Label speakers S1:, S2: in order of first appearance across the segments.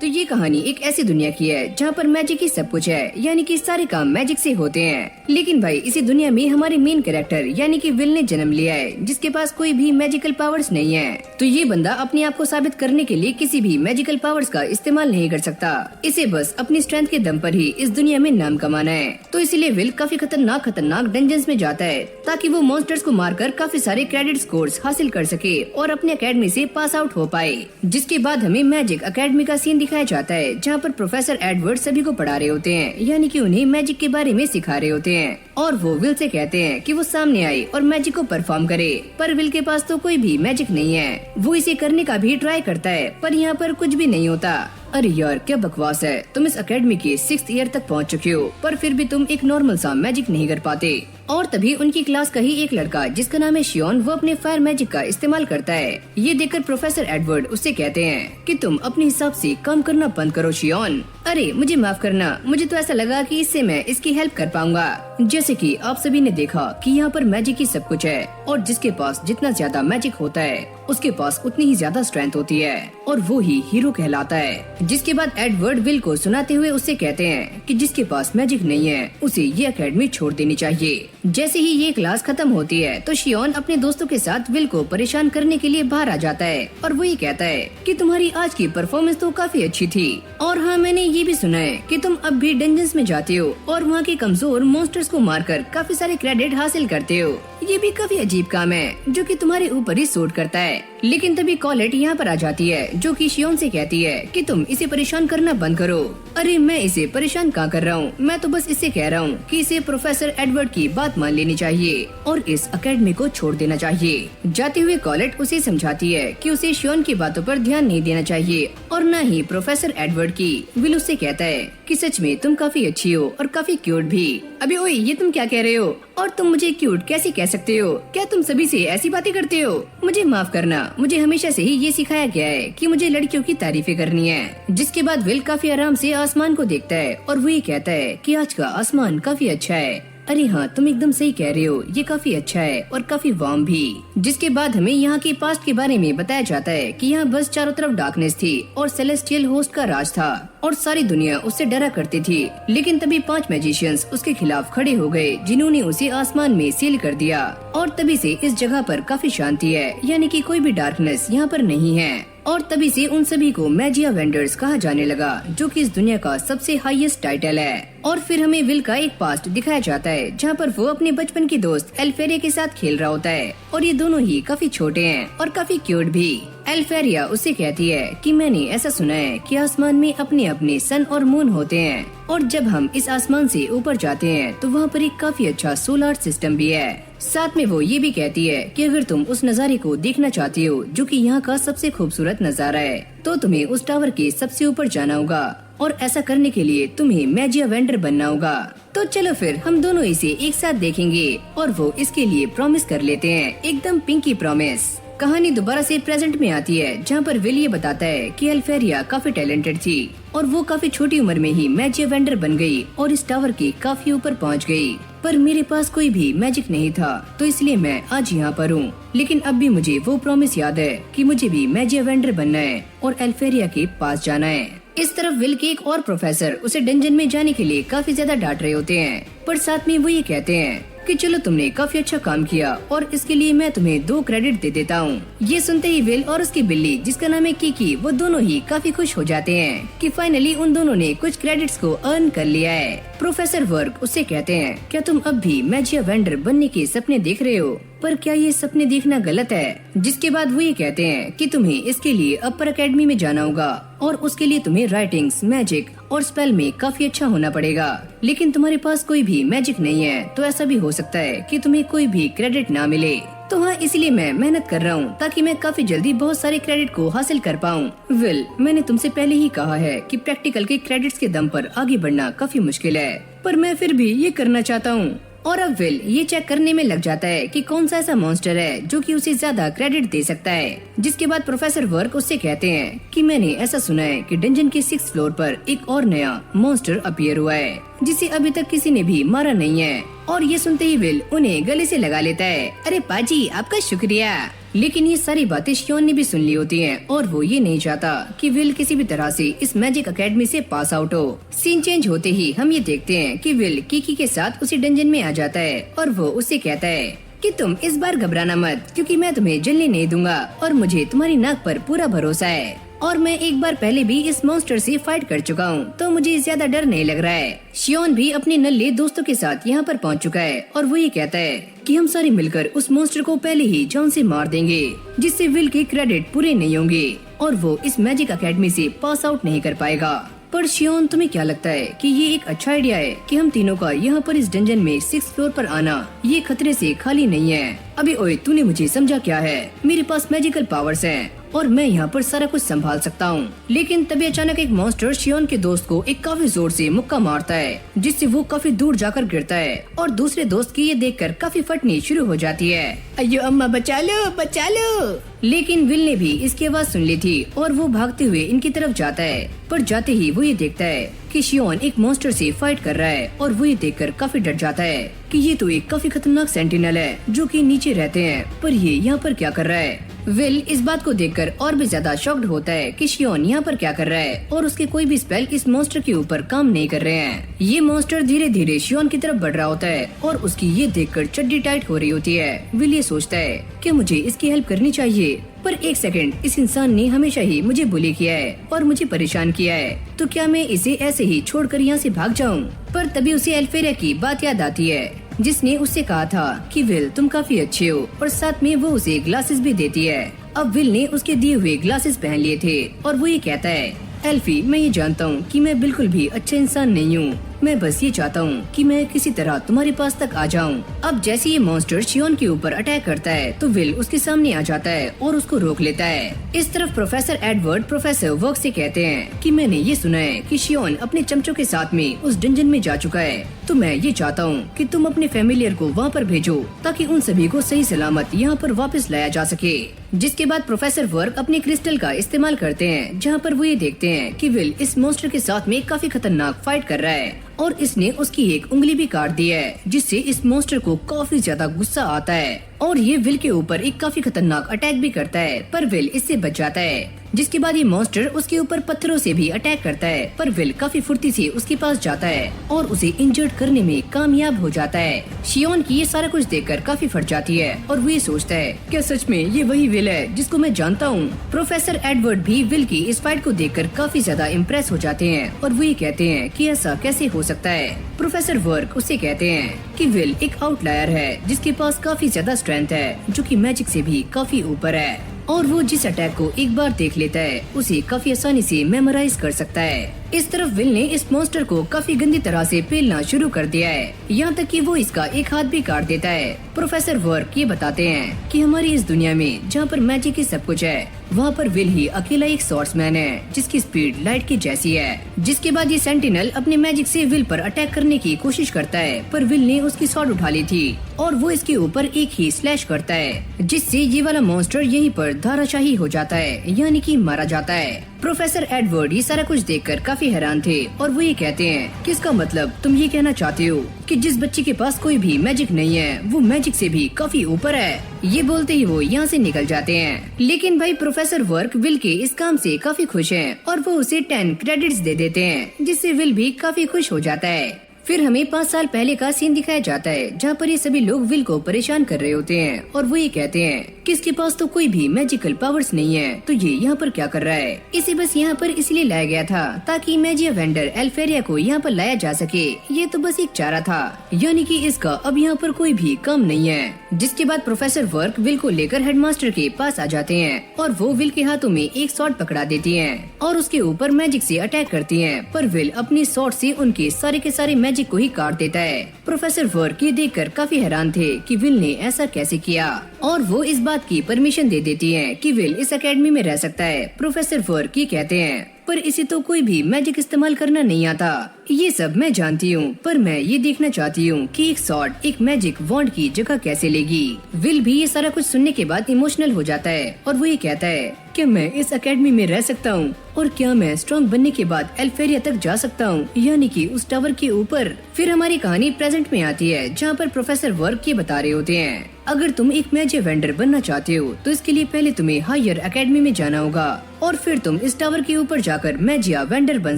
S1: तो ये कहानी एक ऐसी दुनिया की है जहाँ पर मैजिक ही सब कुछ है, यानी कि सारे काम मैजिक से होते हैं। लेकिन भाई इसी दुनिया में हमारे मेन कैरेक्टर यानी कि विल ने जन्म लिया है, जिसके पास कोई भी मैजिकल पावर्स नहीं है। तो ये बंदा अपने आप को साबित करने के लिए किसी भी मैजिकल पावर्स का इस्तेमाल नहीं कर सकता। इसे बस अपनी स्ट्रेंथ के दम पर ही इस दुनिया में नाम कमाना है। तो इसीलिए विल काफी खतरनाक डंजन्स में जाता है ताकि वो मॉन्स्टर्स को मारकर काफी सारे क्रेडिट स्कोर्स हासिल कर सके और अपने अकेडमी से पास आउट हो पाए। जिसके बाद हमें मैजिक अकेडमी का सीन दिखाया जाता है जहाँ पर प्रोफेसर एडवर्ड सभी को पढ़ा रहे होते हैं, यानी कि उन्हें मैजिक के बारे में सिखा रहे होते हैं। और वो विल से कहते हैं कि वो सामने आए और मैजिक को परफॉर्म करे, पर विल के पास तो कोई भी मैजिक नहीं है। वो इसे करने का भी ट्राई करता है पर यहाँ पर कुछ भी नहीं होता। अरे यार क्या बकवास है, तुम इस अकेडमी के 6th ईयर तक पहुँच चुके हो पर फिर भी तुम एक नॉर्मल सा मैजिक नहीं कर पाते। और तभी उनकी क्लास का ही एक लड़का जिसका नाम है शियोन, वो अपने फायर मैजिक का इस्तेमाल करता है। ये देखकर प्रोफेसर एडवर्ड उससे कहते हैं कि तुम अपने हिसाब से काम करना बंद करो शियोन। अरे मुझे माफ करना, मुझे तो ऐसा लगा कि इससे मैं इसकी हेल्प कर पाऊंगा। जैसे कि आप सभी ने देखा कि यहाँ पर मैजिक ही सब कुछ है और जिसके पास जितना ज्यादा मैजिक होता है उसके पास उतनी ही ज्यादा स्ट्रेंथ होती है और वो ही हीरो कहलाता है। जिसके बाद एडवर्ड विल को सुनाते हुए उससे कहते हैं कि जिसके पास मैजिक नहीं है उसे ये अकेडमी छोड़ देनी चाहिए। जैसे ही ये क्लास खत्म होती है तो शियोन अपने दोस्तों के साथ विल को परेशान करने के लिए बाहर आ जाता है और वो ये कहता है कि तुम्हारी आज की परफॉर्मेंस तो काफी अच्छी थी और हाँ मैंने ये भी सुना है कि तुम अब भी डंजन्स में जाते हो और वहाँ के कमजोर मॉन्स्टर्स को मारकर काफी सारे क्रेडिट हासिल करते हो। ये भी काफी अजीब काम है जो कि तुम्हारे ऊपर ही सूट करता है। लेकिन तभी कॉलेट यहाँ पर आ जाती है जो कि शियोन से कहती है कि तुम इसे परेशान करना बंद करो। अरे मैं इसे परेशान कहाँ कर रहा हूँ, मैं तो बस इससे कह रहा हूँ कि इसे प्रोफेसर एडवर्ड की बात मान लेनी चाहिए और इस अकेडमी को छोड़ देना चाहिए। जाते हुए कॉलेट उसे समझाती है कि उसे शियोन की बातों पर ध्यान नहीं देना चाहिए और न ही प्रोफेसर एडवर्ड की। विल उससे कहता है कि सच में तुम काफी अच्छी हो और काफी क्यूट भी। अबे ओए ये तुम क्या कह रहे हो और तुम मुझे क्यूट कैसे कह सकते हो? क्या तुम सभी से ऐसी बातें करते हो? मुझे माफ करना, मुझे हमेशा से ही ये सिखाया गया है कि मुझे लड़कियों की तारीफें करनी है। जिसके बाद विल काफी आराम से आसमान को देखता है और वो ये कहता है कि आज का आसमान काफी अच्छा है। अरे हाँ तुम एकदम सही कह रहे हो, ये काफी अच्छा है और काफी वार्म भी। जिसके बाद हमें यहाँ के पास्ट के बारे में बताया जाता है कि यहाँ बस चारों तरफ डार्कनेस थी और सेलेस्टियल होस्ट का राज था और सारी दुनिया उससे डरा करती थी। लेकिन तभी 5 मैजिशियंस उसके खिलाफ खड़े हो गए जिन्होंने उसे आसमान में सील कर दिया और तभी से इस जगह पर काफी शांति है, यानी कि कोई भी डार्कनेस यहाँ पर नहीं है। और तभी से उन सभी को मैजिया वेंडर्स कहा जाने लगा जो कि इस दुनिया का सबसे हाईएस्ट टाइटल है। और फिर हमें विल का एक पास्ट दिखाया जाता है जहाँ पर वो अपने बचपन की दोस्त एल्फेरिया के साथ खेल रहा होता है और ये दोनों ही काफी छोटे हैं और काफी क्यूट भी। एल्फेरिया उससे कहती है कि मैंने ऐसा सुना है कि आसमान में अपने अपने सन और मून होते हैं और जब हम इस आसमान से ऊपर जाते हैं तो वहाँ पर एक काफी अच्छा सोलर सिस्टम भी है। साथ में वो ये भी कहती है कि अगर तुम उस नज़ारे को देखना चाहती हो जो कि यहाँ का सबसे खूबसूरत नज़ारा है तो तुम्हें उस टावर के सबसे ऊपर जाना होगा और ऐसा करने के लिए तुम्हें मैजिया वेंडर बनना होगा। तो चलो फिर हम दोनों इसे एक साथ देखेंगे और वो इसके लिए प्रॉमिस कर लेते हैं, एकदम पिंकी प्रॉमिस। कहानी दोबारा से प्रेजेंट में आती है जहाँ पर विल ये बताता है कि एल्फेरिया काफी टैलेंटेड थी और वो काफी छोटी उम्र में ही मैजिया वेंडर बन गई और इस टावर के काफी ऊपर पहुँच गई। पर मेरे पास कोई भी मैजिक नहीं था तो इसलिए मैं आज यहाँ पर हूँ। लेकिन अब भी मुझे वो प्रॉमिस याद है कि मुझे भी मैजिया वेंडर बनना है और एल्फेरिया के पास जाना है। इस तरफ विल के एक और प्रोफेसर उसे डंजन में जाने के लिए काफी ज्यादा डांट रहे होते हैं, पर साथ में वो ये कहते हैं कि चलो तुमने काफी अच्छा काम किया और इसके लिए मैं तुम्हें 2 क्रेडिट दे देता हूँ। ये सुनते ही विल और उसकी बिल्ली जिसका नाम है किकी, वो दोनों ही काफी खुश हो जाते हैं कि फाइनली उन दोनों ने कुछ क्रेडिट्स को अर्न कर लिया है। प्रोफेसर वर्क उससे कहते हैं क्या तुम अब भी मैजिया वेंडर बनने के सपने देख रहे हो, पर क्या ये सपने देखना गलत है? जिसके बाद वो ये कहते हैं कि तुम्हें इसके लिए अपर अकेडमी में जाना होगा और उसके लिए तुम्हें राइटिंग्स, मैजिक और स्पेल में काफी अच्छा होना पड़ेगा। लेकिन तुम्हारे पास कोई भी मैजिक नहीं है तो ऐसा भी हो सकता है कि तुम्हें कोई भी क्रेडिट ना मिले। तो हाँ इसलिए मैं मेहनत कर रहा हूँ ताकि मैं काफी जल्दी बहुत सारे क्रेडिट को हासिल कर पाऊँ। विल मैंने तुमसे पहले ही कहा है कि प्रैक्टिकल के क्रेडिट्स के दम पर आगे बढ़ना काफी मुश्किल है, पर मैं फिर भी ये करना चाहता हूँ। और अब विल ये चेक करने में लग जाता है कि कौन सा ऐसा मॉन्स्टर है जो कि उसे ज्यादा क्रेडिट दे सकता है। जिसके बाद प्रोफेसर वर्क उससे कहते हैं कि मैंने ऐसा सुना है कि डंजन के 6th फ्लोर पर एक और नया मॉन्स्टर अपीयर हुआ है जिसे अभी तक किसी ने भी मारा नहीं है। और ये सुनते ही विल उन्हें गले से लगा लेता है। अरे पाजी आपका शुक्रिया। लेकिन ये सारी बातें शियोन ने भी सुन ली होती हैं और वो ये नहीं चाहता कि विल किसी भी तरह से इस मैजिक एकेडमी से पास आउट हो। सीन चेंज होते ही हम ये देखते हैं कि विल किकी के साथ उसी डंजन में आ जाता है और वो उससे कहता है कि तुम इस बार घबराना मत, क्योंकि मैं तुम्हें जलने नहीं दूंगा और मुझे तुम्हारी नाक पर पूरा भरोसा है और मैं एक बार पहले भी इस मॉन्स्टर से फाइट कर चुका हूँ, तो मुझे ज्यादा डर नहीं लग रहा है। शियोन भी अपने नल्ले दोस्तों के साथ यहाँ पर पहुँच चुका है और वो ये कहता है कि हम सारे मिलकर उस मॉन्स्टर को पहले ही जान से मार देंगे, जिससे विल के क्रेडिट पूरे नहीं होंगे और वो इस मैजिक एकेडमी से पास आउट नहीं कर पाएगा। पर शियोन, तुम्हें क्या लगता है कि ये एक अच्छा आइडिया है कि हम तीनों का यहाँ पर इस डंजन में 6th फ्लोर पर आना ये खतरे से खाली नहीं है? अबे ओए, तूने मुझे समझा क्या है? मेरे पास मैजिकल पावर्स हैं और मैं यहाँ पर सारा कुछ संभाल सकता हूँ। लेकिन तभी अचानक एक मॉन्स्टर शियोन के दोस्त को एक काफी जोर से मुक्का मारता है, जिससे वो काफी दूर जाकर गिरता है और दूसरे दोस्त की ये देखकर काफी फटनी शुरू हो जाती है। अयो अम्मा, बचा लो बचा लो। लेकिन विल ने भी इसकी आवाज सुन ली थी और वो भागते हुए इनकी तरफ जाता है, पर जाते ही वो ये देखता है कि शियोन एक मॉन्स्टर से फाइट कर रहा है और वो ये देखकर काफी डर जाता है कि ये तो एक काफी खतरनाक सेंटिनल है जो कि नीचे रहते हैं, पर ये यहाँ पर क्या कर रहा है। विल इस बात को देखकर और भी ज्यादा शॉक्ड होता है कि शियोन यहाँ पर क्या कर रहा है और उसके कोई भी स्पेल इस मॉन्स्टर के ऊपर काम नहीं कर रहे हैं। ये मॉन्स्टर धीरे धीरे शियोन की तरफ बढ़ रहा होता है और उसकी ये देखकर चड्डी टाइट हो रही होती है। विल ये सोचता है कि मुझे इसकी हेल्प करनी चाहिए, पर एक सेकंड, इस इंसान ने हमेशा ही मुझे बुली किया है और मुझे परेशान किया है, तो क्या मैं इसे ऐसे ही छोड़कर यहाँ से भाग जाऊँ? पर तभी उसे एल्फेरिया की बात याद आती है, जिसने उससे कहा था कि विल, तुम काफी अच्छे हो, और साथ में वो उसे ग्लासेस भी देती है। अब विल ने उसके दिए हुए ग्लासेस पहन लिए थे और वो ये कहता है, एल्फी, मैं ये जानता हूँ कि मैं बिल्कुल भी अच्छा इंसान नहीं हूँ, मैं बस ये चाहता हूँ कि मैं किसी तरह तुम्हारे पास तक आ जाऊँ। अब जैसे ये मॉन्स्टर शियोन के ऊपर अटैक करता है तो विल उसके सामने आ जाता है और उसको रोक लेता है। इस तरफ प्रोफेसर एडवर्ड प्रोफेसर वर्क से कहते हैं कि मैंने ये सुना है कि शियोन अपने चमचों के साथ में उस डंजन में जा चुका है, तो मैं ये चाहता हूँ कि तुम अपने फैमिलियर को वहाँ पर भेजो ताकि उन सभी को सही सलामत यहाँ पर वापस लाया जा सके। जिसके बाद प्रोफेसर वर्क अपने क्रिस्टल का इस्तेमाल करते हैं, जहाँ पर वो ये देखते हैं कि विल इस मॉन्स्टर के साथ में काफी खतरनाक फाइट कर रहा है और इसने उसकी एक उंगली भी काट दी है, जिससे इस मॉन्स्टर को काफी ज्यादा गुस्सा आता है और ये विल के ऊपर एक काफी खतरनाक अटैक भी करता है, पर विल इससे बच जाता है। जिसके बाद ये मॉन्स्टर उसके ऊपर पत्थरों से भी अटैक करता है, पर विल काफी फुर्ती से उसके पास जाता है और उसे इंजर्ड करने में कामयाब हो जाता है। शियोन की ये सारा कुछ देखकर काफी फट जाती है और वो ये सोचता है, क्या सच में ये वही विल है जिसको मैं जानता हूँ? प्रोफेसर एडवर्ड भी विल की इस फाइट को देखकर काफी ज्यादा इम्प्रेस हो जाते हैं और वो ये कहते हैं कि ऐसा कैसे हो सकता है। प्रोफेसर वर्क उससे कहते हैं कि विल एक आउटलायर है जिसके पास काफी ज्यादा स्ट्रेंथ है, जो कि मैजिक से भी काफी ऊपर है और वो जिस अटैक को एक बार देख लेता है उसे काफी आसानी से मेमोराइज कर सकता है। इस तरफ विल ने इस मॉन्स्टर को काफी गंदी तरह से पेलना शुरू कर दिया है, यहाँ तक कि वो इसका एक हाथ भी काट देता है। प्रोफेसर वर्क ये बताते हैं कि हमारी इस दुनिया में जहाँ पर मैजिक ही सब कुछ है, वहाँ पर विल ही अकेला एक सॉर्ट्समैन है जिसकी स्पीड लाइट की जैसी है। जिसके बाद ये सेंटिनल अपने मैजिक से विल पर अटैक करने की कोशिश करता है, पर विल ने उसकी स्वॉर्ड उठा ली थी और वो इसके ऊपर एक ही स्लैश करता है, जिससे ये वाला मॉन्स्टर यहीं पर धाराशाही हो जाता है, यानी कि मारा जाता है। प्रोफेसर एडवर्ड ये सारा कुछ देखकर काफी हैरान थे और वो ये कहते हैं कि इसका मतलब तुम ये कहना चाहते हो कि जिस बच्चे के पास कोई भी मैजिक नहीं है वो मैजिक से भी काफी ऊपर है। ये बोलते ही वो यहाँ से निकल जाते हैं। लेकिन भाई प्रोफेसर वर्क विल के इस काम से काफी खुश हैं और वो उसे 10 क्रेडिट्स दे देते हैं, जिससे विल भी काफी खुश हो जाता है। फिर हमें 5 साल पहले का सीन दिखाया जाता है, जहाँ पर ये सभी लोग विल को परेशान कर रहे होते हैं और वो ये कहते हैं कि इसके पास तो कोई भी मैजिकल पावर्स नहीं है, तो ये यहाँ पर क्या कर रहा है? इसे बस यहाँ पर इसलिए लाया गया था ताकि मैजिया वेंडर एल्फेरिया को यहाँ पर लाया जा सके। ये तो बस एक चारा था, यानी कि इसका अब यहाँ पर कोई भी काम नहीं है। जिसके बाद प्रोफेसर वर्क विल को लेकर हेडमास्टर के पास आ जाते हैं और वो विल के हाथों में एक स्वॉर्ड पकड़ा देती हैं और उसके ऊपर मैजिक से अटैक करती हैं, पर विल अपनी स्वॉर्ड से उनके सारे के सारे मैजिक को ही काट देता है। प्रोफेसर वर्क ये देखकर काफी हैरान थे कि विल ने ऐसा कैसे किया और वो इस बात की परमिशन दे देती हैं कि विल इस एकेडमी में रह सकता है। प्रोफेसर वर्क ये कहते हैं पर इसे तो कोई भी मैजिक इस्तेमाल करना नहीं आता। ये सब मैं जानती हूँ, पर मैं ये देखना चाहती हूँ कि एक स्वॉर्ड एक मैजिक वॉन्ड की जगह कैसे लेगी। विल भी ये सारा कुछ सुनने के बाद इमोशनल हो जाता है और वो ये कहता है क्या मैं इस एकेडमी में रह सकता हूँ? और क्या मैं स्ट्रॉन्ग बनने के बाद एल्फेरिया तक जा सकता हूँ, यानी कि उस टावर के ऊपर? फिर हमारी कहानी प्रेजेंट में आती है, जहाँ पर प्रोफेसर वर्क ये बता रहे होते हैं, अगर तुम एक मैजिक वेंडर बनना चाहते हो तो इसके लिए पहले तुम्हें हायर एकेडमी में जाना होगा और फिर तुम इस टावर के ऊपर जाकर मैजिया वेंडर बन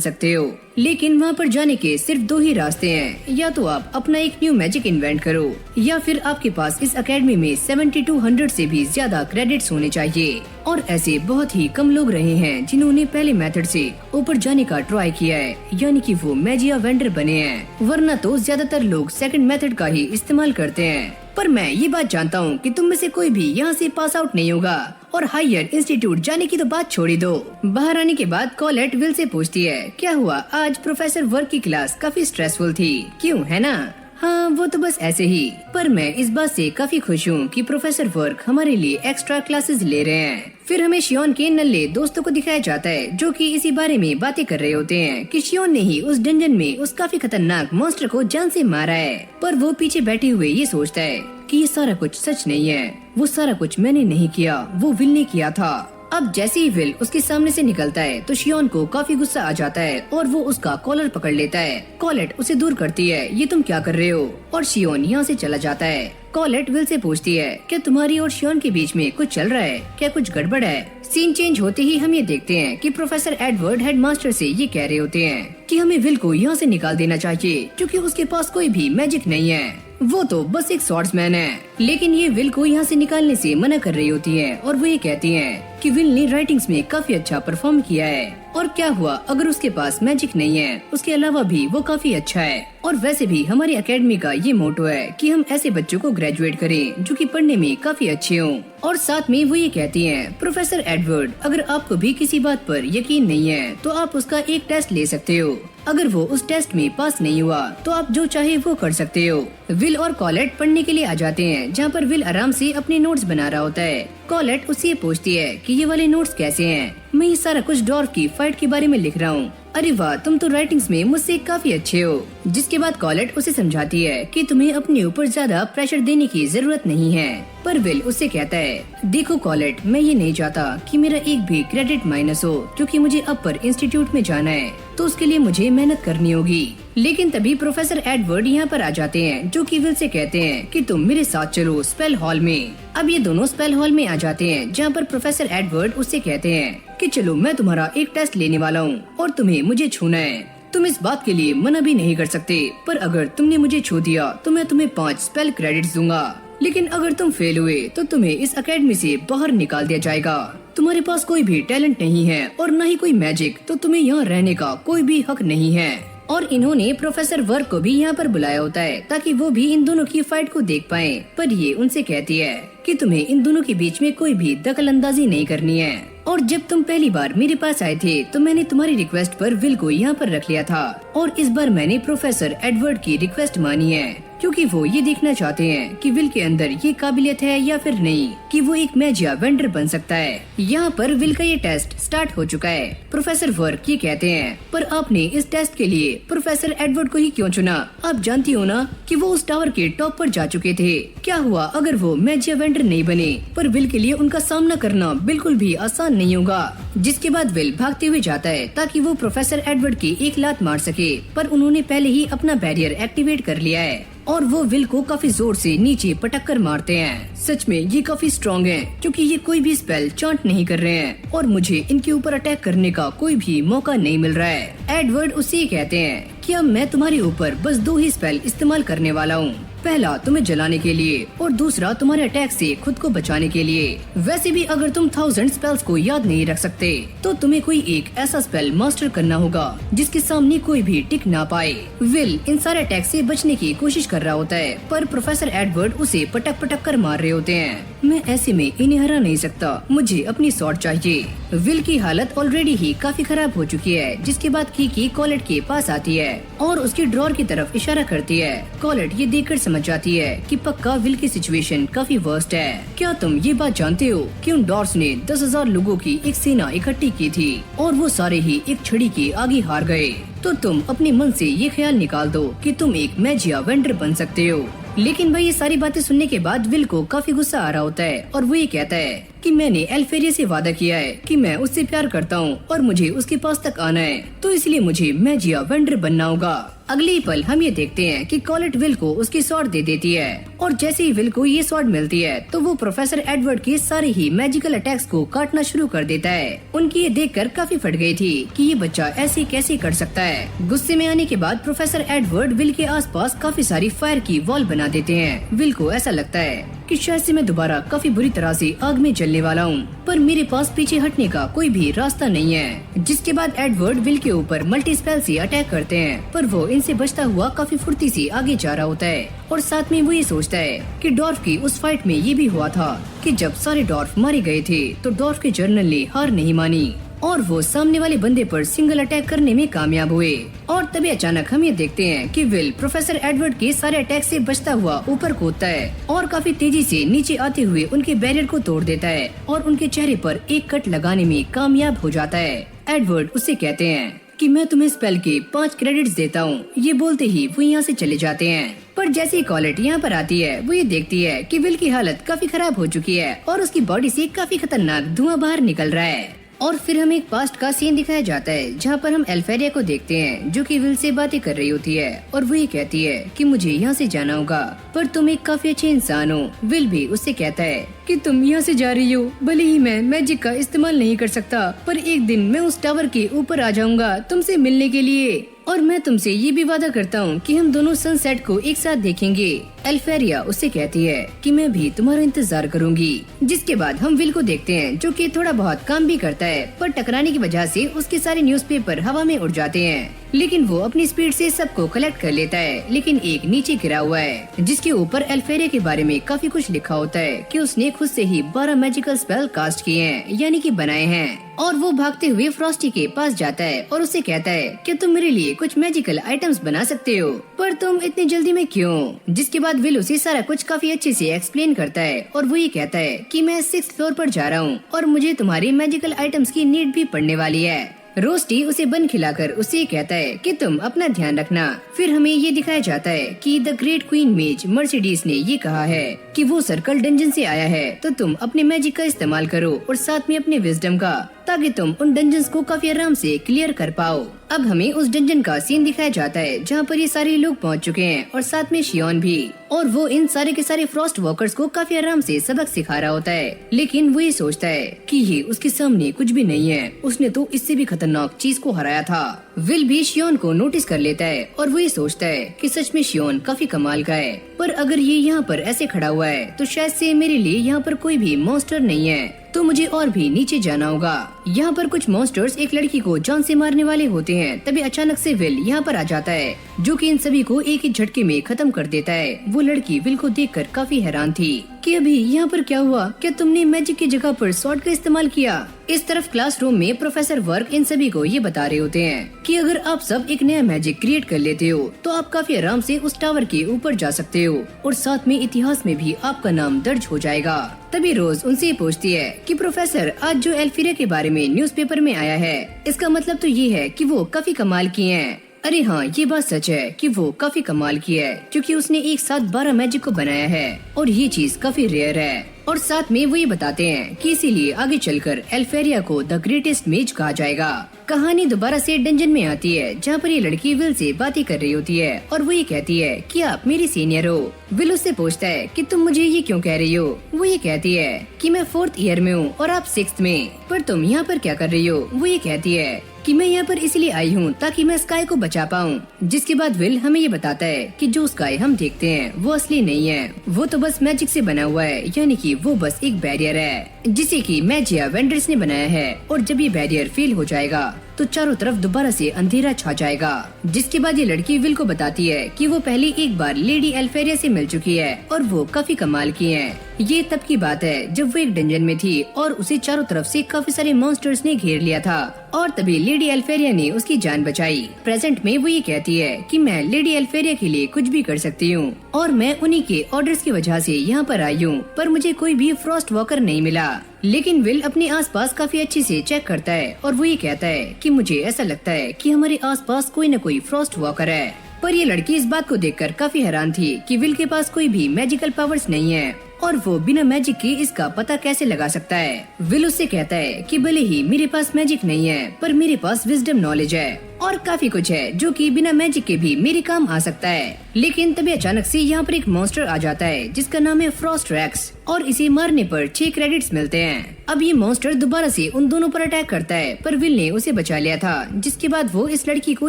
S1: सकते हो। लेकिन वहाँ पर जाने के सिर्फ 2 ही रास्ते हैं, या तो आप अपना एक न्यू मैजिक इन्वेंट करो या फिर आपके पास इस एकेडमी में 7200 से भी ज्यादा क्रेडिट्स होने चाहिए। और ऐसे बहुत ही कम लोग रहे हैं जिन्होंने पहले मेथड से ऊपर जाने का ट्राई किया है, यानी कि वो मैजिया वेंडर बने हैं, वरना तो ज्यादातर लोग सेकंड मेथड का ही इस्तेमाल करते हैं। पर मैं ये बात जानता हूँ कि तुम में से कोई भी यहाँ से पास आउट नहीं होगा और हायर इंस्टीट्यूट जाने की तो बात छोड़ ही दो। बाहर आने के बाद कॉलेट विल से पूछती है, क्या हुआ, आज प्रोफेसर वर्क की क्लास काफी स्ट्रेसफुल थी, क्यों, है ना? हाँ, वो तो बस ऐसे ही। पर मैं इस बात से काफी खुश हूँ कि प्रोफेसर वर्क हमारे लिए एक्स्ट्रा क्लासेस ले रहे हैं। फिर हमें शियोन के नल्ले दोस्तों को दिखाया जाता है, जो कि इसी बारे में बातें कर रहे होते हैं कि शियोन ने ही उस डंजन में उस काफी खतरनाक मॉन्स्टर को जान से मारा है। पर वो पीछे बैठे हुए ये सोचता है कि ये सारा कुछ सच नहीं है, वो सारा कुछ मैंने नहीं किया, वो विल ने किया था। अब जैसे ही विल उसके सामने से निकलता है तो शियोन को काफी गुस्सा आ जाता है और वो उसका कॉलर पकड़ लेता है। कॉलेट उसे दूर करती है, ये तुम क्या कर रहे हो? और शियोन यहाँ से चला जाता है। कॉलेट विल से पूछती है, क्या तुम्हारी और शियोन के बीच में कुछ चल रहा है, क्या कुछ गड़बड़ है? सीन चेंज होते ही हम ये देखते हैं कि प्रोफेसर एडवर्ड हेडमास्टर से ये कह रहे होते हैं कि हमें विल को यहाँ से निकाल देना चाहिए क्योंकि उसके पास कोई भी मैजिक नहीं है, वो तो बस एक स्वॉर्ड्समैन है। लेकिन ये विल को यहाँ से निकालने से मना कर रही होती है और वो ये कहती हैं कि विल ने राइटिंग्स में काफी अच्छा परफॉर्म किया है और क्या हुआ अगर उसके पास मैजिक नहीं है, उसके अलावा भी वो काफी अच्छा है। और वैसे भी हमारी एकेडमी का ये मोटो है कि हम ऐसे बच्चों को ग्रेजुएट करें जो कि पढ़ने में काफी अच्छे हों। और साथ में वो ये कहती हैं, प्रोफेसर एडवर्ड, अगर आपको भी किसी बात पर यकीन नहीं है तो आप उसका एक टेस्ट ले सकते हो, अगर वो उस टेस्ट में पास नहीं हुआ तो आप जो चाहे वो कर सकते हो। विल और कॉलेट पढ़ने के लिए आ जाते हैं, जहाँ पर विल आराम से अपने नोट्स बना रहा होता है। कॉलेट उससे पूछती है कि ये वाले नोट्स कैसे हैं? मैं ये सारा कुछ डॉर्फ की फाइट के बारे में लिख रहा हूँ। अरे वाह, तुम तो राइटिंग्स में मुझसे काफी अच्छे हो। जिसके बाद कॉलेट उसे समझाती है कि तुम्हें अपने ऊपर ज्यादा प्रेशर देने की जरूरत नहीं है। पर विल उससे कहता है, देखो कॉलेट, मैं ये नहीं चाहता कि मेरा एक भी क्रेडिट माइनस हो, क्योंकि मुझे अपर इंस्टीट्यूट में जाना है तो उसके लिए मुझे मेहनत करनी होगी। लेकिन तभी प्रोफेसर एडवर्ड यहाँ पर आ जाते हैं, जो कि विल से कहते हैं कि तुम मेरे साथ चलो स्पेल हॉल में। अब ये दोनों स्पेल हॉल में आ जाते हैं, जहाँ पर प्रोफेसर एडवर्ड उससे कहते हैं कि चलो, मैं तुम्हारा एक टेस्ट लेने वाला हूँ और तुम्हें मुझे छूना है। तुम इस बात के लिए मना भी नहीं कर सकते, पर अगर तुमने मुझे छू दिया तो मैं तुम्हें 5 स्पेल क्रेडिट्स दूंगा। लेकिन अगर तुम फेल हुए तो तुम्हें इस एकेडमी से बाहर निकाल दिया जाएगा। तुम्हारे पास कोई भी टैलेंट नहीं है और न ही कोई मैजिक, तो तुम्हें यहाँ रहने का कोई भी हक नहीं है। और इन्होंने प्रोफेसर वर्क को भी यहाँ पर बुलाया होता है ताकि वो भी इन दोनों की फाइट को देख पाएं। पर ये उनसे कहती है कि तुम्हें इन दोनों के बीच में कोई भी दखल अंदाजी नहीं करनी है। और जब तुम पहली बार मेरे पास आए थे तो मैंने तुम्हारी रिक्वेस्ट पर विल को यहाँ पर रख लिया था, और इस बार मैंने प्रोफेसर एडवर्ड की रिक्वेस्ट मानी है, क्योंकि वो ये देखना चाहते हैं कि विल के अंदर ये काबिलियत है या फिर नहीं कि वो एक मैजिया वेंडर बन सकता है। यहाँ पर विल का ये टेस्ट स्टार्ट हो चुका है। प्रोफेसर वर्क ये कहते हैं, पर आपने इस टेस्ट के लिए प्रोफेसर एडवर्ड को ही क्यों चुना? आप जानती हो ना कि वो उस टावर के टॉप पर जा चुके थे। क्या हुआ अगर वो मैजिया वेंडर नहीं बने? पर विल के लिए उनका सामना करना बिल्कुल भी आसान नहीं होगा। जिसके बाद विल भागते हुए जाता है ताकि वो प्रोफेसर एडवर्ड की एक लात मार सके, पर उन्होंने पहले ही अपना बैरियर एक्टिवेट कर लिया है और वो विल को काफी जोर से नीचे पटक कर मारते हैं। सच में ये काफी स्ट्रॉन्ग हैं, क्योंकि ये कोई भी स्पेल चांट नहीं कर रहे हैं और मुझे इनके ऊपर अटैक करने का कोई भी मौका नहीं मिल रहा है। एडवर्ड उससे कहते हैं कि अब मैं तुम्हारे ऊपर बस 2 ही स्पेल इस्तेमाल करने वाला हूँ, पहला तुम्हें जलाने के लिए और दूसरा तुम्हारे अटैक से खुद को बचाने के लिए। वैसे भी अगर तुम 1000 स्पेल्स को याद नहीं रख सकते तो तुम्हें कोई एक ऐसा स्पेल मास्टर करना होगा जिसके सामने कोई भी टिक ना पाए। विल इन सारे अटैक से बचने की कोशिश कर रहा होता है, पर प्रोफेसर एडवर्ड उसे पटक पटक कर मार रहे होते हैं। मैं ऐसे में इन्हें हरा नहीं सकता, मुझे अपनी स्वॉर्ड चाहिए। विल की हालत ऑलरेडी ही काफी खराब हो चुकी है, जिसके बाद कीकी कॉलेट के पास आती है और उसकी ड्रॉर की तरफ इशारा करती है। कॉलेट ये देखकर समझ जाती है कि पक्का विल की सिचुएशन काफी वर्स्ट है। क्या तुम ये बात जानते हो कि उन डॉर्स ने 10,000 लोगों की एक सेना इकट्ठी की थी और वो सारे ही एक छड़ी के आगे हार गए? तो तुम अपने मन से ये ख्याल निकाल दो कि तुम एक मैजिया वेंडर बन सकते हो। लेकिन भाई ये सारी बातें सुनने के बाद विल को काफी गुस्सा आ रहा होता है और वो ये कहता है कि मैंने एल्फेरिया से वादा किया है कि मैं उससे प्यार करता हूँ और मुझे उसके पास तक आना है, तो इसलिए मुझे मैजिया वेंडर बनना होगा। अगले ही पल हम ये देखते हैं कि कॉलेट विल को उसकी स्वॉर्ड दे देती है और जैसे ही विल को ये स्वॉर्ड मिलती है तो वो प्रोफेसर एडवर्ड के सारे ही मैजिकल अटैक्स को काटना शुरू कर देता है। उनकी ये देखकर काफी फट गई थी कि ये बच्चा ऐसे कैसे कर सकता है। गुस्से में आने के बाद प्रोफेसर एडवर्ड विल के आसपास काफी सारी फायर की वॉल बना देते हैं। विल को ऐसा लगता है कि शायद से मैं दोबारा काफी बुरी तरह से आग में जलने वाला हूँ, पर मेरे पास पीछे हटने का कोई भी रास्ता नहीं है। जिसके बाद एडवर्ड विल के ऊपर मल्टी स्पेल से अटैक करते हैं, पर वो इनसे बचता हुआ काफी फुर्ती से आगे जा रहा होता है और साथ में वो ये सोचता है कि डॉर्फ की उस फाइट में ये भी हुआ था कि जब सारे डॉर्फ मारे गए थे तो डॉर्फ के जनरल ने हार नहीं मानी और वो सामने वाले बंदे पर सिंगल अटैक करने में कामयाब हुए। और तभी अचानक हम ये देखते हैं कि विल प्रोफेसर एडवर्ड के सारे अटैक से बचता हुआ ऊपर कूदता है और काफी तेजी से नीचे आते हुए उनके बैरियर को तोड़ देता है और उनके चेहरे पर एक कट लगाने में कामयाब हो जाता है। एडवर्ड उससे कहते हैं कि मैं तुम्हें स्पेल के 5 क्रेडिट्स देता हूँ। ये बोलते ही वो यहाँ से चले जाते हैं, पर जैसे ही कॉलेट यहाँ पर आती है वो ये देखती है कि विल की हालत काफी खराब हो चुकी है और उसकी बॉडी से काफी खतरनाक धुआं बाहर निकल रहा है। और फिर हमें एक पास्ट का सीन दिखाया जाता है जहाँ पर हम एल्फेरिया को देखते हैं जो कि विल से बातें कर रही होती है और वो ये कहती है कि मुझे यहाँ से जाना होगा, पर तुम एक काफी अच्छे इंसान हो। विल भी उससे कहता है कि तुम यहाँ से जा रही हो, भले ही मैं मैजिक का इस्तेमाल नहीं कर सकता, पर एक दिन मैं उस टावर के ऊपर आ जाऊंगा तुमसे मिलने के लिए और मैं तुमसे ये भी वादा करता हूँ कि हम दोनों सनसेट को एक साथ देखेंगे। एल्फेरिया उससे कहती है कि मैं भी तुम्हारा इंतजार करूंगी। जिसके बाद हम विल को देखते हैं जो कि थोड़ा बहुत काम भी करता है, पर टकराने की वजह से उसके सारे न्यूज़पेपर हवा में उड़ जाते हैं, लेकिन वो अपनी स्पीड से सबको कलेक्ट कर लेता है। लेकिन एक नीचे गिरा हुआ है जिसके ऊपर एल्फेरिया के बारे में काफी कुछ लिखा होता है कि उसने खुद से ही 12 मैजिकल स्पेल कास्ट किए हैं, यानी कि बनाए हैं। और वो भागते हुए फ्रॉस्टी के पास जाता है और उससे कहता है कि तुम मेरे लिए कुछ मैजिकल आइटम्स बना सकते हो, पर तुम इतनी जल्दी में क्यों। जिसके बाद विल उसे सारा कुछ काफी अच्छे से एक्सप्लेन करता है और वो ये कहता है कि मैं 6th फ्लोर पर जा रहा हूँ और मुझे तुम्हारी मैजिकल आइटम्स की नीड भी पड़ने वाली है। रोस्टी उसे बन खिलाकर उसे कहता है कि तुम अपना ध्यान रखना। फिर हमें ये दिखाया जाता है कि द ग्रेट क्वीन मेज मर्सिडीज ने ये कहा है कि वो सर्कल डंजन से आया है, तो तुम अपने मैजिक का इस्तेमाल करो और साथ में अपने विजडम का, ताकि तुम उन डंजन्स को काफी आराम से क्लियर कर पाओ। अब हमें उस डंजन का सीन दिखाया जाता है जहाँ पर ये सारे लोग पहुँच चुके हैं और साथ में शियोन भी, और वो इन सारे के सारे फ्रॉस्ट वॉकर्स को काफी आराम से सबक सिखा रहा होता है। लेकिन वो ये सोचता है कि ये उसके सामने कुछ भी नहीं है, उसने तो इससे भी खतरनाक चीज को हराया था। विल भी शियोन को नोटिस कर लेता है और वो ये सोचता है कि सच में शियोन काफी कमाल का है, पर अगर ये यहाँ पर ऐसे खड़ा हुआ है तो शायद से मेरे लिए यहाँ पर कोई भी मॉन्स्टर नहीं है, तो मुझे और भी नीचे जाना होगा। यहाँ पर कुछ मॉन्स्टर्स एक लड़की को जान से मारने वाले होते हैं। तभी अचानक से विल यहाँ पर आ जाता है जो कि इन सभी को एक ही झटके में खत्म कर देता है। वो लड़की विल को देखकर काफी हैरान थी कि अभी यहाँ पर क्या हुआ, क्या तुमने मैजिक की जगह पर स्वॉर्ड का इस्तेमाल किया। इस तरफ क्लासरूम में प्रोफेसर वर्क इन सभी को ये बता रहे होते हैं कि अगर आप सब एक नया मैजिक क्रिएट कर लेते हो तो आप काफी आराम से उस टावर के ऊपर जा सकते हो और साथ में इतिहास में भी आपका नाम दर्ज हो जाएगा। तभी रोज उनसे पूछती है कि प्रोफेसर, आज जो एल्फेरिया के बारे में न्यूज़पेपर में आया है, इसका मतलब तो ये है कि वो काफी कमाल की हैं। अरे हाँ, ये बात सच है कि वो काफी कमाल की है क्योंकि उसने एक साथ 12 मैजिक को बनाया है और ये चीज काफी रेयर है। और साथ में वो ये बताते हैं कि इसीलिए आगे चलकर एल्फेरिया को द ग्रेटेस्ट मेज कहा जाएगा। कहानी दोबारा से डंजन में आती है जहाँ पर ये लड़की विल से बातें कर रही होती है और वो ये कहती है कि आप मेरी सीनियर हो। विल उससे पूछता है कि तुम मुझे ये क्यों कह रही हो। वो ये कहती है कि मैं 4th ईयर में हूँ और आप 6th में, पर तुम यहाँ पर क्या कर रही हो। वो ये कहती है कि मैं यहाँ पर इसलिए आई हूँ ताकि मैं स्काई को बचा पाऊँ। जिसके बाद विल हमें ये बताता है कि जो स्काई हम देखते हैं वो असली नहीं है, वो तो बस मैजिक से बना हुआ है, यानी कि वो बस एक बैरियर है जिसे कि मैजिया वेंडर्स ने बनाया है। और जब ये बैरियर फेल हो जाएगा तो चारों तरफ दोबारा से अंधेरा छा जाएगा। जिसके बाद ये लड़की विल को बताती है कि वो पहले एक बार लेडी एल्फेरिया से मिल चुकी है और वो काफी कमाल की है। ये तब की बात है जब वो एक डंजन में थी और उसे चारों तरफ से काफी सारे मॉन्स्टर्स ने घेर लिया था और तभी लेडी एल्फेरिया ने उसकी जान बचाई। प्रेजेंट में वो ये कहती है कि मैं लेडी एल्फेरिया के लिए कुछ भी कर सकती हूँ और मैं उन्हीं के ऑर्डर्स की वजह से यहाँ पर आई हूँ, पर मुझे कोई भी फ्रॉस्ट वॉकर नहीं मिला। लेकिन विल अपने आसपास काफी अच्छे से चेक करता है और वो ये कहता है कि मुझे ऐसा लगता है कि हमारे आसपास कोई न कोई फ्रॉस्ट वॉकर है। पर ये लड़की इस बात को देखकर काफी हैरान थी कि विल के पास कोई भी मैजिकल पावर्स नहीं है और वो बिना मैजिक के इसका पता कैसे लगा सकता है। विल उससे कहता है कि भले ही मेरे पास मैजिक नहीं है, पर मेरे पास विजडम नॉलेज है और काफी कुछ है जो कि बिना मैजिक के भी मेरे काम आ सकता है। लेकिन तभी अचानक से यहाँ पर एक मॉन्स्टर आ जाता है जिसका नाम है फ्रॉस्ट रैक्स और इसे मारने पर 6 क्रेडिट्स मिलते हैं। अब ये मॉन्स्टर दोबारा से उन दोनों पर अटैक करता है, पर विल ने उसे बचा लिया था, जिसके बाद वो इस लड़की को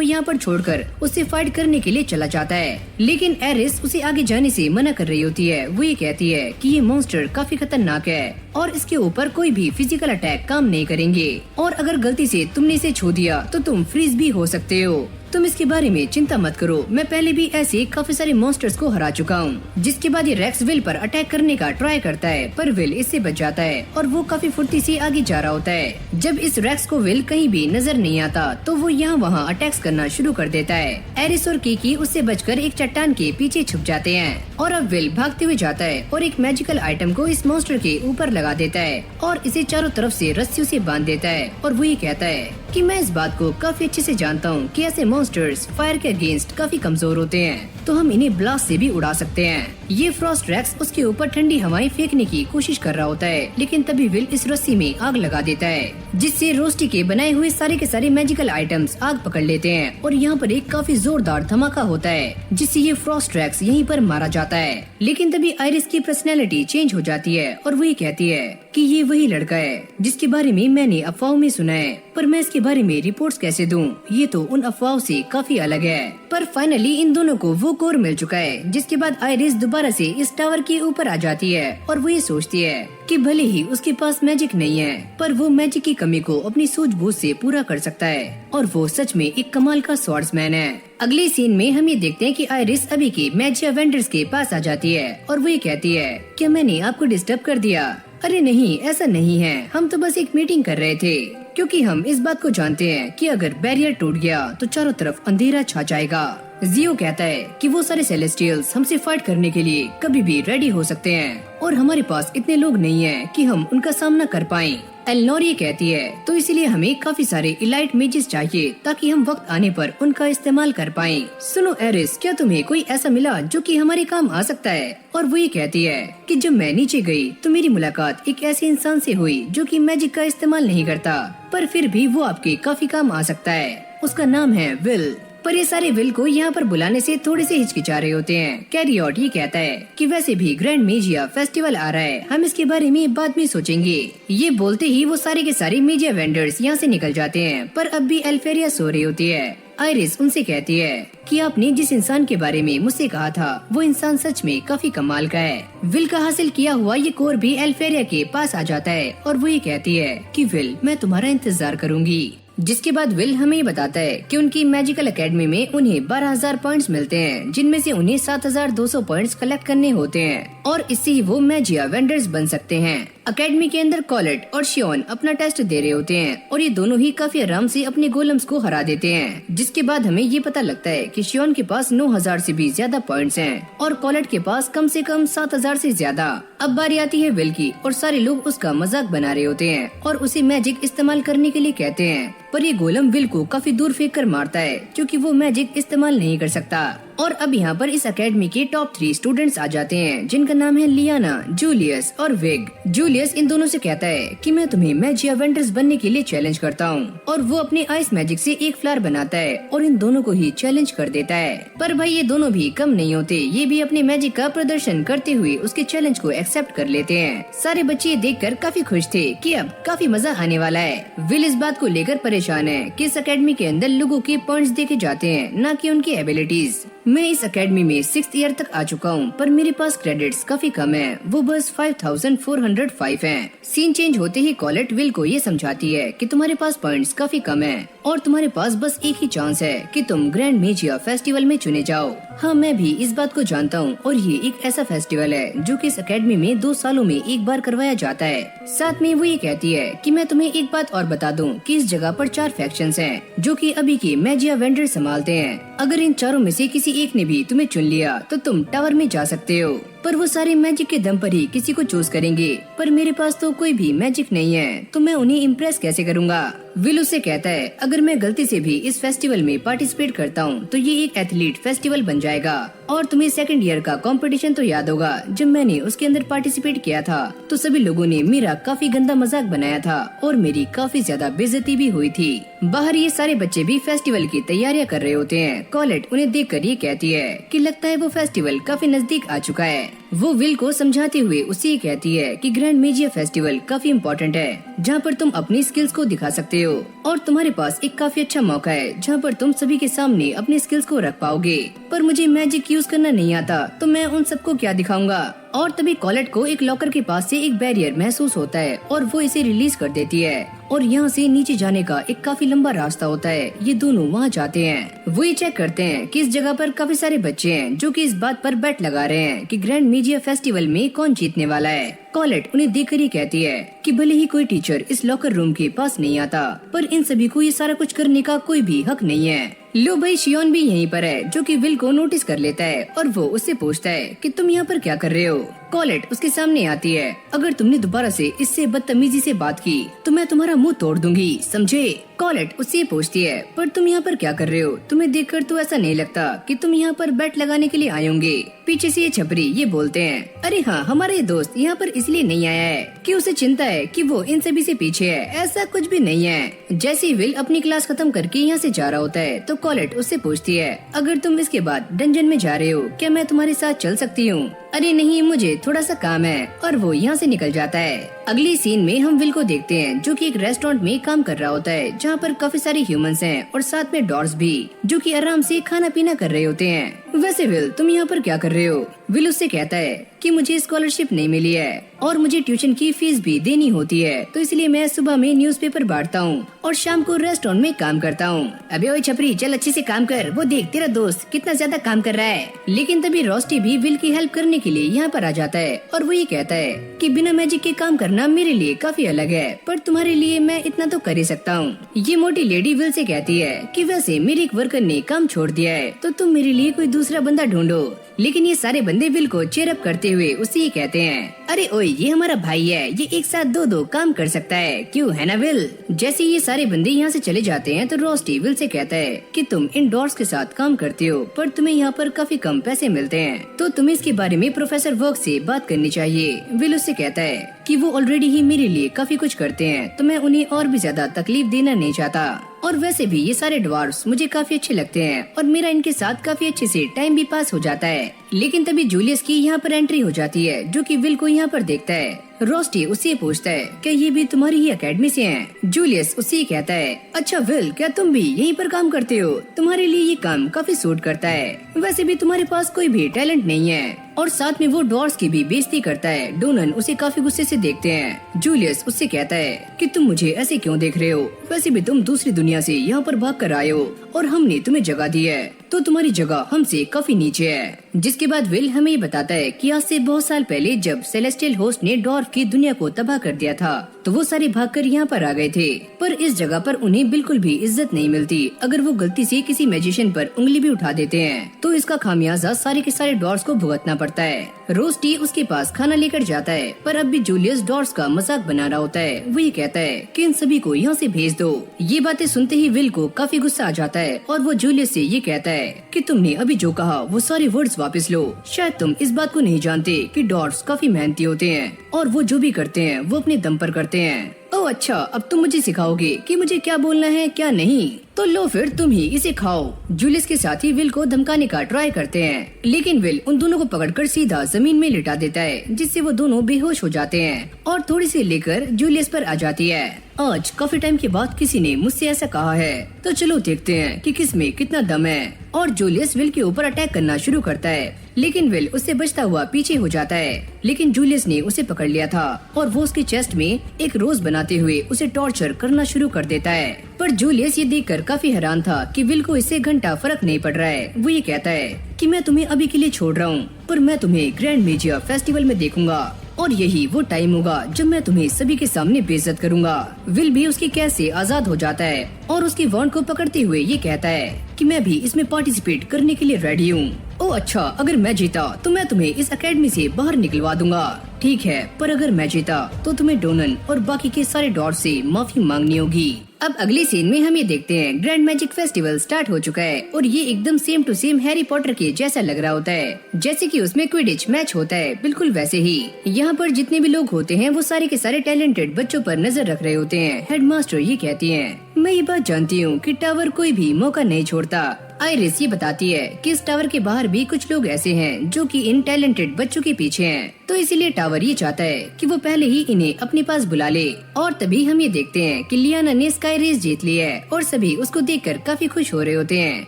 S1: यहाँ पर छोड़कर उससे फाइट करने के लिए चला जाता है। लेकिन एरिस उसे आगे जाने से मना कर रही होती है। वो ये कहती है कि ये मॉन्स्टर काफी खतरनाक है और इसके ऊपर कोई भी फिजिकल अटैक काम नहीं करेंगे और अगर गलती से तुमने इसे छू दिया तो तुम फ्रीज भी हो सकते हो। तुम इसके बारे में चिंता मत करो, मैं पहले भी ऐसे काफी सारे मॉन्स्टर्स को हरा चुका हूँ। जिसके बाद ये रैक्स विल पर अटैक करने का ट्राई करता है, पर विल इससे बच जाता है और वो काफी फुर्ती से आगे जा रहा होता है। जब इस रैक्स को विल कहीं भी नजर नहीं आता तो वो यहाँ वहाँ अटैक्स करना शुरू कर देता है। एरिस और कीकी उससे बचकर एक चट्टान के पीछे छुप जाते हैं और अब विल भागते हुए जाता है और एक मैजिकल आइटम को इस मॉन्स्टर के ऊपर लगा देता है और इसे चारों तरफ से रस्सियों से बांध देता है। और वो ये कहता है कि मैं इस बात को काफी अच्छे से जानता हूँ कि ऐसे मॉन्स्टर्स फायर के अगेंस्ट काफी कमजोर होते हैं, तो हम इन्हें ब्लास्ट से भी उड़ा सकते हैं। ये फ्रॉस्ट रैक्स उसके ऊपर ठंडी हवाएं फेंकने की कोशिश कर रहा होता है, लेकिन तभी विल इस रस्सी में आग लगा देता है, जिससे रोस्टी के बनाए हुए सारे के सारे मैजिकल आइटम्स आग पकड़ लेते हैं और यहाँ पर एक काफी जोरदार धमाका होता है, जिससे ये फ्रॉस्ट रैक्स यहीं पर मारा जाता है। लेकिन तभी आइरिस की पर्सनैलिटी चेंज हो जाती है और वो ये कहती है कि ये वही लड़का है जिसके बारे में मैंने अफवाहों में सुना है, पर मैं इसके बारे में रिपोर्ट्स कैसे दूं? ये तो उन अफवाहों से काफी अलग है। पर फाइनली इन दोनों को वो कोर मिल चुका है, जिसके बाद आइरिस दोबारा से इस टावर के ऊपर आ जाती है और वो ये सोचती है कि भले ही उसके पास मैजिक नहीं है, पर वो मैजिक की कमी को अपनी सूझबूझ से पूरा कर सकता है और वो सच में एक कमाल का स्वॉर्ड्समैन है। अगले सीन में हम ये देखते हैं कि आइरिस अभी की मैजिया वेंडर्स के पास आ जाती है और वो ये कहती है, क्या मैंने आपको डिस्टर्ब कर दिया? अरे नहीं, ऐसा नहीं है, हम तो बस एक मीटिंग कर रहे थे, क्योंकि हम इस बात को जानते हैं कि अगर बैरियर टूट गया तो चारों तरफ अंधेरा छा जाएगा। जियो कहता है कि वो सारे सेलेस्टियल्स हमसे फाइट करने के लिए कभी भी रेडी हो सकते हैं और हमारे पास इतने लोग नहीं हैं कि हम उनका सामना कर पाएं। एलनोर ये कहती है, तो इसलिए हमें काफी सारे इलाइट मेजेस चाहिए ताकि हम वक्त आने पर उनका इस्तेमाल कर पाएं। सुनो एरिस, क्या तुम्हें कोई ऐसा मिला जो कि हमारे काम आ सकता है? और वो ये कहती है कि जब मैं नीचे गई तो मेरी मुलाकात एक ऐसे इंसान से हुई जो कि मैजिक का इस्तेमाल नहीं करता, पर फिर भी वो आपके काफी काम आ सकता है। उसका नाम है विल। पर ये सारे विल को यहाँ पर बुलाने से थोड़े से हिचकिचा रहे होते हैं। कैरियट ये कहता है कि वैसे भी ग्रैंड मेजिया फेस्टिवल आ रहा है, हम इसके बारे में बाद में सोचेंगे। ये बोलते ही वो सारे के सारे मेजिया वेंडर्स यहाँ से निकल जाते हैं, पर अब भी एल्फेरिया सो रही होती है। आइरिस उनसे कहती है कि आपने जिस इंसान के बारे में मुझसे कहा था वो इंसान सच में काफी कमाल का है। विल का हासिल किया हुआ ये कोर भी एल्फेरिया के पास आ जाता है और वो ये कहती है कि विल, मैं तुम्हारा इंतजार करूंगी। जिसके बाद विल हमें ये बताता है कि उनकी मैजिकल एकेडमी में उन्हें 12,000 पॉइंट्स मिलते हैं, जिनमें से उन्हें 7,200 पॉइंट्स कलेक्ट करने होते हैं और इससे ही वो मैजिया वेंडर्स बन सकते हैं। एकेडमी के अंदर कॉलेट और शियोन अपना टेस्ट दे रहे होते हैं और ये दोनों ही काफी आराम से अपने गोलम्स को हरा देते हैं। जिसके बाद हमें ये पता लगता है कि शियोन के पास 9,000 से भी ज्यादा पॉइंट्स हैं और कॉलेट के पास कम से कम 7,000 से ज्यादा। अब बारी आती है विल की और सारे लोग उसका मजाक बना रहे होते हैं और उसे मैजिक इस्तेमाल करने के लिए कहते हैं, पर ये गोलम विल को काफी दूर फेंक कर मारता है क्योंकि वो मैजिक इस्तेमाल नहीं कर सकता। और अब यहाँ पर इस एकेडमी के टॉप 3 स्टूडेंट्स आ जाते हैं, जिनका नाम है लियाना, जूलियस और विग। जूलियस इन दोनों से कहता है कि मैं तुम्हें मैजिया वेंडर्स बनने के लिए चैलेंज करता हूँ और वो अपने आइस मैजिक से एक फ्लावर बनाता है और इन दोनों को ही चैलेंज कर देता है। पर भाई ये दोनों भी कम नहीं होते, ये भी अपने मैजिक का प्रदर्शन करते हुए उसके चैलेंज को एक्सेप्ट कर लेते हैं। सारे बच्चे ये देखकर काफी खुश थे कि अब काफी मजा आने वाला है। विल इस बात को लेकर परेशान है कि इस एकेडमी के अंदर लोगों के पॉइंट्स देखे जाते हैं, न कि उनकी एबिलिटीज। मैं इस एकेडमी में 6th ईयर तक आ चुका हूँ, पर मेरे पास क्रेडिट्स काफी कम है, वो बस 5,405 हैं। सीन चेंज होते ही कॉलेट विल को ये समझाती है कि तुम्हारे पास पॉइंट्स काफी कम है और तुम्हारे पास बस एक ही चांस है कि तुम ग्रैंड मेजिया फेस्टिवल में चुने जाओ। हाँ, मैं भी इस बात को जानता हूँ और ये एक ऐसा फेस्टिवल है जो कि इस एकेडमी में 2 सालों में एक बार करवाया जाता है। साथ में वो ये कहती है कि मैं तुम्हें एक बात और बता दूं कि इस जगह पर 4 फैक्शंस हैं जो कि अभी के मैजिया वेंडर संभालते हैं। अगर इन चारों में से किसी एक ने भी तुम्हें चुन लिया तो तुम टावर में जा सकते हो। पर वो सारे मैजिक के दम पर ही किसी को चूज करेंगे, पर मेरे पास तो कोई भी मैजिक नहीं है, तो मैं उन्हें इम्प्रेस कैसे करूँगा। विल उससे कहता है अगर मैं गलती से भी इस फेस्टिवल में पार्टिसिपेट करता हूँ तो ये एक एथलीट फेस्टिवल बन जाएगा। और तुम्हें सेकंड ईयर का कंपटीशन तो याद होगा, जब मैंने उसके अंदर पार्टिसिपेट किया था तो सभी लोगों ने मेरा काफी गंदा मजाक बनाया था और मेरी काफी ज्यादा बेइज्जती भी हुई थी। बाहर ये सारे बच्चे भी फेस्टिवल की तैयारियां कर रहे होते हैं। कॉलेट उन्हें देखकर ये कहती है कि लगता है वो फेस्टिवल काफी नजदीक आ चुका है। वो विल को समझाते हुए उससे ये कहती है कि ग्रैंड मेजिया फेस्टिवल काफी इम्पोर्टेंट है, जहाँ पर तुम अपनी स्किल्स को दिखा सकते हो और तुम्हारे पास एक काफी अच्छा मौका है जहाँ पर तुम सभी के सामने अपने स्किल्स को रख पाओगे। पर मुझे मैजिक यूज करना नहीं आता तो मैं उन सबको क्या दिखाऊंगा। और तभी कॉलेट को एक लॉकर के पास से एक बैरियर महसूस होता है और वो इसे रिलीज कर देती है और यहाँ से नीचे जाने का एक काफी लंबा रास्ता होता है। ये दोनों वहाँ जाते हैं। वो ये चेक करते हैं कि इस जगह पर काफी सारे बच्चे हैं जो कि इस बात पर बेट लगा रहे हैं कि ग्रैंड मेजिया फेस्टिवल में कौन जीतने वाला है। कॉलेट उन्हें देखकर ही कहती है कि भले ही कोई टीचर इस लॉकर रूम के पास नहीं आता, पर इन सभी को ये सारा कुछ करने का कोई भी हक नहीं है। लो भाई शियोन भी यहीं पर है जो कि विल को नोटिस कर लेता है और वो उससे पूछता है कि तुम यहाँ पर क्या कर रहे हो। कॉलेट उसके सामने आती है, अगर तुमने दोबारा से इससे बदतमीजी से बात की तो मैं तुम्हारा मुंह तोड़ दूंगी, समझे। कॉलेट उससे पूछती है पर तुम यहाँ पर क्या कर रहे हो, तुम्हें देखकर तो ऐसा नहीं लगता कि तुम यहाँ पर बेट लगाने के लिए आए होंगे। पीछे से ये छपरी ये बोलते हैं अरे हाँ हमारे दोस्त यहाँ पर इसलिए नहीं आया है कि उसे चिंता है कि वो इन सभी से पीछे है, ऐसा कुछ भी नहीं है। जैसे ही विल अपनी क्लास खत्म करके यहाँ से जा रहा होता है तो कॉलेट उससे पूछती है अगर तुम इसके बाद डंजन में जा रहे हो क्या मैं तुम्हारे साथ चल सकती हूँ। अरे नहीं मुझे थोड़ा सा काम है, और वो यहाँ से निकल जाता है। अगली सीन में हम विल को देखते हैं जो कि एक रेस्टोरेंट में काम कर रहा होता है जहाँ पर काफी सारे ह्यूमंस हैं और साथ में डॉग्स भी जो कि आराम से खाना पीना कर रहे होते हैं। वैसे विल तुम यहाँ पर क्या कर रहे हो। विल उससे कहता है कि मुझे स्कॉलरशिप नहीं मिली है और मुझे ट्यूशन की फीस भी देनी होती है, तो इसलिए मैं सुबह में न्यूज़पेपर बांटता हूँ और शाम को रेस्टोरेंट में काम करता हूँ। अबे ओए छपरी चल अच्छे से काम कर, वो देख तेरा दोस्त कितना ज्यादा काम कर रहा है। लेकिन तभी रोस्टी भी विल की हेल्प करने के लिए यहाँ पर आ जाता है और वो ये कहता है कि बिना मैजिक के काम करना मेरे लिए काफी अलग है, पर तुम्हारे लिए मैं इतना तो कर ही सकता हूँ। ये मोटी लेडी विल से कहती है कि वैसे मेरे एक वर्कर ने काम छोड़ दिया है तो तुम मेरे लिए कोई दूसरा बंदा ढूंढो। लेकिन ये सारे बंदे विल को चेयर अप करते हुए उसे ये कहते हैं अरे ओए ये हमारा भाई है, ये एक साथ दो काम कर सकता है, क्यों है ना विल। जैसे ये सारे बंदे यहाँ से चले जाते हैं तो रोस्टी विल से कहता है कि तुम इन डॉग्स के साथ काम करते हो पर तुम्हें यहाँ पर काफी कम पैसे मिलते हैं, तो तुम्हें इसके बारे में प्रोफेसर वर्क से बात करनी चाहिए। विल उससे कहता है कि वो ऑलरेडी ही मेरे लिए काफी कुछ करते हैं तो मैं उन्हें और भी ज्यादा तकलीफ देना नहीं चाहता, और वैसे भी ये सारे ड्वार्फ्स मुझे काफी अच्छे लगते हैं और मेरा इनके साथ काफी अच्छे से टाइम भी पास हो जाता है। लेकिन तभी जूलियस की यहाँ पर एंट्री हो जाती है जो कि विल को यहाँ पर देखता है। रोस्टी उससे पूछता है क्या ये भी तुम्हारी ही एकेडमी से हैं? जूलियस उससे कहता है अच्छा विल क्या तुम भी यहीं पर काम करते हो, तुम्हारे लिए ये काम काफी सूट करता है, वैसे भी तुम्हारे पास कोई भी टैलेंट नहीं है। और साथ में वो डॉग्स की भी बेइज्जती करता है। डोनन उसे काफी गुस्से से देखते हैं। जूलियस उससे कहता है कि तुम मुझे ऐसे क्यों देख रहे हो, वैसे भी तुम दूसरी दुनिया से यहाँ पर भाग कर आए हो और हमने तुम्हें जगह दी है तो तुम्हारी जगह हमसे काफी नीचे है। जिसके बाद विल हमें ये बताता है कि आज से बहुत साल पहले जब सेलेस्टियल होस्ट ने डॉर्फ की दुनिया को तबाह कर दिया था तो वो सारे भागकर यहाँ पर आ गए थे, पर इस जगह पर उन्हें बिल्कुल भी इज्जत नहीं मिलती। अगर वो गलती से किसी मैजिशियन पर उंगली भी उठा देते हैं तो इसका खामियाजा सारे के सारे डॉर्स को भुगतना पड़ता है। रोस्टी उसके पास खाना लेकर जाता है पर अब भी जूलियस डॉर्स का मजाक बना रहा होता है। वो ये कहता है कि इन सभी को यहाँ से भेज दो। ये बातें सुनते ही विल को काफी गुस्सा आ जाता है और वो जूलियस से ये कहता है कि तुमने अभी जो कहा वो सारे वर्ड्स वापस लो। शायद तुम इस बात को नहीं जानते कि डॉर्स काफी मेहनती होते हैं और वो जो भी करते हैं वो अपने दम पर करते हैं। ओह अच्छा, अब तुम मुझे सिखाओगे कि मुझे क्या बोलना है क्या नहीं, तो लो फिर तुम ही इसे खाओ। जूलियस के साथी विल को धमकाने का ट्राई करते हैं लेकिन विल उन दोनों को पकड़कर सीधा जमीन में लिटा देता है जिससे वो दोनों बेहोश हो जाते हैं और थोड़ी सी लेकर जूलियस पर आ जाती है। आज काफी टाइम के बाद किसी ने मुझसे ऐसा कहा है तो चलो देखते हैं कि किस में कितना दम है। और जूलियस विल के ऊपर अटैक करना शुरू करता है लेकिन विल उससे बचता हुआ पीछे हो जाता है। लेकिन जूलियस ने उसे पकड़ लिया था और वो उसके चेस्ट में एक रोज बनाते हुए उसे टॉर्चर करना शुरू कर देता है। पर जूलियस ये देखकर काफी हैरान था कि विल को इससे घंटा फर्क नहीं पड़ रहा है। वो ये कहता है कि मैं तुम्हें अभी के लिए छोड़ रहा हूँ पर मैं तुम्हें ग्रैंड मेजिया फेस्टिवल में देखूंगा और यही वो टाइम होगा जब मैं तुम्हें सभी के सामने बेइज्जत करूंगा। विल भी उसकी कैद से आजाद हो जाता है और उसकी वॉन्ड को पकड़ते हुए ये कहता है कि मैं भी इसमें पार्टिसिपेट करने के लिए रेडी हूँ। ओह अच्छा, अगर मैं जीता तो मैं तुम्हें इस एकेडमी से बाहर निकलवा दूंगा। ठीक है, पर अगर मैं जीता तो तुम्हें डोनन और बाकी के सारे डॉट से माफी मांगनी होगी। अब अगले सीन में हम ये देखते हैं ग्रैंड मैजिक फेस्टिवल स्टार्ट हो चुका है और ये एकदम same to same Harry Potter के जैसा लग रहा होता है। जैसे कि उसमें क्विडिच मैच होता है, बिल्कुल वैसे ही यहाँ पर जितने भी लोग होते हैं वो सारे के सारे टैलेंटेड बच्चों पर नजर रख रहे होते हैं। हेडमास्टर ये कहती है, मैं ये बात जानती हूँ कि टावर कोई भी मौका नहीं छोड़ता। आइरिस ये बताती है कि इस टावर के बाहर भी कुछ लोग ऐसे हैं जो कि इन टैलेंटेड बच्चों के पीछे हैं, तो इसीलिए टावर ये चाहता है कि वो पहले ही इन्हें अपने पास बुला ले। और तभी हम ये देखते हैं कि लियाना ने स्काई रेस जीत ली है और सभी उसको देखकर काफी खुश हो रहे होते हैं,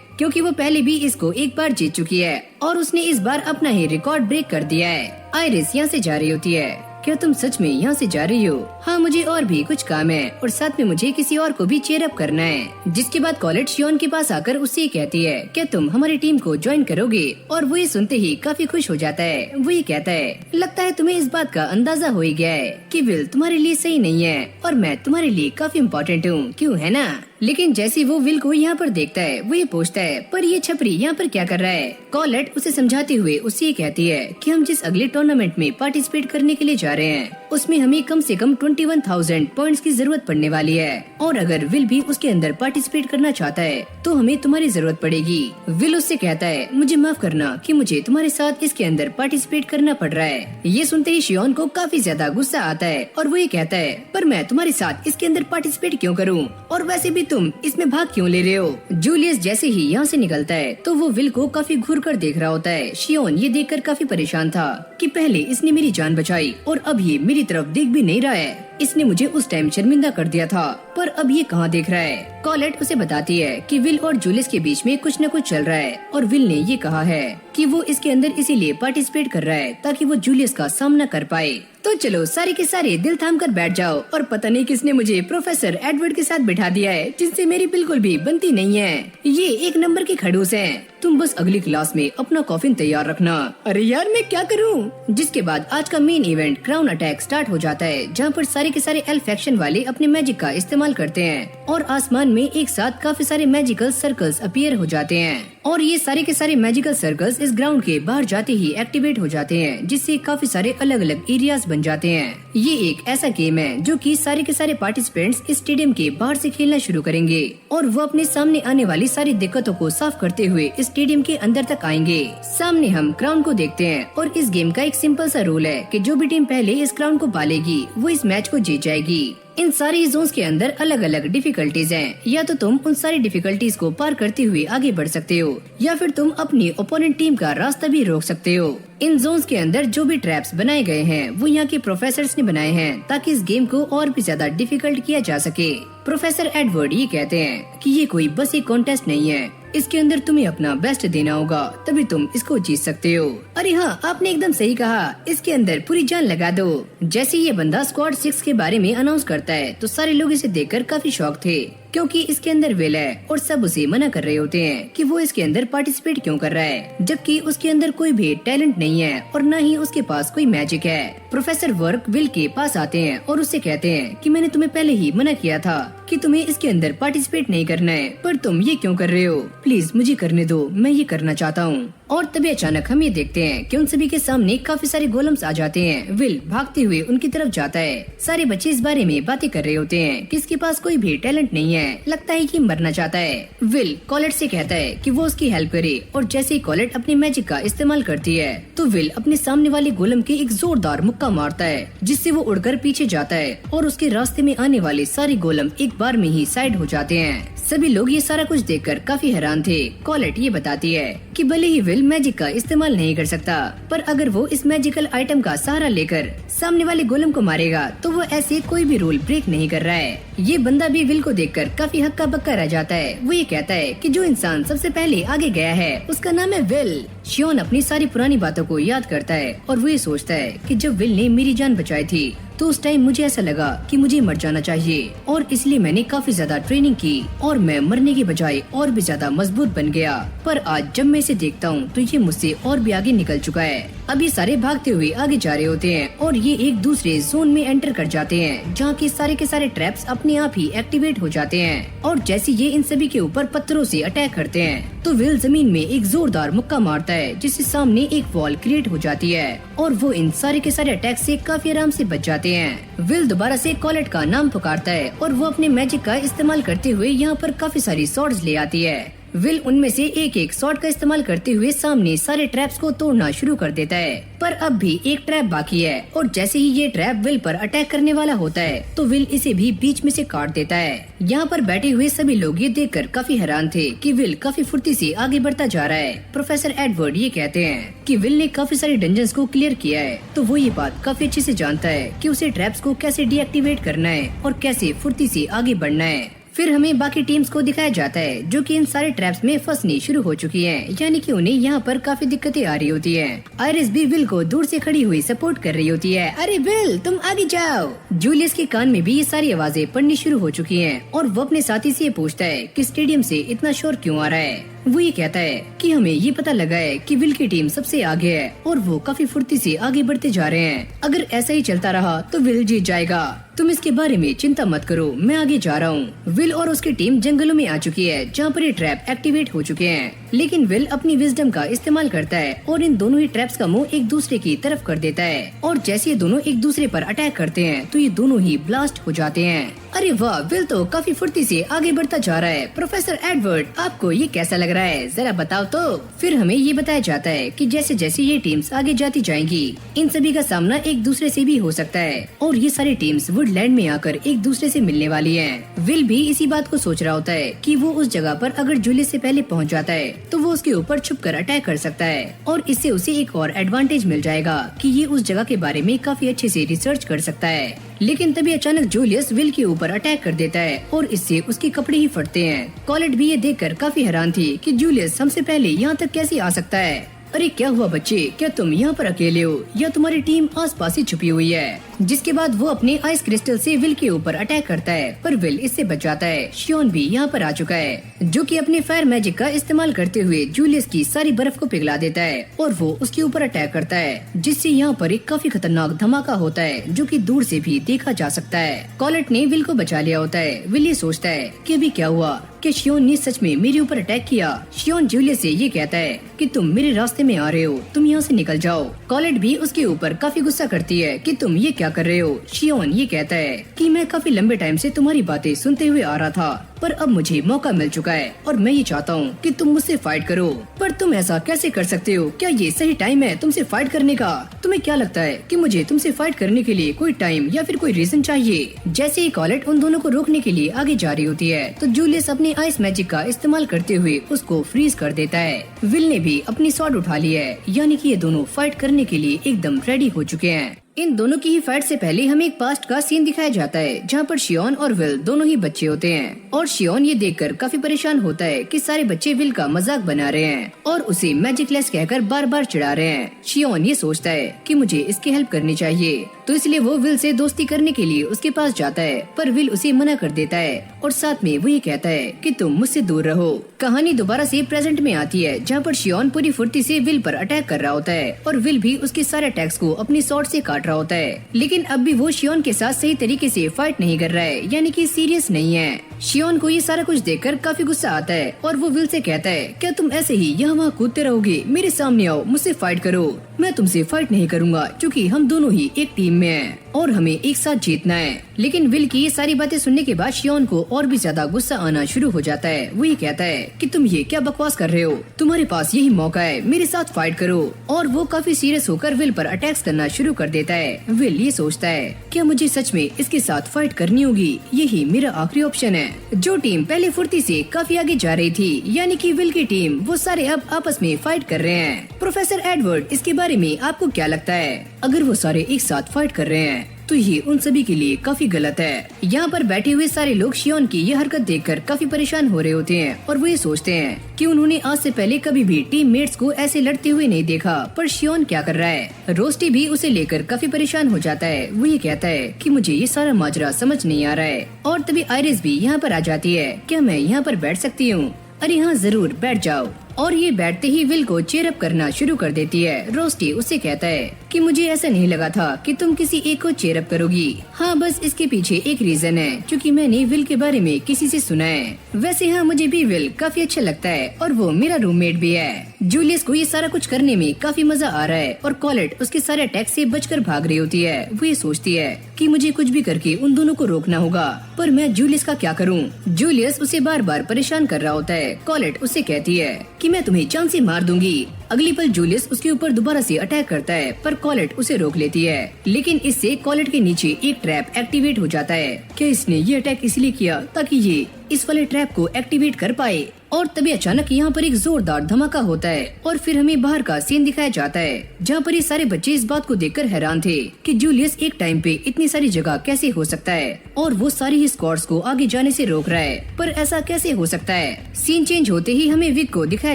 S1: क्योंकि वो पहले भी इसको एक बार जीत चुकी है और उसने इस बार अपना ही रिकॉर्ड ब्रेक कर दिया है। आइरिस यहाँ से जा रही होती है, क्या तुम सच में यहाँ से जा रही हो? हाँ, मुझे और भी कुछ काम है और साथ में मुझे किसी और को भी चीयर अप करना है। जिसके बाद कॉलेट शियोन के पास आकर उससे कहती है, क्या तुम हमारी टीम को ज्वाइन करोगे? और वो ये सुनते ही काफी खुश हो जाता है। वो ये कहता है, लगता है तुम्हें इस बात का अंदाजा हो ही गया है कि विल तुम्हारे लिए सही नहीं है और मैं तुम्हारे लिए काफी इम्पोर्टेंट हूँ, क्यों है ना? लेकिन जैसे वो विल को यहाँ पर देखता है वो ये पूछता है, पर ये छपरी यहाँ पर क्या कर रहा है? कॉलेट उसे समझाते हुए उससे कहती है कि हम जिस अगले टूर्नामेंट में पार्टिसिपेट करने के लिए जा रहे हैं उसमें हमें कम से कम 21,000 पॉइंट्स की जरूरत पड़ने वाली है और अगर विल भी उसके अंदर पार्टिसिपेट करना चाहता है तो हमें तुम्हारी जरूरत पड़ेगी। विल उससे कहता है, मुझे माफ करना कि मुझे तुम्हारे साथ इसके अंदर पार्टिसिपेट करना पड़ रहा है। ये सुनते ही शियोन को काफी ज्यादा गुस्सा आता है और वो ये कहता है, पर मैं तुम्हारे साथ इसके अंदर पार्टिसिपेट क्यों करूँ और वैसे भी तुम इसमें भाग क्यों ले रहे हो? जूलियस जैसे ही यहाँ से निकलता है तो वो विल को काफी घूर कर देख रहा होता है। शियोन ये देखकर काफी परेशान था कि पहले इसने मेरी जान बचाई और अब ये मेरी तरफ देख भी नहीं रहा है। इसने मुझे उस टाइम शर्मिंदा कर दिया था, पर अब ये कहाँ देख रहा है? कॉलेट उसे बताती है कि विल और जूलियस के बीच में कुछ न कुछ चल रहा है और विल ने ये कहा है कि वो इसके अंदर इसीलिए पार्टिसिपेट कर रहा है ताकि वो जूलियस का सामना कर पाए। तो चलो सारे के सारे दिल थाम कर बैठ जाओ और पता नहीं किसने मुझे प्रोफेसर एडवर्ड के साथ बिठा दिया है जिनसे मेरी बिल्कुल भी बनती नहीं है। ये एक नंबर के खड़ूस हैं। तुम बस अगली क्लास में अपना कॉफिन तैयार रखना। अरे यार मैं क्या करूं? जिसके बाद आज का main event crown attack start हो जाता है, जहां पर सारे के सारे एल्फ फैक्शन वाले अपने मैजिक का इस्तेमाल करते हैं और आसमान में एक साथ काफी सारे मैजिकल सर्कल्स अपीयर हो जाते हैं और ये सारे के सारे मैजिकल सर्कल्स इस ग्राउंड के बाहर जाते ही एक्टिवेट हो जाते हैं, जिससे काफी सारे अलग अलग एरियाज बन जाते हैं। ये एक ऐसा गेम है जो कि सारे के सारे पार्टिसिपेंट्स इस स्टेडियम के बाहर से खेलना शुरू करेंगे और वो अपने सामने आने वाली सारी दिक्कतों को साफ करते हुए इस स्टेडियम के अंदर तक आएंगे। सामने हम क्राउन को देखते हैं और इस गेम का एक सिंपल सा रूल है कि जो भी टीम पहले इस क्राउन को पालेगी वो इस मैच को जीत जाएगी। इन सारी जोन्स के अंदर अलग अलग डिफिकल्टीज हैं। या तो तुम उन सारी डिफिकल्टीज को पार करते हुए आगे बढ़ सकते हो या फिर तुम अपनी ओपोनेंट टीम का रास्ता भी रोक सकते हो। इन जोन्स के अंदर जो भी ट्रैप्स बनाए गए हैं वो यहाँ के प्रोफेसर्स ने बनाए हैं ताकि इस गेम को और भी ज्यादा डिफिकल्ट किया जा सके। प्रोफेसर एडवर्ड ये कहते हैं कि ये कोई बस एक कॉन्टेस्ट नहीं है, इसके अंदर तुम्हें अपना बेस्ट देना होगा तभी तुम इसको जीत सकते हो। अरे हाँ, आपने एकदम सही कहा, इसके अंदर पूरी जान लगा दो। जैसे ये बंदा स्क्वाड 6 के बारे में अनाउंस करता है तो सारे लोग इसे देखकर काफी शॉक थे क्योंकि इसके अंदर विल है और सब उसे मना कर रहे होते हैं कि वो इसके अंदर पार्टिसिपेट क्यों कर रहा है, जबकि उसके अंदर कोई भी टैलेंट नहीं है और न ही उसके पास कोई मैजिक है। प्रोफेसर वर्क विल के पास आते हैं और उससे कहते हैं कि मैंने तुम्हें पहले ही मना किया था कि तुम्हें इसके अंदर पार्टिसिपेट नहीं करना है, पर तुम ये क्यों कर रहे हो? प्लीज मुझे करने दो, मैं ये करना चाहता हूँ। और तभी अचानक हम ये देखते हैं कि उन सभी के सामने काफी सारे गोलम्स आ जाते हैं। विल भागते हुए उनकी तरफ जाता है। सारे बच्चे इस बारे में बातें कर रहे होते हैं कि इसके पास कोई भी टैलेंट नहीं है, लगता है कि मरना चाहता है। विल कॉलेट से कहता है कि वो उसकी हेल्प करे और जैसे ही कॉलेट अपनी मैजिक का इस्तेमाल करती है तो विल अपने सामने वाले गोलम के एक जोरदार मुक्का मारता है जिससे वो उड़कर पीछे जाता है और उसके रास्ते में आने वाले सारे गोलम एक बार में ही साइड हो जाते हैं। सभी लोग ये सारा कुछ देखकर काफी हैरान थे। कॉलेट ये बताती है कि भले ही विल मैजिक का इस्तेमाल नहीं कर सकता, पर अगर वो इस मैजिकल आइटम का सहारा लेकर सामने वाले गोलम को मारेगा तो वो ऐसे कोई भी रूल ब्रेक नहीं कर रहा है। ये बंदा भी विल को देखकर काफी हक्का बक्का रह जाता है। वो ये कहता है कि जो इंसान सबसे पहले आगे गया है उसका नाम है विल। शियोन अपनी सारी पुरानी बातों को याद करता है और वो ये सोचता है कि जब विल ने मेरी जान बचाई थी तो उस टाइम मुझे ऐसा लगा कि मुझे मर जाना चाहिए और इसलिए मैंने काफी ज्यादा ट्रेनिंग की और मैं मरने के बजाय और भी ज्यादा मजबूत बन गया। पर आज जब मैं इसे देखता हूँ तो ये मुझसे और भी आगे निकल चुका है। अब ये सारे भागते हुए आगे जा रहे होते हैं और ये एक दूसरे जोन में एंटर कर जाते हैं जहाँ के सारे ट्रैप्स अब अपने आप ही एक्टिवेट हो जाते हैं और जैसे ये इन सभी के ऊपर पत्थरों से अटैक करते हैं तो विल जमीन में एक जोरदार मुक्का मारता है जिससे सामने एक वॉल क्रिएट हो जाती है और वो इन सारे के सारे अटैक से काफी आराम से बच जाते हैं। विल दोबारा से कॉलेट का नाम पुकारता है और वो अपने मैजिक का इस्तेमाल करते हुए यहाँ पर काफी सारी स्वॉर्ड्स ले आती है। विल उनमें से एक एक स्वॉर्ड का इस्तेमाल करते हुए सामने सारे ट्रैप्स को तोड़ना शुरू कर देता है, पर अब भी एक ट्रैप बाकी है और जैसे ही ये ट्रैप विल पर अटैक करने वाला होता है तो विल इसे भी बीच में से काट देता है। यहाँ पर बैठे हुए सभी लोग ये देखकर काफी हैरान थे कि विल काफी फुर्ती से आगे बढ़ता जा रहा है। प्रोफेसर एडवर्ड ये कहते हैं कि विल ने काफी सारे डंजन्स को क्लियर किया है, तो वो ये बात काफी अच्छे से जानता है कि उसे ट्रैप्स को कैसे डीएक्टिवेट करना है और कैसे फुर्ती से आगे बढ़ना है। फिर हमें बाकी टीम्स को दिखाया जाता है जो कि इन सारे ट्रैप्स में फंसनी शुरू हो चुकी हैं, यानी कि उन्हें यहाँ पर काफी दिक्कतें आ रही होती हैं। आयरिस भी विल को दूर से खड़ी हुई सपोर्ट कर रही होती है। अरे विल तुम आगे जाओ। जूलियस के कान में भी ये सारी आवाजें पड़नी शुरू हो चुकी हैं और वो अपने साथी से पूछता है कि स्टेडियम से इतना शोर क्यों आ रहा है। वो ये कहता है कि हमें ये पता लगा है कि विल की टीम सबसे आगे है और वो काफी फुर्ती से आगे बढ़ते जा रहे हैं। अगर ऐसा ही चलता रहा तो विल जीत जाएगा। तुम इसके बारे में चिंता मत करो, मैं आगे जा रहा हूँ। विल और उसकी टीम जंगलों में आ चुकी है जहाँ पर ये ट्रैप एक्टिवेट हो चुके हैं, लेकिन विल अपनी विजडम का इस्तेमाल करता है और इन दोनों ही ट्रैप्स का मुंह एक दूसरे की तरफ कर देता है और जैसे ये दोनों एक दूसरे पर अटैक करते हैं तो ये दोनों ही ब्लास्ट हो जाते हैं। अरे वाह, विल तो काफी फुर्ती से आगे बढ़ता जा रहा है। प्रोफेसर एडवर्ड आपको ये कैसा लग रहा है, जरा बताओ तो। फिर हमें ये बताया जाता है कि जैसे जैसे ये टीम्स आगे जाती जाएंगी इन सभी का सामना एक दूसरे से भी हो सकता है और ये सारी टीम्स वुडलैंड में आकर एक दूसरे से मिलने वाली हैं। विल भी इसी बात को सोच रहा होता है कि वो उस जगह पर अगर जूलियस से पहले पहुंच जाता है तो वो उसके ऊपर छुपकर अटैक कर सकता है और इससे उसे एक और एडवांटेज मिल जाएगा कि ये उस जगह के बारे में काफी अच्छे से रिसर्च कर सकता है। लेकिन तभी अचानक जूलियस विल के ऊपर अटैक कर देता है और इससे उसके कपड़े ही फटते हैं। कॉलेट भी ये देखकर काफी हैरान थी कि जूलियस हमसे पहले यहाँ तक कैसे आ सकता है। अरे क्या हुआ बच्चे, क्या तुम यहाँ पर अकेले हो या तुम्हारी टीम आसपास ही छुपी हुई है? जिसके बाद वो अपने आइस क्रिस्टल से विल के ऊपर अटैक करता है, पर विल इससे बच जाता है। शियोन भी यहाँ पर आ चुका है जो कि अपने फायर मैजिक का इस्तेमाल करते हुए जूलियस की सारी बर्फ को पिघला देता है और वो उसके ऊपर अटैक करता है, जिससे यहाँ पर एक काफी खतरनाक धमाका होता है जो कि दूर से भी देखा जा सकता है। कॉलेट ने विल को बचा लिया होता है। विल ये सोचता है कि अभी क्या हुआ, कि शियोन ने सच में मेरे ऊपर अटैक किया। शियोन जूलियस से ये कहता है कि तुम मेरे रास्ते में आ रहे हो, तुम यहाँ से निकल जाओ। कॉलेट भी उसके ऊपर काफी गुस्सा करती है कि तुम ये क्या कर रहे हो। शियोन ये कहता है कि मैं काफी लंबे टाइम से तुम्हारी बातें सुनते हुए आ रहा था, पर अब मुझे मौका मिल चुका है और मैं ये चाहता हूँ कि तुम मुझसे फाइट करो। पर तुम ऐसा कैसे कर सकते हो? क्या ये सही टाइम है तुमसे फाइट करने का? तुम्हें क्या लगता है कि मुझे तुमसे फाइट करने के लिए कोई टाइम या फिर कोई रीजन चाहिए? जैसे ही कॉलेट उन दोनों को रोकने के लिए आगे जा रही होती है तो जूलियस अपने आइस मैजिक का इस्तेमाल करते हुए उसको फ्रीज कर देता है। विल ने भी अपनी स्वॉर्ड उठा ली है, यानी कि ये दोनों फाइट करने के लिए एकदम रेडी हो चुके हैं। इन दोनों की ही फाइट से पहले हमें एक पास्ट का सीन दिखाया जाता है जहाँ पर शियोन और विल दोनों ही बच्चे होते हैं और शियोन ये देखकर काफी परेशान होता है कि सारे बच्चे विल का मजाक बना रहे हैं और उसे मैजिकलेस कहकर बार बार चिढ़ा रहे हैं। शियोन ये सोचता है कि मुझे इसकी हेल्प करनी चाहिए, तो इसलिए वो विल से दोस्ती करने के लिए उसके पास जाता है, पर विल उसे मना कर देता है और साथ में वो ये कहता है कि तुम मुझसे दूर रहो। कहानी दोबारा से प्रेजेंट में आती है जहाँ पर शियोन पूरी फुर्ती से विल पर अटैक कर रहा होता है और विल भी उसके सारे अटैक्स को अपनी स्वॉर्ड से काट रहा होता है, लेकिन अब भी वो शियोन के साथ सही तरीके से फाइट नहीं कर रहा है, यानी कि सीरियस नहीं है। शियोन को ये सारा कुछ देखकर काफी गुस्सा आता है और वो विल से कहता है क्या तुम ऐसे ही यहाँ वहाँ कूदते रहोगे? मेरे सामने आओ, मुझसे फाइट करो। मैं तुमसे फाइट नहीं करूँगा क्योंकि हम दोनों ही एक टीम में हैं और हमें एक साथ जीतना है। लेकिन विल की ये सारी बातें सुनने के बाद शियोन को और भी ज्यादा गुस्सा आना शुरू हो जाता है। वो ये कहता है कि तुम ये क्या बकवास कर रहे हो, तुम्हारे पास यही मौका है, मेरे साथ फाइट करो। और वो काफी सीरियस होकर विल पर अटैक्स करना शुरू कर देता है। विल ये सोचता है क्या मुझे सच में इसके साथ फाइट करनी होगी, यही मेरा आखिरी ऑप्शन है। जो टीम पहले फुर्ती से काफी आगे जा रही थी, यानी कि विल की टीम, वो सारे अब आपस में फाइट कर रहे हैं। प्रोफेसर एडवर्ड, इसके बारे में आपको क्या लगता है? अगर वो सारे एक साथ फाइट कर रहे हैं तो ये उन सभी के लिए काफी गलत है। यहाँ पर बैठे हुए सारे लोग शियोन की ये हरकत देखकर काफी परेशान हो रहे होते हैं और वो ये सोचते हैं कि उन्होंने आज से पहले कभी भी टीम मेट्स को ऐसे लड़ते हुए नहीं देखा। पर शियोन क्या कर रहा है? रोस्टी भी उसे लेकर काफी परेशान हो जाता है। वो ये कहता है कि मुझे ये सारा माजरा समझ नहीं आ रहा है। और तभी आयरिस भी यहाँ पर आ जाती है। क्या मैं यहाँ पर बैठ सकती हूँ? अरे हाँ जरूर बैठ जाओ। और ये बैठते ही विल को चेयर अप करना शुरू कर देती है। रोस्टी उससे कहता है कि मुझे ऐसा नहीं लगा था कि तुम किसी एक को चेयर अप करोगी। हाँ, बस इसके पीछे एक रीजन है, क्योंकि मैंने विल के बारे में किसी से सुना है। वैसे हाँ, मुझे भी विल काफी अच्छा लगता है और वो मेरा रूममेट भी है। जूलियस को ये सारा कुछ करने में काफी मजा आ रहा है और कॉलेट उसके सारे अटैक से बचकर भाग रही होती है। वो ये सोचती है कि मुझे कुछ भी करके उन दोनों को रोकना होगा, पर मैं जूलियस का क्या करूं? जूलियस उसे बार बार परेशान कर रहा होता है। कॉलेट उससे कहती है कि मैं तुम्हें जान से मार दूंगी। अगली पल जूलियस उसके ऊपर दोबारा से अटैक करता है, पर कॉलेट उसे रोक लेती है। लेकिन इससे कॉलेट के नीचे एक ट्रैप एक्टिवेट हो जाता है। क्या इसने ये अटैक इसलिए किया ताकि ये इस वाले ट्रैप को एक्टिवेट कर पाए? और तभी अचानक यहाँ पर एक जोरदार धमाका होता है और फिर हमें बाहर का सीन दिखाया जाता है, जहाँ पर ये सारे बच्चे इस बात को देखकर हैरान थे कि जूलियस एक टाइम पे इतनी सारी जगह कैसे हो सकता है और वो सारी ही स्क्वाड्स को आगे जाने से रोक रहा है। पर ऐसा कैसे हो सकता है? सीन चेंज होते ही हमें विक को दिखाया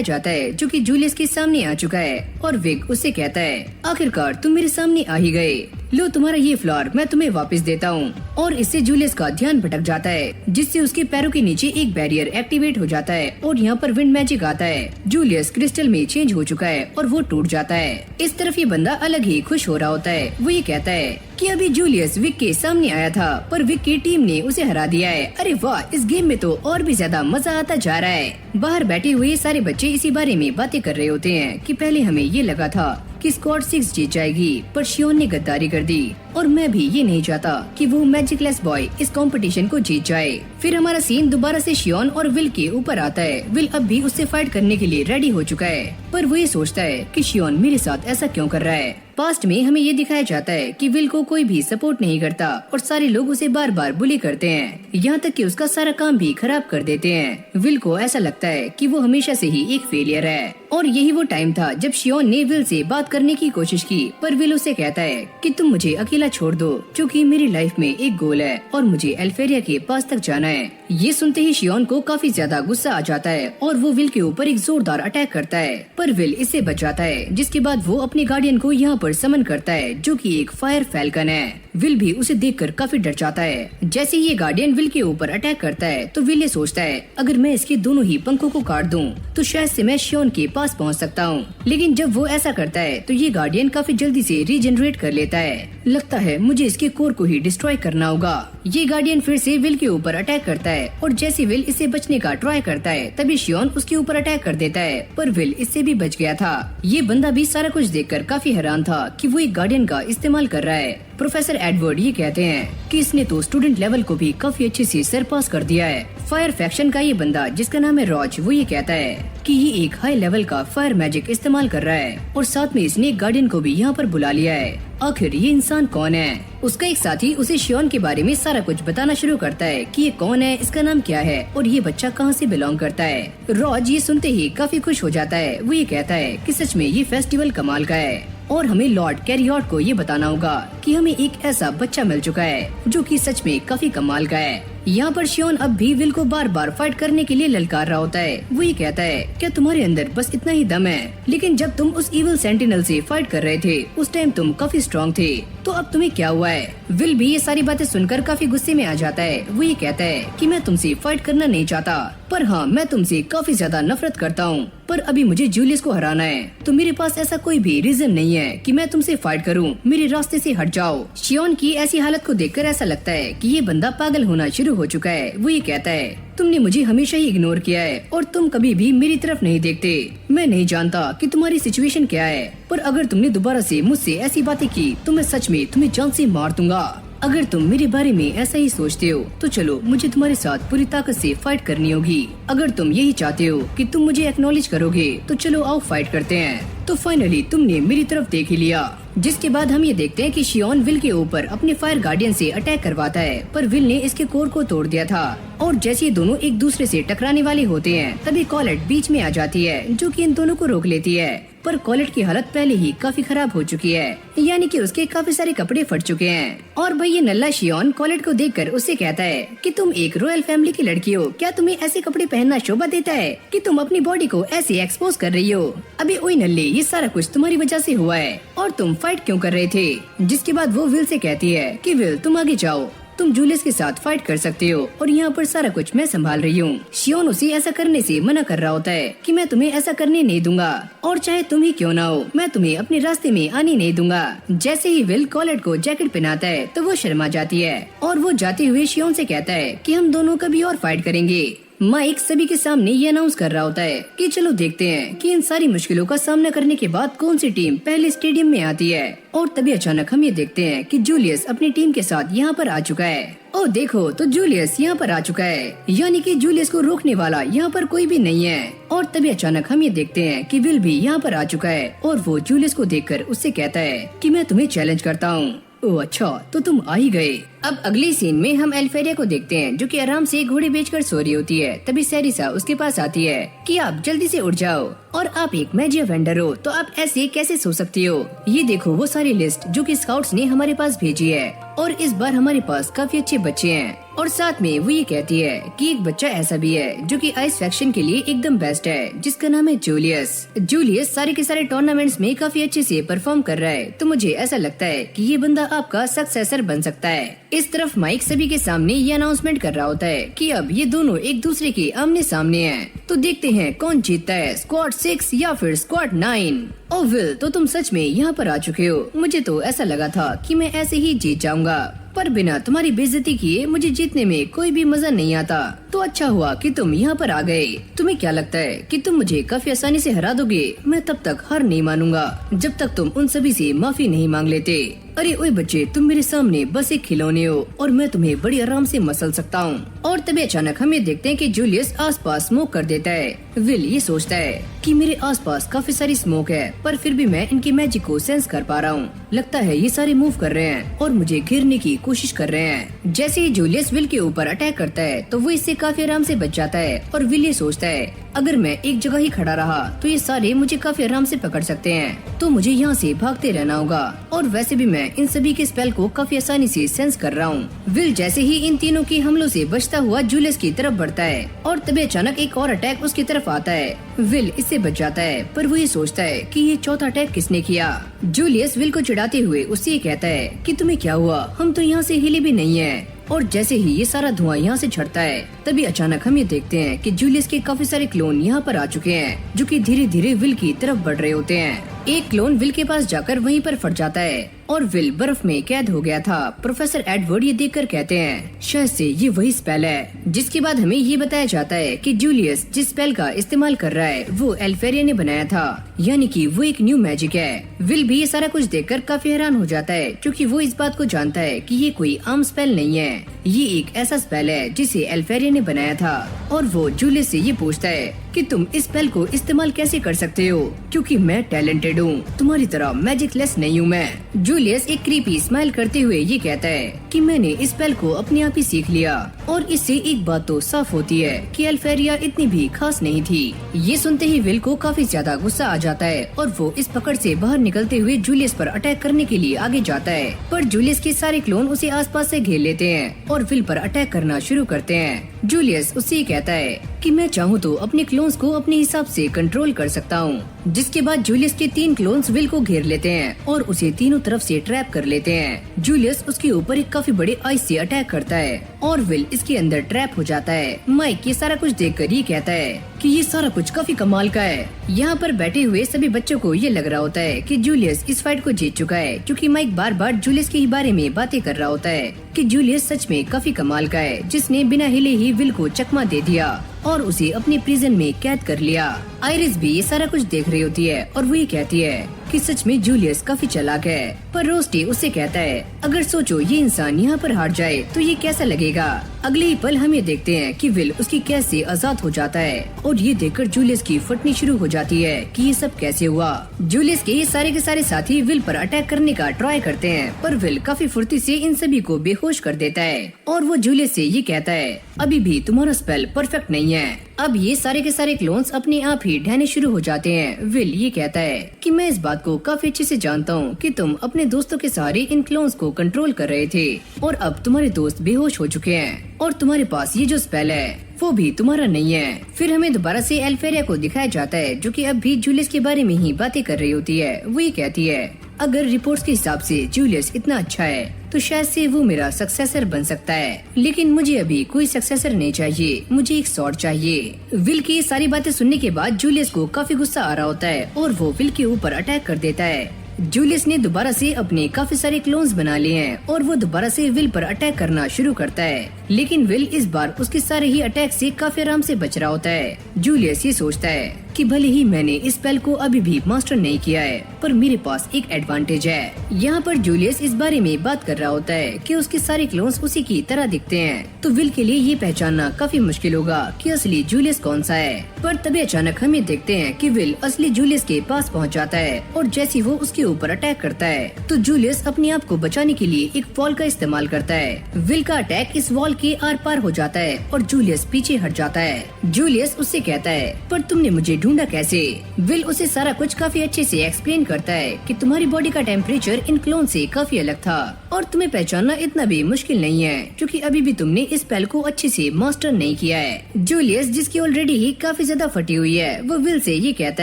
S1: जाता है, जो कि जूलियस के सामने आ चुका है और विक उससे कहता है, आखिरकार तुम मेरे सामने आ ही गए। लो, तुम्हारा ये फ्लावर मैं तुम्हें वापस देता हूँ। और इससे जूलियस का ध्यान भटक जाता है, जिससे उसके पैरों के नीचे एक बैरियर एक्टिवेट हो जाता है और यहाँ पर विंड मैजिक आता है। जूलियस क्रिस्टल में चेंज हो चुका है और वो टूट जाता है। इस तरफ ये बंदा अलग ही खुश हो रहा होता है। वो ये कहता है कि अभी जूलियस विक के सामने आया था, पर विक की टीम ने उसे हरा दिया है। अरे वाह, इस गेम में तो और भी ज्यादा मजा आता जा रहा है। बाहर बैठे हुए सारे बच्चे इसी बारे में बातें कर रहे होते हैं कि पहले हमें ये लगा था कि स्क्वाड 6 जीत जाएगी, पर शियोन ने गद्दारी कर दी और मैं भी ये नहीं चाहता कि वो मैजिकलेस बॉय इस कंपटीशन को जीत जाए। फिर हमारा सीन दोबारा से शियोन और विल के ऊपर आता है। विल अब भी उससे फाइट करने के लिए रेडी हो चुका है, पर वो ये सोचता है कि शियोन मेरे साथ ऐसा क्यों कर रहा है। पास्ट में हमें ये दिखाया जाता है कि विल को कोई भी सपोर्ट नहीं करता और सारे लोग उसे बार बार बुली करते हैं, यहाँ तक कि उसका सारा काम भी खराब कर देते हैं। विल को ऐसा लगता है कि वो हमेशा से ही एक फेलियर है और यही वो टाइम था जब शियोन ने विल से बात करने की कोशिश की, पर विल उसे कहता है कि तुम मुझे अकेला छोड़ दो, क्योंकि मेरी लाइफ में एक गोल है और मुझे एल्फेरिया के पास तक जाना है। ये सुनते ही शियोन को काफी ज्यादा गुस्सा आ जाता है और वो विल के ऊपर एक जोरदार अटैक करता है, पर विल इससे बच जाता है। जिसके बाद वो अपने गार्डियन को यहाँ पर समन करता है, जो कि एक फायर फैल्कन है। विल भी उसे देखकर काफी डर जाता है। जैसे ये गार्डियन विल के ऊपर अटैक करता है तो विल ये सोचता है, अगर मैं इसके दोनों ही पंखों को काट दूं तो शायद से मैं शियोन के पास पहुंच सकता हूं। लेकिन जब वो ऐसा करता है तो ये गार्डियन काफी जल्दी से रीजनरेट कर लेता है। लगता है मुझे इसके कोर को ही डिस्ट्रॉय करना होगा। ये गार्डियन फिर से विल के ऊपर अटैक करता है और जैसे विल इससे बचने का ट्राई करता है तभी शियोन उसके ऊपर अटैक कर देता है, पर विल इससे भी बच गया था। ये बंदा भी सारा कुछ देखकर काफी हैरान था कि वो एक गार्डियन का इस्तेमाल कर रहा है। प्रोफेसर एडवर्ड ये कहते हैं कि इसने तो स्टूडेंट लेवल को भी काफी अच्छे से सरपास कर दिया है। फायर फैक्शन का ये बंदा जिसका नाम है रॉज, वो ये कहता है कि ये एक हाई लेवल का फायर मैजिक इस्तेमाल कर रहा है और साथ में इसने गार्डियन को भी यहाँ पर बुला लिया है। आखिर ये इंसान कौन है? उसका एक साथी उसे शियोन के बारे में सारा कुछ बताना शुरू करता है कि ये कौन है, इसका नाम क्या है और ये बच्चा कहाँ से बिलोंग करता है। रॉज ये सुनते ही काफी खुश हो जाता है। वो ये कहता है कि सच में ये फेस्टिवल कमाल का है और हमें लॉर्ड कैरियट को ये बताना होगा कि हमें एक ऐसा बच्चा मिल चुका है जो कि सच में काफी कमाल का है। यहाँ पर शियोन अब भी विल को बार बार फाइट करने के लिए ललकार रहा होता है। वो ये कहता है, क्या तुम्हारे अंदर बस इतना ही दम है? लेकिन जब तुम उस इविल सेंटिनल से फाइट कर रहे थे उस टाइम तुम काफी स्ट्रॉन्ग थे, तो अब तुम्हें क्या हुआ है? विल भी ये सारी बातें सुनकर काफी गुस्से में आ जाता है। वो ये कहता है कि मैं तुमसे फाइट करना नहीं चाहता, पर हाँ मैं तुमसे काफी ज्यादा नफरत करता हूँ, पर अभी मुझे जूलियस को हराना है, तो मेरे पास ऐसा कोई भी रीजन नहीं है कि मैं तुमसे फाइट करूँ। मेरे रास्ते से हट जाओ। शियोन की ऐसी हालत को देखकर ऐसा लगता है कि ये बंदा पागल होना शुरू हो चुका है। वो ये कहता है, तुमने मुझे हमेशा ही इग्नोर किया है और तुम कभी भी मेरी तरफ नहीं देखते। मैं नहीं जानता कि तुम्हारी सिचुएशन क्या है, पर अगर तुमने दोबारा से मुझसे ऐसी बातें की तो मैं सच में तुम्हें जान से मार दूंगा। अगर तुम मेरे बारे में ऐसा ही सोचते हो तो चलो मुझे तुम्हारे साथ पूरी ताकत से फाइट करनी होगी। अगर तुम यही चाहते हो कि तुम मुझे एक्नॉलेज करोगे तो चलो आओ फाइट करते हैं। तो फाइनली तुमने मेरी तरफ देख ही लिया। जिसके बाद हम ये देखते हैं कि शियोन विल के ऊपर अपने फायर गार्डियन से अटैक करवाता है, पर विल ने इसके कोर को तोड़ दिया था और जैसे ये दोनों एक दूसरे से टकराने वाले होते हैं तभी कॉलेट बीच में आ जाती है, जो कि इन दोनों को रोक लेती है। पर कॉलेट की हालत पहले ही काफी खराब हो चुकी है, यानी कि उसके काफी सारे कपड़े फट चुके हैं। और भाई ये नल्ला शियोन कॉलेट को देखकर उससे कहता है कि तुम एक रॉयल फैमिली की लड़की हो, क्या तुम्हें ऐसे कपड़े पहनना शोभा देता है कि तुम अपनी बॉडी को ऐसे एक्सपोज कर रही हो? अभी ओए नल्ले, ये सारा कुछ तुम्हारी वजह से हुआ है और तुम फाइट क्यों कर रहे थे? जिसके बाद वो विल से कहती है कि विल तुम आगे जाओ, तुम जूलियस के साथ फाइट कर सकते हो और यहाँ पर सारा कुछ मैं संभाल रही हूँ। शियोन उसे ऐसा करने से मना कर रहा होता है कि मैं तुम्हें ऐसा करने नहीं दूंगा और चाहे तुम ही क्यों ना हो मैं तुम्हें अपने रास्ते में आने नहीं दूंगा। जैसे ही विल कॉलेट को जैकेट पहनाता है तो वो शर्मा जाती है और वो जाते हुए शियोन से कहता है कि हम दोनों कभी और फाइट करेंगे। माइक सभी के सामने ये अनाउंस कर रहा होता है कि चलो देखते हैं कि इन सारी मुश्किलों का सामना करने के बाद कौन सी टीम पहले स्टेडियम में आती है। और तभी अचानक हम ये देखते हैं कि जूलियस अपनी टीम के साथ यहाँ पर आ चुका है। ओ देखो तो जूलियस यहाँ पर आ चुका है, यानी कि जूलियस को रोकने वाला यहाँ पर कोई भी नहीं है। और तभी अचानक हम ये देखते हैं कि विल भी यहाँ पर आ चुका है और वो जूलियस को देखकर उससे कहता है कि मैं तुम्हें चैलेंज करता हूँ। ओह अच्छा, तो तुम आ ही गए। अब अगली सीन में हम एल्फेरिया को देखते हैं जो कि आराम से घोड़े बेचकर सो रही होती है। तभी सेरिसा उसके पास आती है कि आप जल्दी से उठ जाओ और आप एक मैजिया वेंडर हो तो आप ऐसे कैसे सो सकती हो। ये देखो वो सारी लिस्ट जो कि स्काउट्स ने हमारे पास भेजी है और इस बार हमारे पास काफी अच्छे बच्चे हैं। और साथ में वो ये कहती है कि एक बच्चा ऐसा भी है जो कि आइस फैक्शन के लिए एकदम बेस्ट है, जिसका नाम है जूलियस। जूलियस सारे के सारे टूर्नामेंट्स में काफी अच्छे से परफॉर्म कर रहा है, तो मुझे ऐसा लगता है कि ये बंदा आपका सक्सेसर बन सकता है। इस तरफ माइक सभी के सामने ये अनाउंसमेंट कर रहा होता है कि अब ये दोनों एक दूसरे के आमने सामने हैं। तो देखते हैं कौन जीतता है, स्क्वाड 6 या फिर स्क्वाड 9। ओ विल, तो तुम सच में यहाँ पर आ चुके हो। मुझे तो ऐसा लगा था कि मैं ऐसे ही जीत जाऊंगा, पर बिना तुम्हारी बेइज्जती किए मुझे जीतने में कोई भी मजा नहीं आता। तो अच्छा हुआ कि तुम यहाँ पर आ गए। तुम्हें क्या लगता है कि तुम मुझे काफी आसानी से हरा दोगे? मैं तब तक हार नहीं मानूंगा जब तक तुम उन सभी से माफी नहीं मांग लेते। अरे ओए बच्चे, तुम मेरे सामने बस एक खिलौने हो और मैं तुम्हें बड़ी आराम से मसल सकता हूँ। और तभी अचानक हम ये देखते हैं कि जूलियस आसपास स्मोक कर देता है। विल ये सोचता है कि मेरे आसपास काफी सारी स्मोक है, पर फिर भी मैं इनकी मैजिक को सेंस कर पा रहा हूँ। लगता है ये सारे मूव कर रहे हैं और मुझे घेरने की कोशिश कर रहे हैं। जैसे ही जूलियस विल के ऊपर अटैक करता है तो वो इससे काफी आराम से बच जाता है और विल ये सोचता है अगर मैं एक जगह ही खड़ा रहा तो ये सारे मुझे काफी आराम से पकड़ सकते हैं, तो मुझे यहाँ से भागते रहना होगा। और वैसे भी मैं इन सभी के स्पेल को काफी आसानी से सेंस कर रहा हूँ। विल जैसे ही इन तीनों के हमलों से बचता हुआ जूलियस की तरफ बढ़ता है और तभी अचानक एक और अटैक उसकी तरफ आता है। विल इससे बच जाता है, पर वो ये सोचता है कि ये चौथा अटैक किसने किया। जूलियस विल को चिढ़ाते हुए उससे ये कहता है कि तुम्हें क्या हुआ, हम तो यहाँ से हिले भी नहीं है। और जैसे ही ये सारा धुआं यहाँ से छड़ता है तभी अचानक हम ये देखते हैं कि जूलियस के काफी सारे क्लोन यहाँ पर आ चुके हैं जो कि धीरे धीरे विल की तरफ बढ़ रहे होते हैं। एक क्लोन विल के पास जाकर वहीं पर फट जाता है और विल बर्फ में कैद हो गया था। प्रोफेसर एडवर्ड ये देखकर कहते हैं शायद से ये वही स्पेल है। जिसके बाद हमें ये बताया जाता है कि जूलियस जिस स्पेल का इस्तेमाल कर रहा है वो एल्फेरिया ने बनाया था, यानी कि वो एक न्यू मैजिक है। विल भी ये सारा कुछ देखकर काफी हैरान हो जाता है क्योंकि वो इस बात को जानता है कि ये कोई आम स्पेल नहीं है, ये एक ऐसा स्पेल है जिसे एल्फेरिया ने बनाया था। और वो जूलियस से ये पूछता है कि तुम इस स्पेल को इस्तेमाल कैसे कर सकते हो, क्योंकि मैं टैलेंटेड हूँ, तुम्हारी तरह मैजिक लेस नहीं हूँ मैं। जूलियस एक क्रीपी स्माइल करते हुए ये कहता है कि मैंने इस स्पेल को अपने आप ही सीख लिया। और इससे एक बात तो साफ होती है कि एल्फेरिया इतनी भी खास नहीं थी। ये सुनते ही विल को काफी ज्यादा गुस्सा आ जाता है और वो इस पकड़ से बाहर निकलते हुए जूलियस पर अटैक करने के लिए आगे जाता है, पर जूलियस के सारे क्लोन उसे आसपास से घेर लेते हैं और विल पर अटैक करना शुरू करते हैं। जूलियस उससे कहता है कि मैं चाहूँ तो अपने क्लोन्स को अपने हिसाब से कंट्रोल कर सकता हूँ। जिसके बाद जूलियस के 3 क्लोन्स विल को घेर लेते हैं और उसे तीनों तरफ से ट्रैप कर लेते हैं। जूलियस उसके ऊपर एक काफी बड़े आइस से अटैक करता है और विल इसके अंदर ट्रैप हो जाता है। माइक ये सारा कुछ देखकर ये कहता है कि ये सारा कुछ काफी कमाल का है। यहाँ पर बैठे हुए सभी बच्चों को ये लग रहा होता है कि जूलियस इस फाइट को जीत चुका है, क्योंकि माइक बार बार जूलियस के ही बारे में बातें कर रहा होता है कि जूलियस सच में काफी कमाल का है, जिसने बिना हिले ही विल को चकमा दे दिया और उसे अपने प्रिजन में कैद कर लिया। आइरिस भी ये सारा कुछ देख रही होती है और वो ये कहती है कि सच में जूलियस काफी चालाक है, पर रोस्टी उससे कहता है अगर सोचो ये इंसान यहाँ पर हार जाए तो ये कैसा लगेगा। अगले ही पल हम ये देखते हैं कि विल उसकी कैद से आजाद हो जाता है और ये देखकर जूलियस की फटनी शुरू हो जाती है कि ये सब कैसे हुआ। जूलियस के सारे के सारे साथी विल पर अटैक करने का ट्राई करते हैं, पर विल काफी फुर्ती से इन सभी को बेहोश कर देता है और वो जूलियस से ये कहता है अभी भी तुम्हारा स्पेल परफेक्ट नहीं है। अब ये सारे के सारे क्लोन्स अपने आप ही ढहने शुरू हो जाते हैं। विल ये कहता है कि मैं इस बात को काफी अच्छे से जानता हूँ कि तुम अपने दोस्तों के सहारे इन क्लोन्स को कंट्रोल कर रहे थे और अब तुम्हारे दोस्त बेहोश हो चुके हैं और तुम्हारे पास ये जो स्पेल है वो भी तुम्हारा नहीं है। फिर हमें दोबारा से एल्फेरिया को दिखाया जाता है जो कि अब भी जूलियस के बारे में ही बातें कर रही होती है। वो ये कहती है अगर रिपोर्ट्स के हिसाब से जूलियस इतना अच्छा है तो शायद से वो मेरा सक्सेसर बन सकता है। लेकिन मुझे अभी कोई सक्सेसर नहीं चाहिए, मुझे एक स्वॉर्ड चाहिए। विल की सारी बातें सुनने के बाद जूलियस को काफी गुस्सा आ रहा होता है और वो विल के ऊपर अटैक कर देता है। जूलियस ने दोबारा से अपने काफी सारे क्लोन्स बना लिए हैं और वो दोबारा से विल पर अटैक करना शुरू करता है। लेकिन विल इस बार उसके सारे ही अटैक से काफी आराम से बच रहा होता है। जूलियस ये सोचता है कि भले ही मैंने इस स्पेल को अभी भी मास्टर नहीं किया है, पर मेरे पास एक एडवांटेज है। यहाँ पर जूलियस इस बारे में बात कर रहा होता है कि उसके सारे क्लोन्स उसी की तरह दिखते हैं, तो विल के लिए ये पहचानना काफी मुश्किल होगा कि असली जूलियस कौन सा है। पर तभी अचानक हम ये देखते हैं कि विल असली जूलियस के पास पहुँच जाता है और जैसे वो उसके ऊपर अटैक करता है तो जूलियस अपने आप को बचाने के लिए एक वॉल का इस्तेमाल करता है। विल का अटैक इस वॉल के आर पार हो जाता है और जूलियस पीछे हट जाता है। जूलियस उससे कहता है, पर तुमने मुझे ढूंढा कैसे? विल उसे सारा कुछ काफी अच्छे से एक्सप्लेन करता है कि तुम्हारी बॉडी का टेम्परेचर इन क्लोन से काफी अलग था और तुम्हें पहचानना इतना भी मुश्किल नहीं है, क्योंकि अभी भी तुमने इस स्पेल को अच्छे से मास्टर नहीं किया है। जूलियस, जिसकी ऑलरेडी ही काफी ज्यादा फटी हुई है, वो विल से ये कहता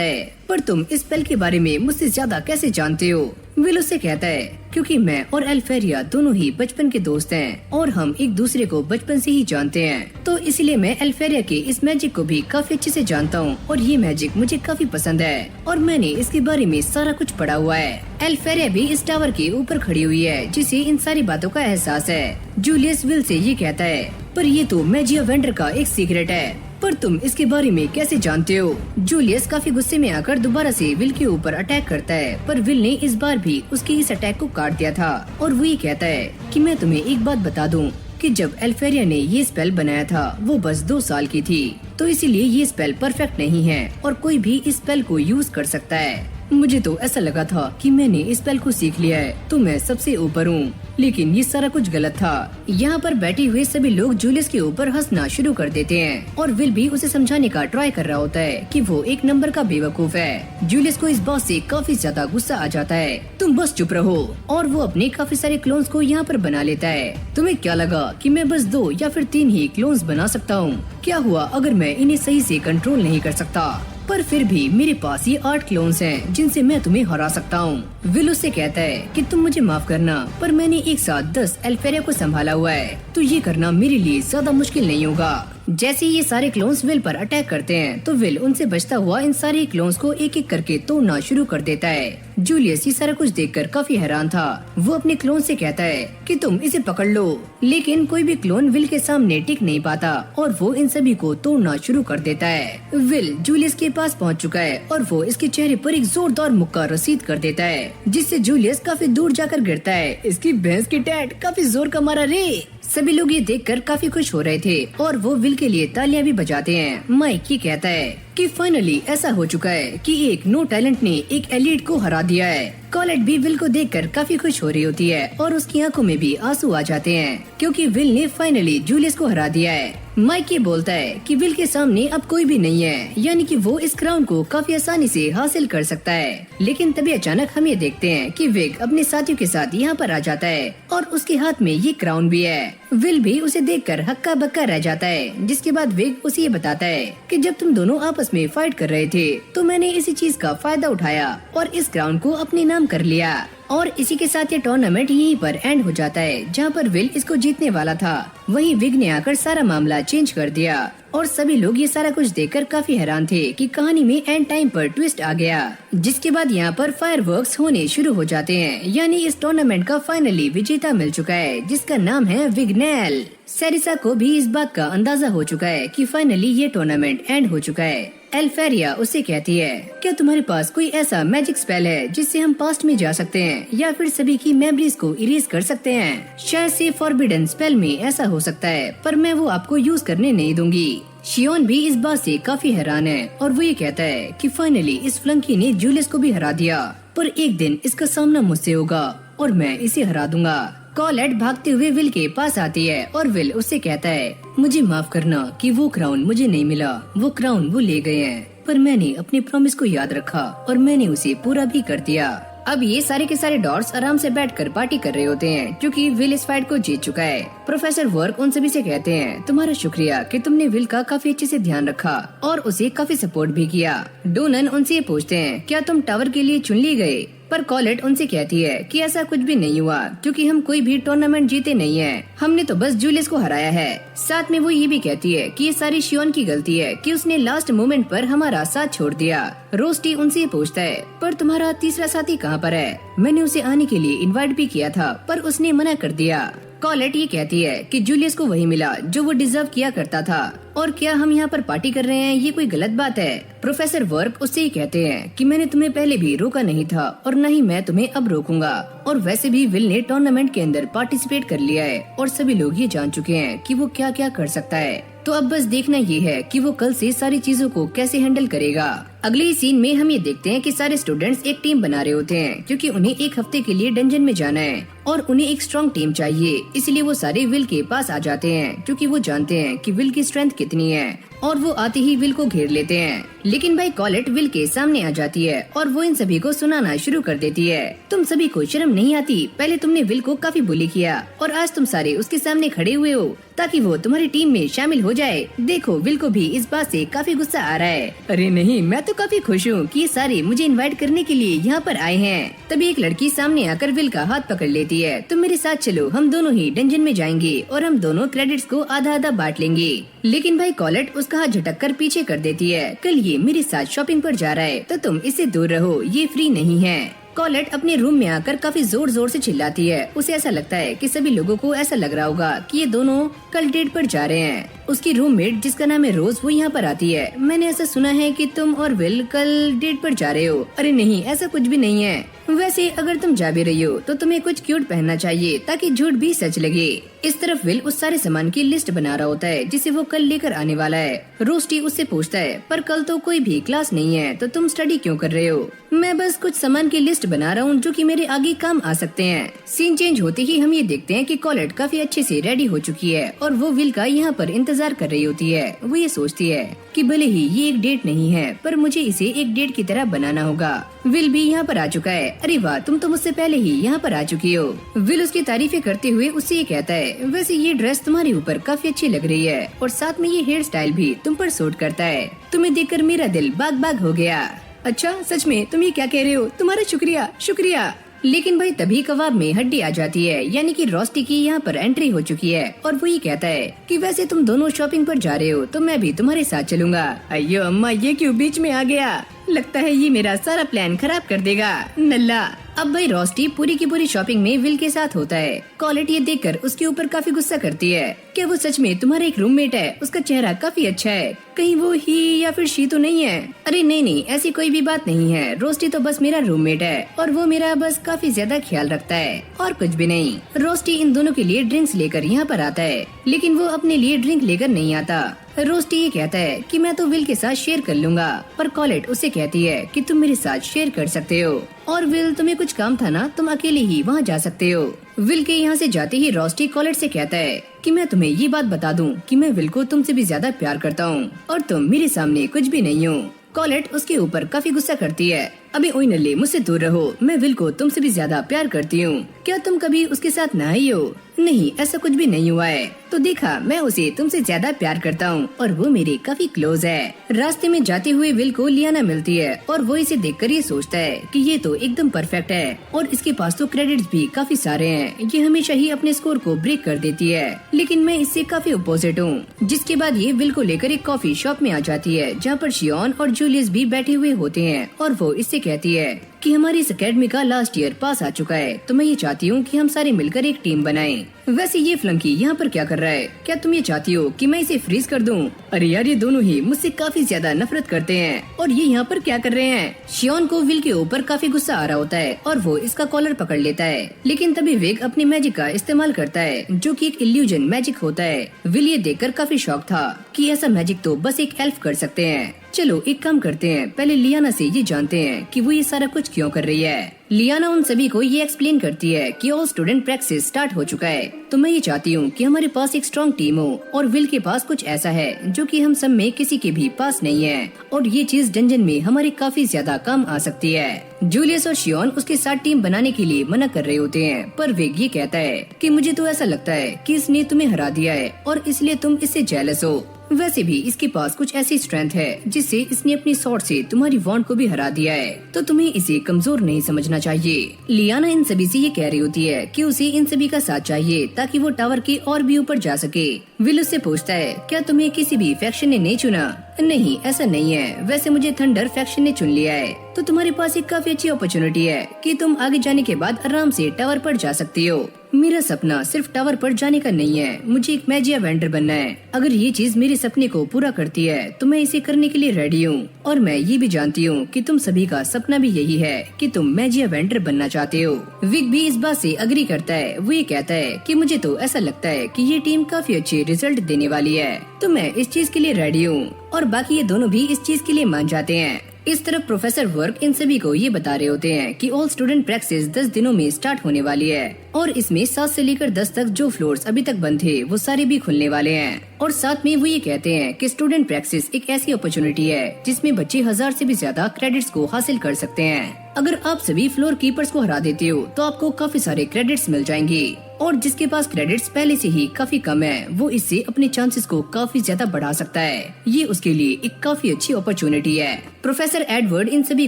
S1: है, पर तुम इस स्पेल के बारे में मुझसे ज्यादा कैसे जानते हो? विल उससे कहता है, क्योंकि मैं और एल्फेरिया दोनों ही बचपन के दोस्त हैं और हम एक दूसरे को बचपन से ही जानते हैं, तो इसलिए मैं एल्फेरिया के इस मैजिक को भी काफी अच्छे से जानता हूँ और ये मैजिक मुझे काफी पसंद है और मैंने इसके बारे में सारा कुछ पढ़ा हुआ है। एल्फेरिया भी इस टावर के ऊपर खड़ी हुई है, जिसे इन सारी बातों का एहसास है। जूलियस विल से ये कहता है, पर ये तो मैजिया वेंडर का एक सीक्रेट है, पर तुम इसके बारे में कैसे जानते हो? जूलियस काफी गुस्से में आकर दोबारा से विल के ऊपर अटैक करता है, पर विल ने इस बार भी उसके इस अटैक को काट दिया था और वो ये कहता है कि मैं तुम्हें एक बात बता दूं कि जब एल्फेरिया ने ये स्पेल बनाया था वो बस 2 साल की थी, तो इसीलिए ये स्पेल परफेक्ट नहीं है और कोई भी इस स्पेल को यूज कर सकता है। मुझे तो ऐसा लगा था कि मैंने इस स्पेल को सीख लिया है तो मैं सबसे ऊपर हूँ, लेकिन ये सारा कुछ गलत था। यहाँ पर बैठे हुए सभी लोग जूलियस के ऊपर हंसना शुरू कर देते हैं और विल भी उसे समझाने का ट्राई कर रहा होता है कि वो एक नंबर का बेवकूफ है। जूलियस को इस बात से काफी ज्यादा गुस्सा आ जाता है, तुम बस चुप रहो, और वो अपने काफी सारे क्लोन्स को यहाँ पर बना लेता है। तुम्हें क्या लगा कि मैं बस 2 या फिर 3 ही क्लोन्स बना सकता हूँ? क्या हुआ अगर मैं इन्हें सही से कंट्रोल नहीं कर सकता? पर फिर भी मेरे पास ये 8 क्लोन्स हैं जिनसे मैं तुम्हें हरा सकता हूँ। विल उससे कहता है कि तुम मुझे माफ करना, पर मैंने एक साथ 10 एल्फेरिया को संभाला हुआ है, तो ये करना मेरे लिए ज्यादा मुश्किल नहीं होगा। जैसे ये सारे क्लोन्स विल पर अटैक करते हैं तो विल उनसे बचता हुआ इन सारे क्लोन्स को एक एक करके तोड़ना शुरू कर देता है। जूलियस ये सारा कुछ देखकर काफी हैरान था। वो अपने क्लोन से कहता है कि तुम इसे पकड़ लो, लेकिन कोई भी क्लोन विल के सामने टिक नहीं पाता और वो इन सभी को तोड़ना शुरू कर देता है। विल जूलियस के पास पहुंच चुका है और वो इसके चेहरे पर एक जोरदार मुक्का रसीद कर देता है, जिससे जूलियस काफी दूर जाकर गिरता है। इसकी भैंस की टैट काफी जोर का मारा रे। सभी लोग ये देखकर काफी खुश हो रहे थे और वो विल के लिए तालियां भी बजाते हैं। माइक ये कहता है कि फाइनली ऐसा हो चुका है कि एक नो टैलेंट ने एक एलीट को हरा दिया है। कॉलेट भी विल को देखकर काफी खुश हो रही होती है और उसकी आंखों में भी आंसू आ जाते हैं, क्योंकि विल ने फाइनली जूलियस को हरा दिया है। माइक ये बोलता है कि विल के सामने अब कोई भी नहीं है, यानी कि वो इस क्राउन को काफी आसानी से हासिल कर सकता है। लेकिन तभी अचानक हम ये देखते हैं कि विग अपने साथियों के साथ यहाँ पर आ जाता है और उसके हाथ में ये क्राउन भी है। विल भी उसे देखकर हक्का बक्का रह जाता है, जिसके बाद विग उसे ये बताता है कि जब तुम दोनों आपस में फाइट कर रहे थे तो मैंने इसी चीज का फायदा उठाया और इस क्राउन को अपने नाम कर लिया। और इसी के साथ ये टूर्नामेंट यहीं पर एंड हो जाता है, जहाँ पर विल इसको जीतने वाला था। वहीं विग ने आकर सारा मामला चेंज कर दिया और सभी लोग ये सारा कुछ देखकर काफी हैरान थे कि कहानी में एंड टाइम पर ट्विस्ट आ गया। जिसके बाद यहाँ पर फायरवर्क्स होने शुरू हो जाते हैं, यानी इस टूर्नामेंट का फाइनली विजेता मिल चुका है, जिसका नाम है विग्नेल। सेरिसा को भी इस बात का अंदाजा हो चुका है कि फाइनली ये टूर्नामेंट एंड हो चुका है। एल्फेरिया उससे कहती है, क्या तुम्हारे पास कोई ऐसा मैजिक स्पेल है जिससे हम पास्ट में जा सकते हैं या फिर सभी की मेमोरीज को इरेज कर सकते हैं? शायद से फॉरबिडन स्पेल में ऐसा हो सकता है, पर मैं वो आपको यूज करने नहीं दूंगी। शियोन भी इस बात से काफी हैरान है और वो ये कहता है कि फाइनली इस फ्लंकी ने जूलियस को भी हरा दिया, पर एक दिन इसका सामना मुझसे होगा और मैं इसे हरा दूंगा। कॉलेट भागते हुए विल के पास आती है और विल उससे कहता है, मुझे माफ करना कि वो क्राउन मुझे नहीं मिला, वो क्राउन वो ले गए हैं, पर मैंने अपने प्रॉमिस को याद रखा और मैंने उसे पूरा भी कर दिया। अब ये सारे के सारे डॉट्स आराम से बैठकर पार्टी कर रहे होते हैं, क्योंकि विल इस फाइट को जीत चुका है। प्रोफेसर वर्क उन सभी से कहते हैं, तुम्हारा शुक्रिया कि तुमने विल का काफी अच्छे से ध्यान रखा और उसे काफी सपोर्ट भी किया। डोनन उनसे ये पूछते हैं, क्या तुम टावर के लिए चुन लिए गए? पर कॉलेट उनसे कहती है कि ऐसा कुछ भी नहीं हुआ, क्योंकि हम कोई भी टूर्नामेंट जीते नहीं है, हमने तो बस जूलियस को हराया है। साथ में वो ये भी कहती है कि ये सारी शियोन की गलती है कि उसने लास्ट मोमेंट पर हमारा साथ छोड़ दिया। रोस्टी उनसे पूछता है, पर तुम्हारा तीसरा साथी कहाँ पर है? मैंने उसे आने के लिए इनवाइट भी किया था, पर उसने मना कर दिया। कॉलेट ये कहती है कि जूलियस को वही मिला जो वो डिजर्व किया करता था, और क्या हम यहाँ पर पार्टी कर रहे हैं, ये कोई गलत बात है? प्रोफेसर वर्क उससे ही कहते हैं कि मैंने तुम्हें पहले भी रोका नहीं था और न ही मैं तुम्हें अब रोकूंगा, और वैसे भी विल ने टूर्नामेंट के अंदर पार्टिसिपेट कर लिया है और सभी लोग ये जान चुके हैं कि वो क्या क्या कर सकता है। तो अब बस देखना ये है कि वो कल से सारी चीजों को कैसे हैंडल करेगा। अगले ही सीन में हम ये देखते हैं कि सारे स्टूडेंट्स एक टीम बना रहे होते हैं, क्योंकि उन्हें एक हफ्ते के लिए डंजन में जाना है और उन्हें एक स्ट्रॉन्ग टीम चाहिए। इसलिए वो सारे विल के पास आ जाते हैं, क्योंकि वो जानते हैं कि विल की स्ट्रेंथ कितनी है, और वो आते ही विल को घेर लेते हैं। लेकिन भाई कॉलेट विल के सामने आ जाती है और वो इन सभी को सुनाना शुरू कर देती है। तुम सभी को शर्म नहीं आती? पहले तुमने विल को काफी बुली किया और आज तुम सारे उसके सामने खड़े हुए हो ताकि वो तुम्हारी टीम में शामिल हो जाए। देखो विल को भी इस बात से काफी गुस्सा आ रहा है। अरे नहीं, मैं तो काफी खुश हूँ कि ये सारे मुझे इनवाइट करने के लिए यहाँ पर आए हैं। तभी एक लड़की सामने आकर विल का हाथ पकड़ लेती है। तुम मेरे साथ चलो, हम दोनों ही डंजन में जाएंगे और हम दोनों क्रेडिट्स को आधा आधा बांट लेंगे। लेकिन भाई कॉलेट उसका हाथ झटक कर पीछे कर देती है। कल ये मेरे साथ शॉपिंग पर जा रहा है तो तुम इससे दूर रहो, ये फ्री नहीं है। कॉलेट अपने रूम में आकर काफी जोर जोर से चिल्लाती है। उसे ऐसा लगता है कि सभी लोगों को ऐसा लग रहा होगा कि ये दोनों कल डेट पर जा रहे हैं। उसकी रूममेट जिसका नाम है रोज, वो यहाँ पर आती है। मैंने ऐसा सुना है कि तुम और विल कल डेट पर जा रहे हो। अरे नहीं, ऐसा कुछ भी नहीं है। वैसे अगर तुम जा भी रही हो तो तुम्हें कुछ क्यूट पहनना चाहिए ताकि झूठ भी सच लगे। इस तरफ विल उस सारे सामान की लिस्ट बना रहा होता है जिसे वो कल लेकर आने वाला है। रोस्टी उससे पूछता है, पर कल तो कोई भी क्लास नहीं है तो तुम स्टडी क्यों कर रहे हो? मैं बस कुछ सामान की लिस्ट बना रहा हूँ जो कि मेरे आगे काम आ सकते हैं। सीन चेंज होते ही हम ये देखते हैं कि कॉलेट काफी अच्छे से रेडी हो चुकी है और वो विल का यहाँ पर इंतजार कर रही होती है। वो ये सोचती है कि भले ही ये एक डेट नहीं है पर मुझे इसे एक डेट की तरह बनाना होगा। विल भी यहाँ पर आ चुका है। अरे वाह, तुम तो मुझसे पहले ही यहाँ पर आ चुकी हो। विल उसकी तारीफें करते हुए उससे ये कहता है, वैसे ये ड्रेस तुम्हारे ऊपर काफी अच्छी लग रही है और साथ में ये हेयर स्टाइल भी तुम पर सूट करता है। तुम्हें देखकर मेरा दिल बाग बाग हो गया। अच्छा, सच में तुम ये क्या कह रहे हो? तुम्हारा शुक्रिया शुक्रिया। लेकिन भाई तभी कबाब में हड्डी आ जाती है, यानी कि रोस्टी की यहाँ पर एंट्री हो चुकी है और वो ये कहता है कि वैसे तुम दोनों शॉपिंग पर जा रहे हो तो मैं भी तुम्हारे साथ चलूंगा। अయ్यो अम्मा, ये क्यों बीच में आ गया? लगता है ये मेरा सारा प्लान खराब कर देगा, नल्ला। अब भाई रोस्टी पूरी की पूरी शॉपिंग में विल के साथ होता है। कॉलेट ये देखकर उसके ऊपर काफी गुस्सा करती है। क्या वो सच में तुम्हारा एक रूममेट है? उसका चेहरा काफी अच्छा है, कहीं वो ही या फिर शी तो नहीं है? अरे नहीं नहीं, ऐसी कोई भी बात नहीं है। रोस्टी तो बस मेरा रूममेट है और वो मेरा बस काफी ज्यादा ख्याल रखता है और कुछ भी नहीं। रोस्टी इन दोनों के लिए ड्रिंक्स लेकर यहाँ पर आता है, लेकिन वो अपने लिए ड्रिंक लेकर नहीं आता। रोस्टी ये कहता है कि मैं तो विल के साथ शेयर कर लूंगा, पर कॉलेट उसे कहती है कि तुम मेरे साथ शेयर कर सकते हो। और विल, तुम्हें कुछ काम था ना, तुम अकेले ही वहाँ जा सकते हो। विल के यहाँ से जाते ही रोस्टी कॉलेट से कहता है कि मैं तुम्हें ये बात बता दूं कि मैं विल को तुमसे भी ज्यादा प्यार करता हूँ और तुम मेरे सामने कुछ भी नहीं हो। कॉलेट उसके ऊपर काफी गुस्सा करती है। अबे ओए नल्ले, मुझसे दूर रहो, मैं विल को तुमसे भी ज्यादा प्यार करती हूँ। क्या तुम कभी उसके साथ नहाई हो? नहीं, ऐसा कुछ भी नहीं हुआ है। तो देखा, मैं उसे तुमसे ज्यादा प्यार करता हूँ और वो मेरे काफी क्लोज है। रास्ते में जाते हुए विल को लियाना मिलती है और वो इसे देखकर ये सोचता है कि ये तो एकदम परफेक्ट है और इसके पास तो क्रेडिट्स भी काफी सारे हैं। ये हमेशा ही अपने स्कोर को ब्रेक कर देती है, लेकिन मैं इससे काफी अपोजिट हूँ। जिसके बाद ये विल को लेकर एक कॉफी शॉप में आ जाती है जहाँ पर शियोन और जूलियस भी बैठे हुए होते हैं और वो इससे कहती है कि हमारी इस अकेडमी का लास्ट ईयर पास आ चुका है तो मैं ये चाहती हूँ कि हम सारे मिलकर एक टीम बनाएं। वैसे ये फ्लंकी यहाँ पर क्या कर रहा है? क्या तुम ये चाहती हो कि मैं इसे फ्रीज कर दूं? अरे यार, ये दोनों ही मुझसे काफी ज्यादा नफरत करते हैं और ये यहाँ पर क्या कर रहे हैं? शियोन को विल के ऊपर काफी गुस्सा आ रहा होता है और वो इसका कॉलर पकड़ लेता है, लेकिन तभी वेग अपनी मैजिक का इस्तेमाल करता है जो कि एक इल्यूजन मैजिक होता है। विल ये देखकर काफी शॉक था कि ऐसा मैजिक तो बस एक एल्फ कर सकते हैं। चलो एक काम करते हैं, पहले लियाना से ये जानते हैं कि वो ये सारा कुछ क्यों कर रही है। लियाना उन सभी को ये एक्सप्लेन करती है कि ऑल स्टूडेंट प्रैक्टिस स्टार्ट हो चुका है, तो मैं ये चाहती हूँ कि हमारे पास एक स्ट्रॉन्ग टीम हो और विल के पास कुछ ऐसा है जो कि हम सब में किसी के भी पास नहीं है और ये चीज डंजन में हमारे काफी ज्यादा काम आ सकती है। जूलियस और शियोन उसके साथ टीम बनाने के लिए मना कर रहे होते हैं, पर वेग ये कहता है कि मुझे तो ऐसा लगता है कि इसने तुम्हें हरा दिया है और इसलिए तुम इससे जेलस हो। वैसे भी इसके पास कुछ ऐसी स्ट्रेंथ है जिससे इसने अपनी स्वॉर्ड से तुम्हारी वॉन्ड को भी हरा दिया है, तो तुम्हें इसे कमजोर नहीं समझना चाहिए। लियाना इन सभी से ये कह रही होती है कि उसे इन सभी का साथ चाहिए ताकि वो टावर के और भी ऊपर जा सके। विल उससे पूछता है, क्या तुम्हें किसी भी फैक्शन ने नहीं चुना? नहीं, ऐसा नहीं है। वैसे मुझे थंडर फैक्शन ने चुन लिया है, तो तुम्हारे पास एक काफी अच्छी अपॉर्चुनिटी है कि तुम आगे जाने के बाद आराम से टावर पर जा सकती हो। मेरा सपना सिर्फ टावर पर जाने का नहीं है, मुझे एक मैजिया वेंडर बनना है। अगर ये चीज मेरे सपने को पूरा करती है तो मैं इसे करने के लिए रेडी हूँ। और मैं ये भी जानती हूँ कि तुम सभी का सपना भी यही है कि तुम मैजिया वेंडर बनना चाहते हो। विक भी इस बात से अग्री करता है। वो ये कहता है कि मुझे तो ऐसा लगता है कि ये टीम काफी अच्छे रिजल्ट देने वाली है, तो मैं इस चीज के लिए रेडी हूँ। और बाकी ये दोनों भी इस चीज के लिए मान जाते हैं। इस तरफ प्रोफेसर वर्क इन सभी को ये बता रहे होते हैं कि ऑल स्टूडेंट प्रैक्टिस 10 दिनों में स्टार्ट होने वाली है और इसमें 7 से लेकर 10 तक जो फ्लोर्स अभी तक बंद थे वो सारे भी खुलने वाले हैं। और साथ में वो ये कहते हैं कि स्टूडेंट प्रैक्टिस एक ऐसी अपॉर्चुनिटी है जिसमें बच्चे 1000 से भी ज्यादा क्रेडिट्स को हासिल कर सकते हैं। अगर आप सभी फ्लोर कीपर्स को हरा देते हो तो आपको काफी सारे क्रेडिट्स मिल जाएंगे, और जिसके पास क्रेडिट्स पहले से ही काफी कम है वो इससे अपने चांसेस को काफी ज्यादा बढ़ा सकता है। ये उसके लिए एक काफी अच्छी अपॉर्चुनिटी है। प्रोफेसर एडवर्ड इन सभी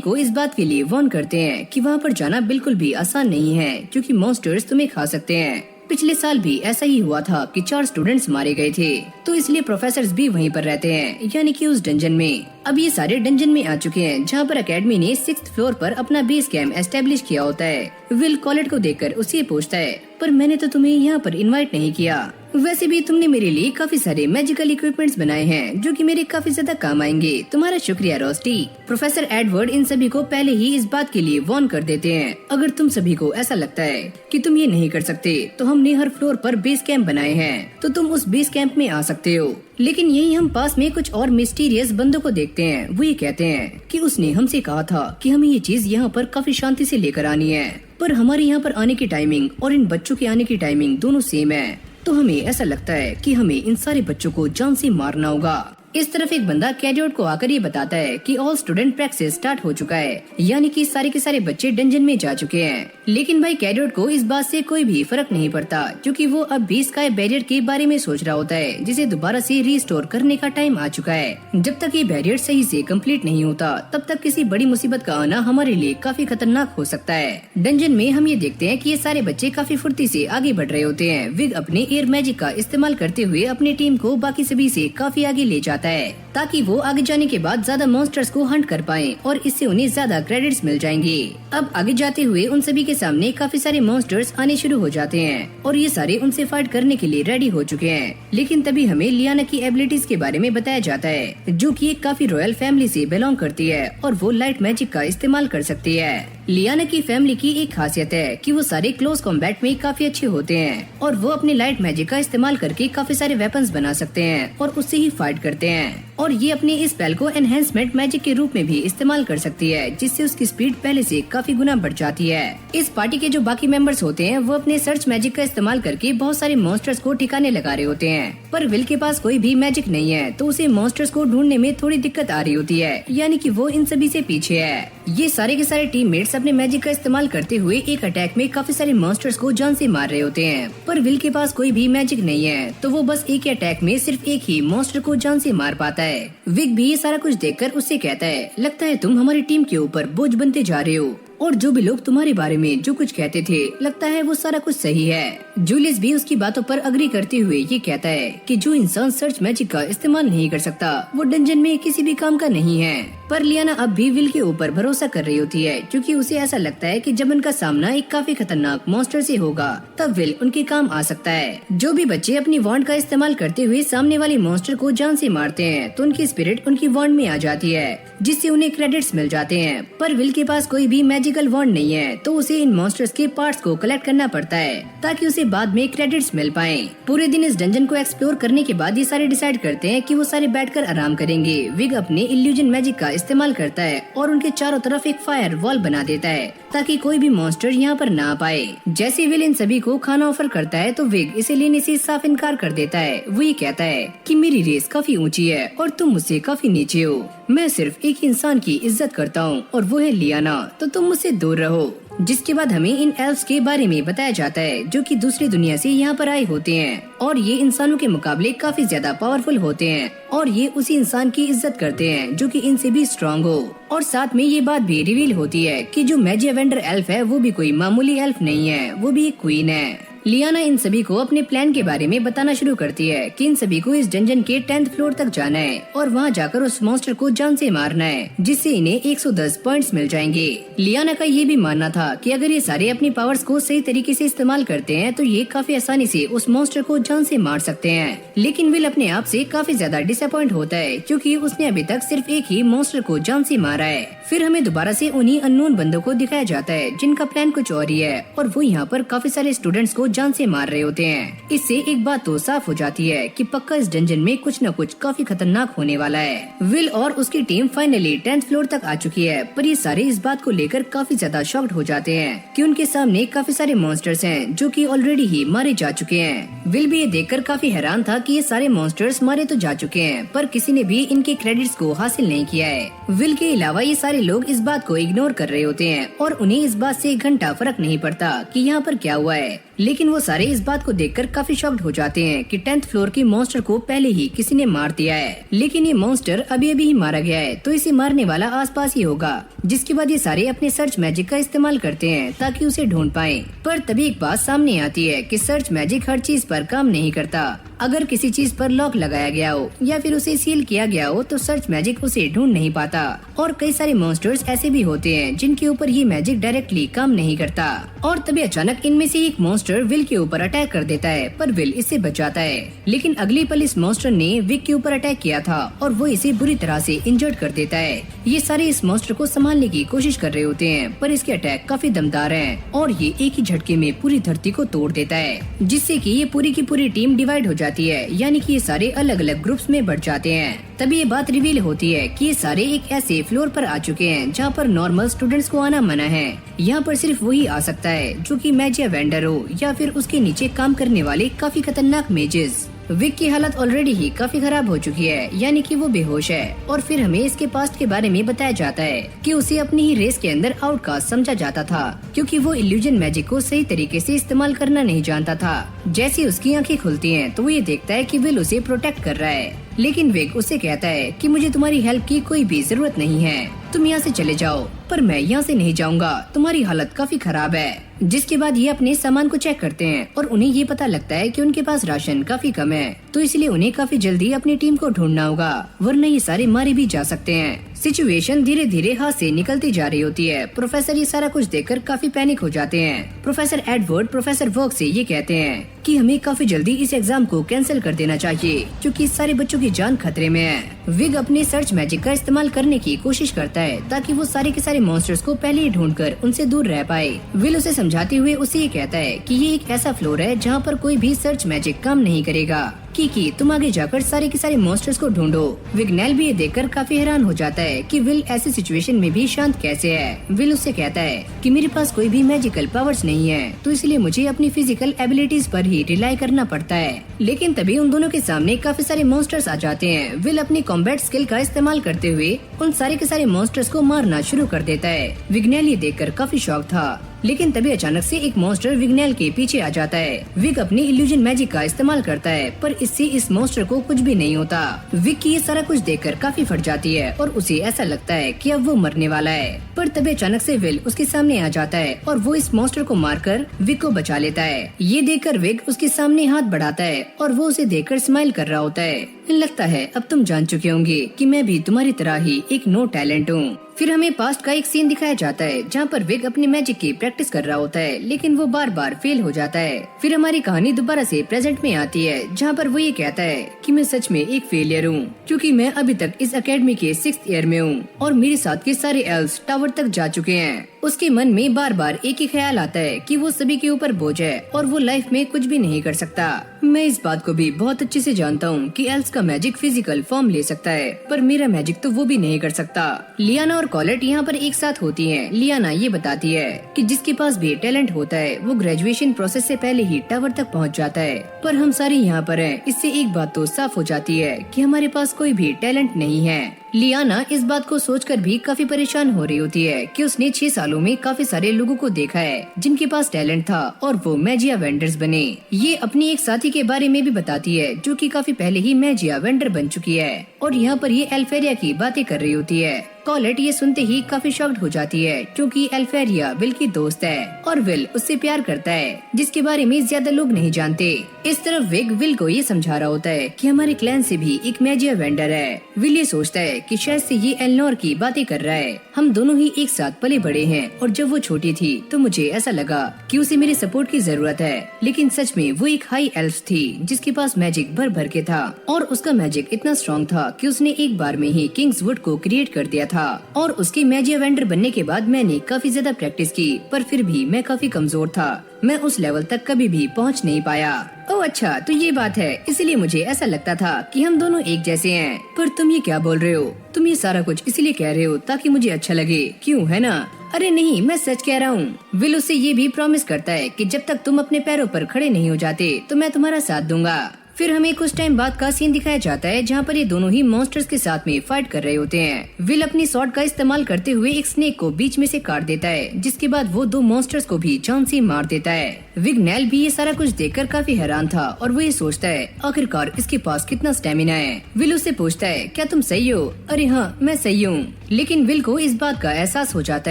S1: को इस बात के लिए वार्न करते हैं कि वहाँ पर जाना बिल्कुल भी आसान नहीं है, क्योंकि मॉन्स्टर्स तुम्हें खा सकते हैं। पिछले साल भी ऐसा ही हुआ था कि 4 स्टूडेंट्स मारे गए थे, तो इसलिए प्रोफेसर्स भी वहीं पर रहते हैं, यानी कि उस डंजन में। अब ये सारे डंजन में आ चुके हैं जहाँ पर एकेडमी ने 6th फ्लोर पर अपना बेस कैंप एस्टेब्लिश किया होता है। विल कॉलेट को देखकर उससे पूछता है, पर मैंने तो तुम्हें यहाँ पर इनवाइट नहीं किया। वैसे भी तुमने मेरे लिए काफी सारे मैजिकल इक्विपमेंट्स बनाए हैं जो कि मेरे काफी ज्यादा काम आएंगे। तुम्हारा शुक्रिया रोस्टी। प्रोफेसर एडवर्ड इन सभी को पहले ही इस बात के लिए वार्न कर देते हैं, अगर तुम सभी को ऐसा लगता है कि तुम ये नहीं कर सकते तो हमने हर फ्लोर पर बेस कैंप बनाए हैं, तो तुम उस बेस कैंप में आ सकते हो। लेकिन यही हम पास में कुछ और मिस्टीरियस बंदों को देखते हैं। वो ये कहते हैं कि उसने हमसे कहा था कि हमें ये चीज यहाँ पर काफी शांति से लेकर आनी है, पर हमारे यहाँ पर आने की टाइमिंग और इन बच्चों के आने की टाइमिंग दोनों सेम है, तो हमें ऐसा लगता है कि हमें इन सारे बच्चों को जान से मारना होगा। इस तरफ एक बंदा कैडेट को आकर ये बताता है कि ऑल स्टूडेंट प्रैक्टिस स्टार्ट हो चुका है, यानी कि सारे के सारे बच्चे डंजन में जा चुके हैं। लेकिन भाई कैडेट को इस बात से कोई भी फर्क नहीं पड़ता, क्योंकि वो अब भी स्काई बैरियर के बारे में सोच रहा होता है, जिसे दोबारा से रिस्टोर करने का टाइम आ चुका है। जब तक ये बैरियर सही से कंप्लीट नहीं होता तब तक किसी बड़ी मुसीबत का आना हमारे लिए काफी खतरनाक हो सकता है। डंजन में हम ये देखते हैं कि ये सारे बच्चे काफी फुर्ती से आगे बढ़ रहे होते हैं। विग अपने एयर मैजिक का इस्तेमाल करते हुए अपनी टीम को बाकी सभी से काफी आगे ले जाता है, ताकि वो आगे जाने के बाद ज्यादा मॉन्स्टर्स को हंट कर पाएं और इससे उन्हें ज्यादा क्रेडिट्स मिल जाएंगे। अब आगे जाते हुए उन सभी के सामने काफी सारे मॉन्स्टर्स आने शुरू हो जाते हैं और ये सारे उनसे फाइट करने के लिए रेडी हो चुके हैं। लेकिन तभी हमें लियाना की एबिलिटीज के बारे में बताया जाता है, जो कि एक काफी रॉयल फैमिली से बिलोंग करती है और वो लाइट मैजिक का इस्तेमाल कर सकती है। लियाना की फैमिली की एक खासियत है कि वो सारे क्लोज कॉम्बैट में काफी अच्छे होते हैं और वो अपने लाइट मैजिक का इस्तेमाल करके काफी सारे वेपन्स बना सकते हैं और उससे ही फाइट करते हैं। और ये अपने इस स्पेल को एनहेंसमेंट मैजिक के रूप में भी इस्तेमाल कर सकती है, जिससे उसकी स्पीड पहले से काफी गुना बढ़ जाती है। इस पार्टी के जो बाकी मेंबर्स होते हैं वो अपने सर्च मैजिक का इस्तेमाल करके बहुत सारे मॉन्स्टर्स को ठिकाने लगा रहे होते हैं, पर विल के पास कोई भी मैजिक नहीं है, तो उसे मॉन्स्टर्स को ढूंढने में थोड़ी दिक्कत आ रही होती है, यानी कि वो इन सभी से पीछे है। ये सारे के सारे टीममेट्स अपने मैजिक का इस्तेमाल करते हुए एक अटैक में काफी सारे मॉन्स्टर्स को जान से मार रहे होते हैं, पर विल के पास कोई भी मैजिक नहीं है, तो वो बस एक ही अटैक में सिर्फ एक ही मॉन्स्टर को जान से मार पाता है। विग भी ये सारा कुछ देखकर उससे कहता है, लगता है तुम हमारी टीम के ऊपर बोझ बनते जा रहे हो, और जो भी लोग तुम्हारे बारे में जो कुछ कहते थे लगता है वो सारा कुछ सही है। जूलियस भी उसकी बातों पर अग्री करते हुए ये कहता है कि जो इंसान सर्च मैजिक का इस्तेमाल नहीं कर सकता वो डंजन में किसी भी काम का नहीं है। पर लियाना अब भी विल के ऊपर भरोसा कर रही होती है, क्योंकि उसे ऐसा लगता है कि जब उनका सामना एक काफी खतरनाक मॉन्स्टर से होगा तब विल उनके काम आ सकता है। जो भी बच्चे अपनी वॉन्ड का इस्तेमाल करते हुए सामने वाले मॉन्स्टर को जान से मारते हैं तो उनकी स्पिरिट उनकी वॉन्ड में आ जाती है, जिससे उन्हें क्रेडिट्स मिल जाते हैं। पर विल के पास कोई भी मैजिकल वॉन्ड नहीं है, तो उसे इन मॉन्स्टर्स के पार्ट्स को कलेक्ट करना पड़ता है ताकि उसे बाद में क्रेडिट्स मिल पाएं। पूरे दिन इस डंजन को एक्सप्लोर करने के बाद ये सारे डिसाइड करते हैं कि वो सारे बैठकर आराम करेंगे। विग अपने इल्यूजन मैजिक का इस्तेमाल करता है और उनके चारों तरफ एक फायर वॉल बना देता है ताकि कोई भी मॉन्स्टर यहाँ पर ना आ पाए। जैसे विल इन सभी को खाना ऑफर करता है तो विग इसे लेने से साफ इनकार कर देता है। वो ये कहता है कि मेरी रेस काफी ऊंची है और तुम मुझसे काफी नीचे हो। मैं सिर्फ एक इंसान की इज्जत करता हूँ और वो है लियाना, तो तुम मुझसे दूर रहो। जिसके बाद हमें इन एल्फ्स के बारे में बताया जाता है जो कि दूसरी दुनिया से यहाँ पर आए होते हैं और ये इंसानों के मुकाबले काफी ज्यादा पावरफुल होते हैं और ये उसी इंसान की इज्जत करते हैं जो कि इनसे भी स्ट्रांग हो। और साथ में ये बात भी रिवील होती है कि जो मैजी एवेंडर एल्फ है वो भी कोई मामूली एल्फ नहीं है, वो भी एक क्वीन है। लियाना इन सभी को अपने प्लान के बारे में बताना शुरू करती है कि इन सभी को इस डंजन के 10th फ्लोर तक जाना है और वहां जाकर उस मॉन्स्टर को जान से मारना है, जिससे इन्हें 110 पॉइंट्स मिल जाएंगे। लियाना का ये भी मानना था कि अगर ये सारे अपनी पावर्स को सही तरीके से इस्तेमाल करते हैं तो ये काफी आसानी से उस मॉन्स्टर को जान से मार सकते हैं। लेकिन विल अपने आप से काफी ज्यादा डिसअपॉइंट होता है क्योंकि उसने अभी तक सिर्फ एक ही मॉन्स्टर को जान से मारा है। फिर हमें दोबारा से उन्हीं अननोन बंदों को दिखाया जाता है जिनका प्लान कुछ और ही है और वो यहाँ पर काफी सारे स्टूडेंट्स को जान से मार रहे होते हैं। इससे एक बात तो साफ हो जाती है कि पक्का इस डंजन में कुछ न कुछ काफी खतरनाक होने वाला है। विल और उसकी टीम फाइनली 10th फ्लोर तक आ चुकी है, पर ये सारे इस बात को लेकर काफी ज्यादा शॉक्ड हो जाते हैं कि उनके सामने काफी सारे मॉन्स्टर्स हैं जो कि ऑलरेडी ही मारे जा चुके हैं। विल भी ये देखकर काफी हैरान था कि ये सारे मॉन्स्टर्स मारे तो जा चुके हैं पर किसी ने भी इनके क्रेडिट्स को हासिल नहीं किया है। विल के अलावा ये सारे लोग इस बात को इग्नोर कर रहे होते हैं और उन्हें इस बात से एक घंटा फर्क नहीं पड़ता कि यहाँ पर क्या हुआ है। लेकिन वो सारे इस बात को देखकर काफी शॉक्ड हो जाते हैं कि 10th फ्लोर के मॉन्स्टर को पहले ही किसी ने मार दिया है। लेकिन ये मॉन्स्टर अभी ही मारा गया है तो इसे मारने वाला आसपास ही होगा। जिसके बाद ये सारे अपने सर्च मैजिक का इस्तेमाल करते हैं ताकि उसे ढूंढ पाएं। पर तभी एक बात सामने आती है कि सर्च मैजिक हर चीज पर काम नहीं करता। अगर किसी चीज पर लॉक लगाया गया हो या फिर उसे सील किया गया हो तो सर्च मैजिक उसे ढूंढ नहीं पाता। और कई सारे मॉन्स्टर्स ऐसे भी होते हैं जिनके ऊपर ये मैजिक डायरेक्टली काम नहीं करता। और तभी अचानक इनमें से एक मॉन्स्टर विल के ऊपर अटैक कर देता है पर विल इससे बच जाता है। लेकिन अगली पल इस मॉन्स्टर ने विक के ऊपर अटैक किया था और वो इसे बुरी तरह से इंजर्ड कर देता है। ये सारे इस मॉन्स्टर को संभालने की कोशिश कर रहे होते हैं पर इसके अटैक काफी दमदार हैं और ये एक ही झटके में पूरी धरती को तोड़ देता है, जिससे कि ये पूरी की पूरी टीम डिवाइड हो जाती है, यानी कि ये सारे अलग अलग ग्रुप्स में बढ़ जाते हैं। तभी ये बात रिवील होती है कि ये सारे एक ऐसे फ्लोर पर आ चुके हैं जहाँ पर नॉर्मल स्टूडेंट्स को आना मना है। यहाँ पर सिर्फ वही आ सकता है जो कि मैजिक वेंडर हो या फिर उसके नीचे काम करने वाले काफी खतरनाक मेजेस। विक की हालत ऑलरेडी ही काफी खराब हो चुकी है, यानी कि वो बेहोश है। और फिर हमें इसके पास्ट के बारे में बताया जाता है कि उसे अपनी ही रेस के अंदर आउटकास्ट समझा जाता था क्योंकि वो इल्यूजन मैजिक को सही तरीके से इस्तेमाल करना नहीं जानता था। जैसे उसकी आंखें खुलती हैं तो वो ये देखता है कि विल उसे प्रोटेक्ट कर रहा है, लेकिन विक उसे कहता है कि मुझे तुम्हारी हेल्प की कोई भी जरूरत नहीं है, तुम यहाँ से चले जाओ। पर मैं यहाँ से नहीं जाऊँगा, तुम्हारी हालत काफी खराब है। जिसके बाद ये अपने सामान को चेक करते हैं और उन्हें ये पता लगता है कि उनके पास राशन काफी कम है, तो इसलिए उन्हें काफी जल्दी अपनी टीम को ढूंढना होगा वरना ये सारे मारे भी जा सकते हैं। सिचुएशन धीरे धीरे हाथ से निकलती जा रही होती है। प्रोफेसर ये सारा कुछ देखकर काफी पैनिक हो जाते हैं। प्रोफेसर एडवर्ड प्रोफेसर वर्क से ये कहते हैं कि हमें काफी जल्दी इस एग्जाम को कैंसिल कर देना चाहिए क्योंकि सारे बच्चों की जान खतरे में है। विग अपने सर्च मैजिक का इस्तेमाल करने की कोशिश करता है ताकि वो सारे के सारे मॉन्स्टर्स को पहले ही ढूंढकर उनसे दूर रह पाए। विल उसे समझाते हुए उसे ये कहता है कि ये एक ऐसा फ्लोर है जहाँ पर कोई भी सर्च मैजिक काम नहीं करेगा। की तुम आगे जाकर सारे के सारे मॉन्स्टर्स को ढूंढो। विग्नेल भी ये देखकर काफी हैरान हो जाता है कि विल ऐसी सिचुएशन में भी शांत कैसे है। विल उससे कहता है कि मेरे पास कोई भी मैजिकल पावर्स नहीं है, तो इसलिए मुझे अपनी फिजिकल एबिलिटीज पर ही रिलाई करना पड़ता है। लेकिन तभी उन दोनों के सामने काफी सारे मॉन्स्टर्स आ जाते हैं। विल अपनी कॉम्बैट स्किल का इस्तेमाल करते हुए उन सारे के सारे मॉन्स्टर्स को मारना शुरू कर देता है। विग्नेल ये देखकर काफी शॉक था, लेकिन तभी अचानक से एक मॉन्स्टर विग्नेल के पीछे आ जाता है। विग अपनी इल्यूजन मैजिक का इस्तेमाल करता है पर इससे इस मॉन्स्टर को कुछ भी नहीं होता। विग की ये सारा कुछ देखकर काफी फट जाती है और उसे ऐसा लगता है कि अब वो मरने वाला है। पर तभी अचानक से विल उसके सामने आ जाता है और वो इस मॉन्स्टर को मारकर विग को बचा लेता है। ये देखकर विग उसके सामने हाथ बढ़ाता है और वो उसे देखकर स्माइल कर रहा होता है। लगता है अब तुम जान चुके होंगे कि मैं भी तुम्हारी तरह ही एक नो टैलेंट हूँ। फिर हमें पास्ट का एक सीन दिखाया जाता है जहाँ पर विग अपनी मैजिक की प्रैक्टिस कर रहा होता है, लेकिन वो बार बार फेल हो जाता है। फिर हमारी कहानी दोबारा से प्रेजेंट में आती है जहाँ पर वो ये कहता है कि मैं सच में एक फेलियर हूँ क्योंकि मैं अभी तक इस एकेडमी के 6th ईयर में हूँ और मेरे साथ के सारे एल्व्स टावर तक जा चुके हैं। उसके मन में बार बार एक ही ख्याल आता है कि वो सभी के ऊपर बोझ है और वो लाइफ में कुछ भी नहीं कर सकता। मैं इस बात को भी बहुत अच्छे से जानता हूँ कि एल्व्स का मैजिक फिजिकल फॉर्म ले सकता है, पर मेरा मैजिक तो वो भी नहीं कर सकता। लियाना और कॉलेट यहाँ पर एक साथ होती हैं। लियाना ये बताती है कि जिसके पास भी टैलेंट होता है वो ग्रेजुएशन प्रोसेस से पहले ही टावर तक पहुँच जाता है, पर हम सारे यहाँ पर हैं। इससे एक बात तो साफ हो जाती है कि हमारे पास कोई भी टैलेंट नहीं है। लियाना इस बात को सोचकर भी काफी परेशान हो रही होती है कि उसने 6 सालों में काफी सारे लोगों को देखा है जिनके पास टैलेंट था और वो मैजिया वेंडर्स बने। ये अपनी एक साथी के बारे में भी बताती है जो कि काफी पहले ही मैजिया वेंडर बन चुकी है और यहाँ पर ये एल्फेरिया की बातें कर रही होती है। कॉलेट ये सुनते ही काफी शॉक्ड हो जाती है क्योंकि एल्फेरिया विल की दोस्त है और विल उससे प्यार करता है जिसके बारे में ज्यादा लोग नहीं जानते। इस तरफ विग विल को ये समझा रहा होता है कि हमारे क्लैन से भी एक मैजिया वेंडर है। विल ये सोचता है कि शायद से ये एलनोर की बातें कर रहा है। हम दोनों ही एक साथ पले बड़े हैं और जब वो छोटी थी तो मुझे ऐसा लगा कि उसे मेरे सपोर्ट की जरूरत है, लेकिन सच में वो एक हाई एल्फ थी जिसके पास मैजिक भर भर के था और उसका मैजिक इतना स्ट्रॉन्ग था कि उसने एक बार में ही किंग्सवुड को क्रिएट कर दिया था। और उसके मैजिया वेंडर बनने के बाद मैंने काफी ज्यादा प्रैक्टिस की पर फिर भी मैं काफी कमजोर था। मैं उस लेवल तक कभी भी पहुंच नहीं पाया। ओह अच्छा, तो ये बात है, इसलिए मुझे ऐसा लगता था कि हम दोनों एक जैसे हैं। पर तुम ये क्या बोल रहे हो? तुम ये सारा कुछ इसलिए कह रहे हो ताकि मुझे अच्छा लगे, क्यों, है ना? अरे नहीं, मैं सच कह रहा हूँ। विल उससे ये भी प्रॉमिस करता है कि जब तक तुम अपने पैरों पर खड़े नहीं हो जाते तो मैं तुम्हारा साथ दूंगा। फिर हमें कुछ टाइम बाद का सीन दिखाया जाता है जहाँ पर ये दोनों ही मॉन्स्टर्स के साथ में फाइट कर रहे होते हैं। विल अपनी स्वॉर्ड का इस्तेमाल करते हुए एक स्नेक को बीच में से काट देता है जिसके बाद वो 2 मॉन्स्टर्स को भी जान से मार देता है। विग्नेल भी ये सारा कुछ देखकर काफी हैरान था और वो ये सोचता है आखिरकार इसके पास कितना स्टेमिना है। विल उससे पूछता है क्या तुम सही हो? अरे हाँ, मैं सही हूँ। लेकिन विल को इस बात का एहसास हो जाता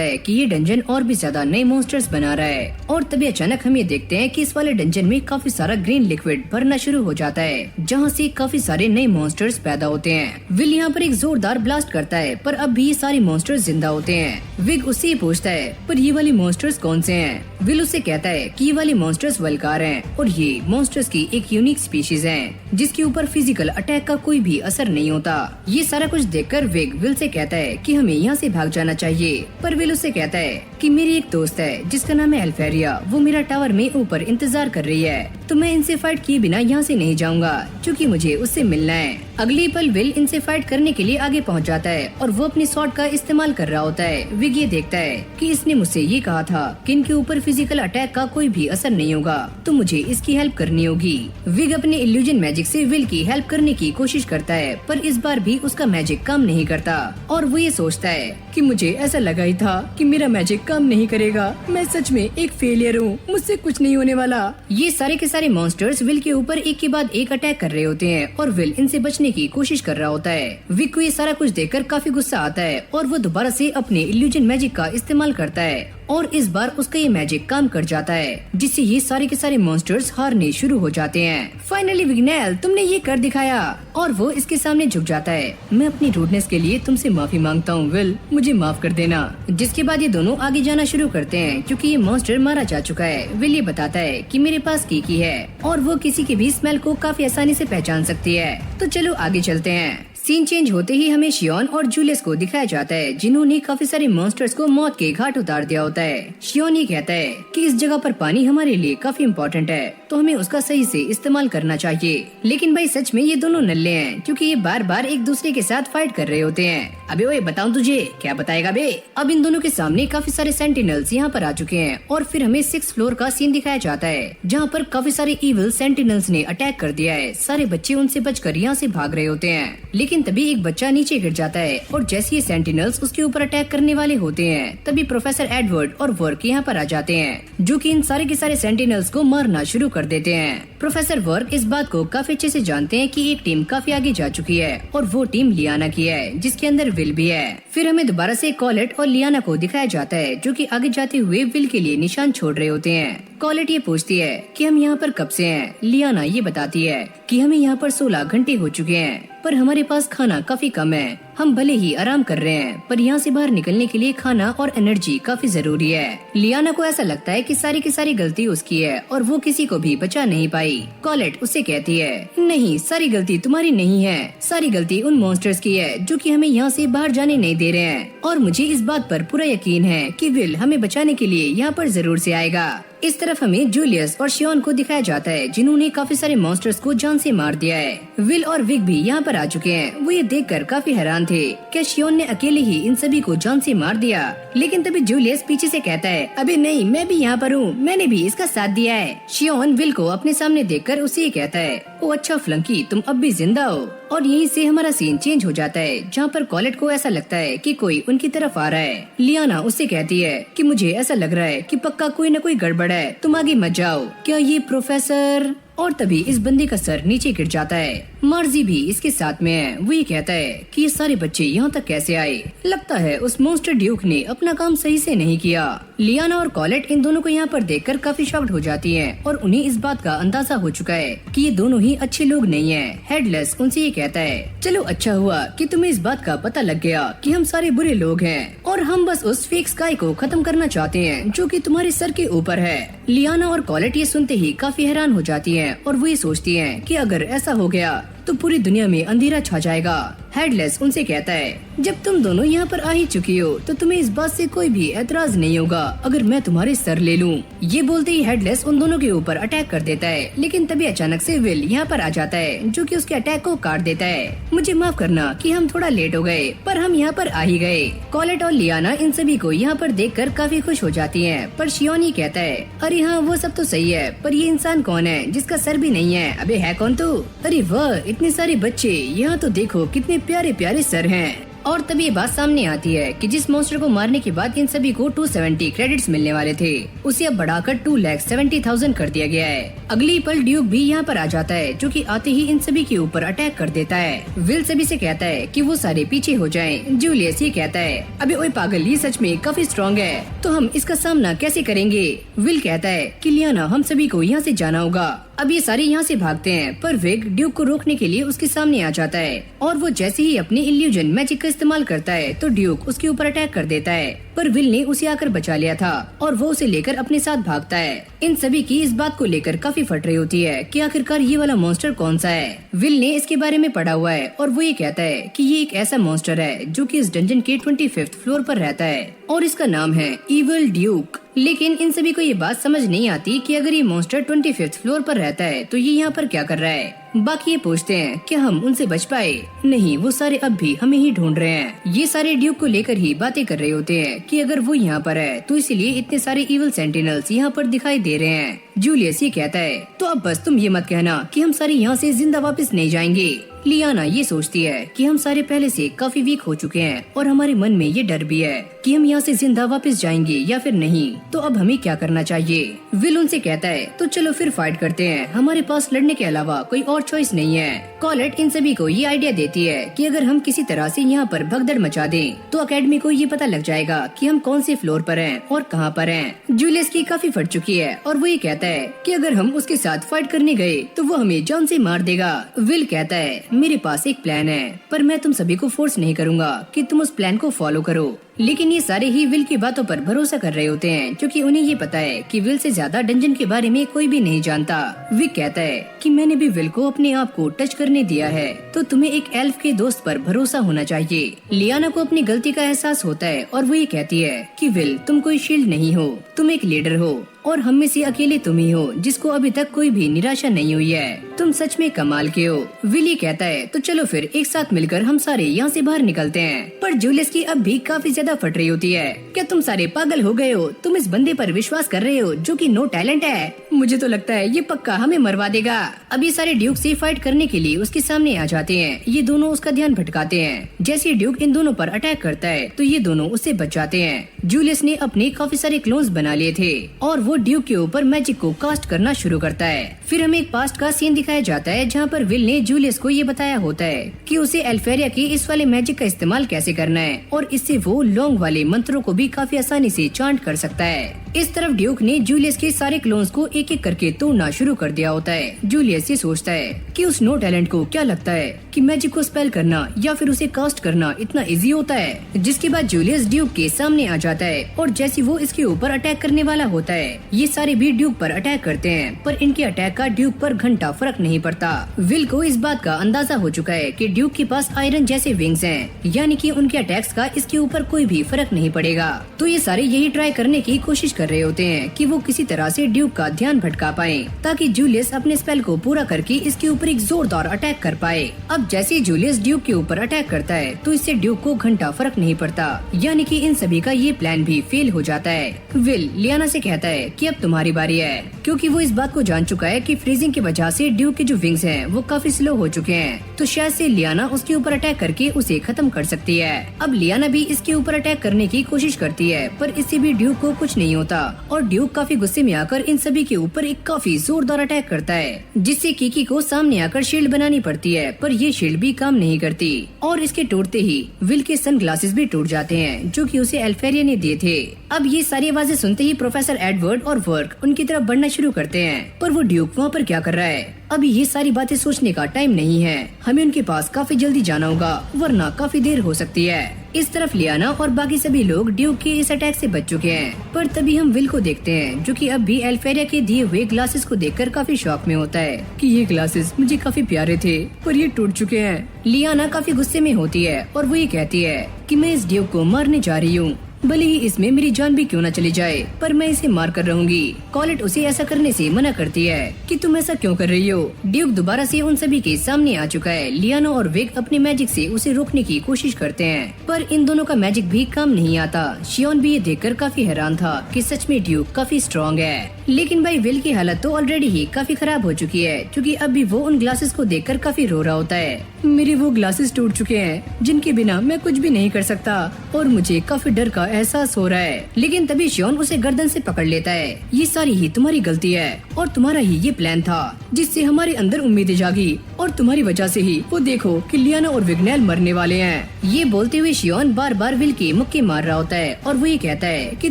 S1: है कि ये डंजन और भी ज्यादा नए मॉन्स्टर्स बना रहा है और तभी अचानक हम ये देखते हैं कि इस वाले डंजन में काफी सारा ग्रीन लिक्विड भरना शुरू हो जाता है जहाँ से काफी सारे नए मॉन्स्टर्स पैदा होते हैं। विल यहाँ पर एक जोरदार ब्लास्ट करता है पर अब भी ये सारे मॉन्स्टर्स जिंदा होते हैं। विग उससे पूछता है पर ये वाले मॉन्स्टर्स कौन से हैं? विल उससे कहता है कि ये वाले मॉन्स्टर्स वल्कार हैं और ये मॉन्स्टर्स की एक यूनिक स्पीशीज हैं जिसके ऊपर फिजिकल अटैक का कोई भी असर नहीं होता। ये सारा कुछ देखकर विग विल से कहता है कि हमें यहाँ से भाग जाना चाहिए, पर विल उससे कहता है कि मेरी एक दोस्त है जिसका नाम है एल्फेरिया, वो मेरा टावर में ऊपर इंतजार कर रही है, तो मैं इनसे फाइट किए बिना यहाँ से नहीं जाऊंगा क्योंकि मुझे उससे मिलना है। अगले पल विल इनसे फाइट करने के लिए आगे पहुँच जाता है और वो अपनी स्वॉर्ड का इस्तेमाल कर रहा होता है। विग ये देखता है कि इसने मुझसे ये कहा था कि इनके ऊपर फिजिकल अटैक का कोई भी असर नहीं होगा, तो मुझे इसकी हेल्प करनी होगी। विग अपने इल्यूजन मैजिक से विल की हेल्प करने की कोशिश करता है पर इस बार भी उसका मैजिक काम नहीं करता और वो ये सोचता है कि मुझे ऐसा लगा ही था कि मेरा मैजिक काम नहीं करेगा, मैं सच में एक फेलियर हूँ, मुझसे कुछ नहीं होने वाला। ये सारे के सारे मॉन्स्टर्स विल के ऊपर एक के बाद एक अटैक कर रहे होते हैं और विल इनसे बचने की कोशिश कर रहा होता है। विग को ये सारा कुछ देखकर काफी गुस्सा आता है और वो दोबारा से अपने इल्यूजन मैजिक का इस्तेमाल करता है और इस बार उसका ये मैजिक काम कर जाता है जिससे ये सारे के सारे मॉन्स्टर्स हारने शुरू हो जाते हैं। फाइनली विग्नेल, तुमने ये कर दिखाया, और वो इसके सामने झुक जाता है। मैं अपनी रूडनेस के लिए तुमसे माफी मांगता हूँ विल, मुझे माफ कर देना। जिसके बाद ये दोनों आगे जाना शुरू करते हैं क्योंकि ये मॉन्स्टर मारा जा चुका है। विल ये बताता है कि मेरे पास की है और वो किसी की भी स्मेल को काफी आसानी से पहचान सकती है, तो चलो आगे चलते हैं। सीन चेंज होते ही हमें शियोन और जूलियस को दिखाया जाता है जिन्होंने काफी सारे मॉन्स्टर्स को मौत के घाट उतार दिया होता है। शियोन ये कहता है कि इस जगह पर पानी हमारे लिए काफी इम्पोर्टेंट है, तो हमें उसका सही से इस्तेमाल करना चाहिए। लेकिन भाई सच में ये दोनों नल्ले हैं क्योंकि ये बार बार एक दूसरे के साथ फाइट कर रहे होते हैं। अबे ओए बताऊं तुझे, क्या बताएगा बे? अब इन दोनों के सामने काफी सारे सेंटिनल्स यहाँ पर आ चुके हैं और फिर हमें 6th फ्लोर का सीन दिखाया जाता है जहाँ पर काफी सारे इविल सेंटिनल्स ने अटैक कर दिया है। सारे बच्चे उनसे बचकर यहाँ से भाग रहे होते हैं, लेकिन तभी एक बच्चा नीचे गिर जाता है और जैसे ये सेंटिनल्स उसके ऊपर अटैक करने वाले होते हैं तभी प्रोफेसर एडवर्ड और वर्क यहाँ पर आ जाते हैं जो कि इन सारे के सारे सेंटिनल्स को मारना शुरू कर देते हैं। प्रोफेसर वर्क इस बात को काफी अच्छे से जानते हैं कि एक टीम काफी आगे जा चुकी है और वो टीम लियाना की है जिसके अंदर विल भी है। फिर हमें दोबारा से कॉलेट और लियाना को दिखाया जाता है जो कि आगे जाते हुए विल के लिए निशान छोड़ रहे होते हैं। कॉलेट ये पूछती है कि हम यहाँ पर कब से हैं। लियाना ये बताती है कि हमें यहाँ पर 16 घंटे हो चुके हैं पर हमारे पास खाना काफी कम है। हम भले ही आराम कर रहे हैं पर यहाँ से बाहर निकलने के लिए खाना और एनर्जी काफी जरूरी है। लियाना को ऐसा लगता है कि सारी की सारी गलती उसकी है और वो किसी को भी बचा नहीं पाई। कॉलेट उससे कहती है नहीं, सारी गलती तुम्हारी नहीं है, सारी गलती उन मॉन्स्टर्स की है जो कि हमें यहाँ से बाहर जाने नहीं दे रहे हैं और मुझे इस बात पर पूरा यकीन है कि विल हमें बचाने के लिए यहाँ पर जरूर से आएगा। इस तरफ हमें जूलियस और शियोन को दिखाया जाता है जिन्होंने काफी सारे मॉन्स्टर्स को जान से मार दिया है। विल और विग भी यहाँ पर आ चुके हैं। वो ये देखकर काफी हैरान हैरान थे, क्या शियोन ने अकेले ही इन सभी को जान से मार दिया। लेकिन तभी जूलियस पीछे से कहता है, अबे नहीं, मैं भी यहाँ पर हूँ, मैंने भी इसका साथ दिया है। शियोन विल को अपने सामने देखकर उसे ये कहता है, ओ अच्छा फ्लंकी, तुम अब भी जिंदा हो। और यहीं से हमारा सीन चेंज हो जाता है, जहाँ पर कॉलेट को ऐसा लगता है कि कोई उनकी तरफ आ रहा है। लियाना उससे कहती है कि मुझे ऐसा लग रहा है कि पक्का कोई न कोई गड़बड़ है, तुम आगे मत जाओ। क्या ये प्रोफेसर? और तभी इस बंदे का सर नीचे गिर जाता है। मार्जी भी इसके साथ में है। वो ये कहता है कि ये सारे बच्चे यहाँ तक कैसे आए। लगता है उस मॉन्स्टर ड्यूक ने अपना काम सही से नहीं किया। लियाना और कॉलेट इन दोनों को यहाँ पर देखकर काफी शॉक्ड हो जाती हैं और उन्हें इस बात का अंदाजा हो चुका है कि ये दोनों ही अच्छे लोग नहीं हैं। हेडलेस उनसे ये कहता है, चलो अच्छा हुआ कि तुम्हें इस बात का पता लग गया कि हम सारे बुरे लोग हैं और हम बस उस फेक स्काई को खत्म करना चाहते हैं जो कि तुम्हारे सर के ऊपर है। लियाना और कॉलेट ये सुनते ही काफी हैरान हो जाती हैं और वो ये सोचती हैं कि अगर ऐसा हो गया तो पूरी दुनिया में अंधेरा छा जाएगा। हेडलेस उनसे कहता है, जब तुम दोनों यहाँ पर आ ही चुकी हो तो तुम्हें इस बात से कोई भी एतराज नहीं होगा अगर मैं तुम्हारे सर ले लूं। ये बोलते ही हेडलेस उन दोनों के ऊपर अटैक कर देता है, लेकिन तभी अचानक से विल यहाँ पर आ जाता है जो कि उसके अटैक को काट देता है। मुझे माफ करना कि हम थोड़ा लेट हो गए, पर हम यहाँ पर आ ही गए। कॉलेट और लियाना इन सभी को यहाँ पर देखकर काफी खुश हो जाती है, पर शियोन ही कहता है, अरे हाँ वो सब तो सही है, पर ये इंसान कौन है जिसका सर भी नहीं है? अबे है कौन तू? अरे वाह, इतने सारे बच्चे, यहाँ तो देखो कितने प्यारे प्यारे सर हैं। और तभी ये बात सामने आती है कि जिस मॉन्स्टर को मारने के बाद इन सभी को 270 क्रेडिट्स मिलने वाले थे, उसे अब बढ़ाकर 2,70,000 कर दिया गया है। अगली पल ड्यूक भी यहाँ पर आ जाता है जो कि आते ही इन सभी के ऊपर अटैक कर देता है। विल सभी से कहता है कि वो सारे पीछे हो जाएं। जूलियस ये कहता है, अबे ओए पागल, ये सच में काफी स्ट्रॉन्ग है, तो हम इसका सामना कैसे करेंगे? विल कहता है कि लियाना, हम सभी को यहाँ से जाना होगा। अब ये सारे यहाँ से भागते हैं, पर विग ड्यूक को रोकने के लिए उसके सामने आ जाता है और वो जैसे ही अपने इल्यूजन मैजिक का इस्तेमाल करता है तो ड्यूक उसके ऊपर अटैक कर देता है, पर विल ने उसे आकर बचा लिया था और वो उसे लेकर अपने साथ भागता है। इन सभी की इस बात को लेकर काफी फट रही होती है कि आखिरकार ये वाला मॉन्स्टर कौन सा है। विल ने इसके बारे में पढ़ा हुआ है और वो ये कहता है कि ये एक ऐसा मॉन्स्टर है जो कि इस डंजन के 25th फ्लोर पर रहता है और इसका नाम है इविल ड्यूक। लेकिन इन सभी को ये बात समझ नहीं आती कि अगर ये मॉन्स्टर 25th फ्लोर पर रहता है तो ये यहाँ पर क्या कर रहा है। बाकी ये पूछते हैं कि हम उनसे बच पाए? नहीं, वो सारे अब भी हमें ही ढूंढ रहे हैं। ये सारे ड्यूक को लेकर ही बातें कर रहे होते हैं कि अगर वो यहाँ पर है तो इसलिए इतने सारे इविल सेंटिनल्स यहाँ पर दिखाई दे रहे हैं। जूलियस ये कहता है, तो अब बस तुम ये मत कहना कि हम सारे यहाँ से जिंदा वापस नहीं जाएंगे। लियाना ये सोचती है कि हम सारे पहले से काफी वीक हो चुके हैं और हमारे मन में ये डर भी है कि हम यहाँ से जिंदा वापस जाएंगे या फिर नहीं, तो अब हमें क्या करना चाहिए। विल उनसे कहता है, तो चलो फिर फाइट करते हैं, हमारे पास लड़ने के अलावा कोई और चॉइस नहीं है। कॉलेट इन सभी को ये आइडिया देती है कि अगर हम किसी तरह से यहाँ पर भगदड़ मचा दें तो अकेडमी को ये पता लग जाएगा कि हम कौन से फ्लोर पर हैं और कहाँ पर हैं। जूलियस की काफी फट चुकी है और वो ये कहता है कि अगर हम उसके साथ फाइट करने गए तो वो हमें जान से मार देगा। विल कहता है, मेरे पास एक प्लान है, पर मैं तुम सभी को फोर्स नहीं करूँगा कि तुम उस प्लान को फॉलो करो। लेकिन ये सारे ही विल की बातों पर भरोसा कर रहे होते हैं क्योंकि उन्हें ये पता है कि विल से ज्यादा डंजन के बारे में कोई भी नहीं जानता। विक कहता है कि मैंने भी विल को अपने आप को टच करने दिया है, तो तुम्हें एक एल्फ के दोस्त पर भरोसा होना चाहिए। लियाना को अपनी गलती का एहसास होता है और वो ये कहती है कि विल, तुम कोई शील्ड नहीं हो, तुम एक लीडर हो और हम में से अकेले तुम ही हो जिसको अभी तक कोई भी निराशा नहीं हुई है। तुम सच में कमाल के हो। विली कहता है, तो चलो फिर एक साथ मिलकर हम सारे यहाँ से बाहर निकलते हैं। पर जूलियस की अब भी काफी ज्यादा फट रही होती है। क्या तुम सारे पागल हो गए हो? तुम इस बंदे पर विश्वास कर रहे हो जो कि नो टैलेंट है? मुझे तो लगता है ये पक्का हमें मरवा देगा। अब ये सारे ड्यूक से फाइट करने के लिए उसके सामने आ जाते हैं। ये दोनों उसका ध्यान भटकाते हैं। जैसे ड्यूक इन दोनों पर अटैक करता है तो ये दोनों उससे बच जाते हैं। जूलियस ने अपने काफी सारे क्लोन्स बना लिए थे और वो ड्यूक के ऊपर मैजिक को कास्ट करना शुरू करता है। फिर हमें एक पास्ट का सीन दिखाया जाता है जहाँ पर विल ने जूलियस को ये बताया होता है कि उसे एल्फेरिया के इस वाले मैजिक का इस्तेमाल कैसे करना है और इससे वो लॉन्ग वाले मंत्रों को भी काफी आसानी से चांट कर सकता है। इस तरफ ड्यूक ने जूलियस के सारे क्लोन्स को एक एक करके तोड़ना शुरू कर दिया होता है। जूलियस ये सोचता है कि उस नो टैलेंट को क्या लगता है कि मैजिक को स्पेल करना या फिर उसे कास्ट करना इतना इजी होता है। जिसके बाद जूलियस ड्यूक के सामने आ जाता है और जैसे वो इसके ऊपर अटैक करने वाला होता है ये सारे भी ड्यूक पर अटैक करते हैं, पर इनके अटैक का ड्यूक पर घंटा फर्क नहीं पड़ता। विल को इस बात का अंदाजा हो चुका है कि ड्यूक के पास आयरन जैसे विंग्स हैं, यानी कि उनके अटैक्स का इसके ऊपर कोई भी फर्क नहीं पड़ेगा। तो ये सारे यही ट्राई करने की कोशिश कर रहे होते हैं कि वो किसी तरह से ड्यूक का ध्यान भटका पाए ताकि जूलियस अपने स्पेल को पूरा करके इसके ऊपर एक जोरदार अटैक कर पाए। अब जैसे ही जूलियस ड्यूक के ऊपर अटैक करता है तो इससे ड्यूक को घंटा फर्क नहीं पड़ता, यानी कि इन सभी का ये प्लान भी फेल हो जाता है। विल लियाना से कहता है कि अब तुम्हारी बारी है, क्योंकि वो इस बात को जान चुका है कि फ्रीजिंग की वजह से ड्यूक के जो विंग्स हैं वो काफी स्लो हो चुके हैं, तो शायद से लियाना उसके ऊपर अटैक करके उसे खत्म कर सकती है। अब लियाना भी इसके ऊपर अटैक करने की कोशिश करती है, पर इससे भी ड्यूक को कुछ नहीं होता और ड्यूक काफी गुस्से में आकर इन सभी के ऊपर एक काफी जोरदार अटैक करता है, जिससे किकी को सामने आकर शील्ड बनानी पड़ती है, पर ये शील्ड भी काम नहीं करती और इसके टूटते ही विल के सनग्लासेस भी टूट जाते हैं जो कि उसे एल्फेरिया ने दिए थे। अब ये सारी आवाजें सुनते ही प्रोफेसर एडवर्ड और वर्क उनकी तरफ बढ़ना शुरू करते हैं, पर वो ड्यूक वहाँ पर क्या कर रहा है? अभी ये सारी बातें सोचने का टाइम नहीं है, हमें उनके पास काफी जल्दी जाना होगा वरना काफी देर हो सकती है। इस तरफ लियाना और बाकी सभी लोग ड्यूक के इस अटैक से बच चुके हैं, पर तभी हम विल को देखते हैं जो कि अब भी एल्फेरिया के दिए हुए ग्लासेस को देखकर काफी शॉक में होता है कि ये ग्लासेस मुझे काफी प्यारे थे पर ये टूट चुके हैं। लियाना काफी गुस्से में होती है और वो ये कहती है कि मैं इस ड्यूक को मारने जा रही हूँ, भले ही इसमें मेरी जान भी क्यों न चली जाए, पर मैं इसे मार कर रहूंगी। कॉलेट उसे ऐसा करने से मना करती है कि तुम ऐसा क्यों कर रही हो। ड्यूक दोबारा से उन सभी के सामने आ चुका है। लियाना और विक अपने मैजिक से उसे रोकने की कोशिश करते हैं, पर इन दोनों का मैजिक भी काम नहीं आता। शियोन भी ये देखकर काफी हैरान था कि सच में ड्यूक काफी स्ट्रॉन्ग है, लेकिन भाई विल की हालत तो ऑलरेडी ही काफी खराब हो चुकी है, क्योंकि अब भी वो उन ग्लासेस को देखकर काफी रो रहा होता है। मेरे वो ग्लासेस टूट चुके हैं जिनके बिना मैं कुछ भी नहीं कर सकता और मुझे काफी डर का एहसास हो रहा है। लेकिन तभी शियोन उसे गर्दन से पकड़ लेता है। ये सारी ही तुम्हारी गलती है और तुम्हारा ही ये प्लान था जिससे हमारे अंदर उम्मीदें जागी, और तुम्हारी वजह से ही वो देखो कि लियाना और विग्नेल मरने वाले हैं। ये बोलते हुए शियोन बार बार विल के मुक्के मार रहा होता है और वो ये कहता है कि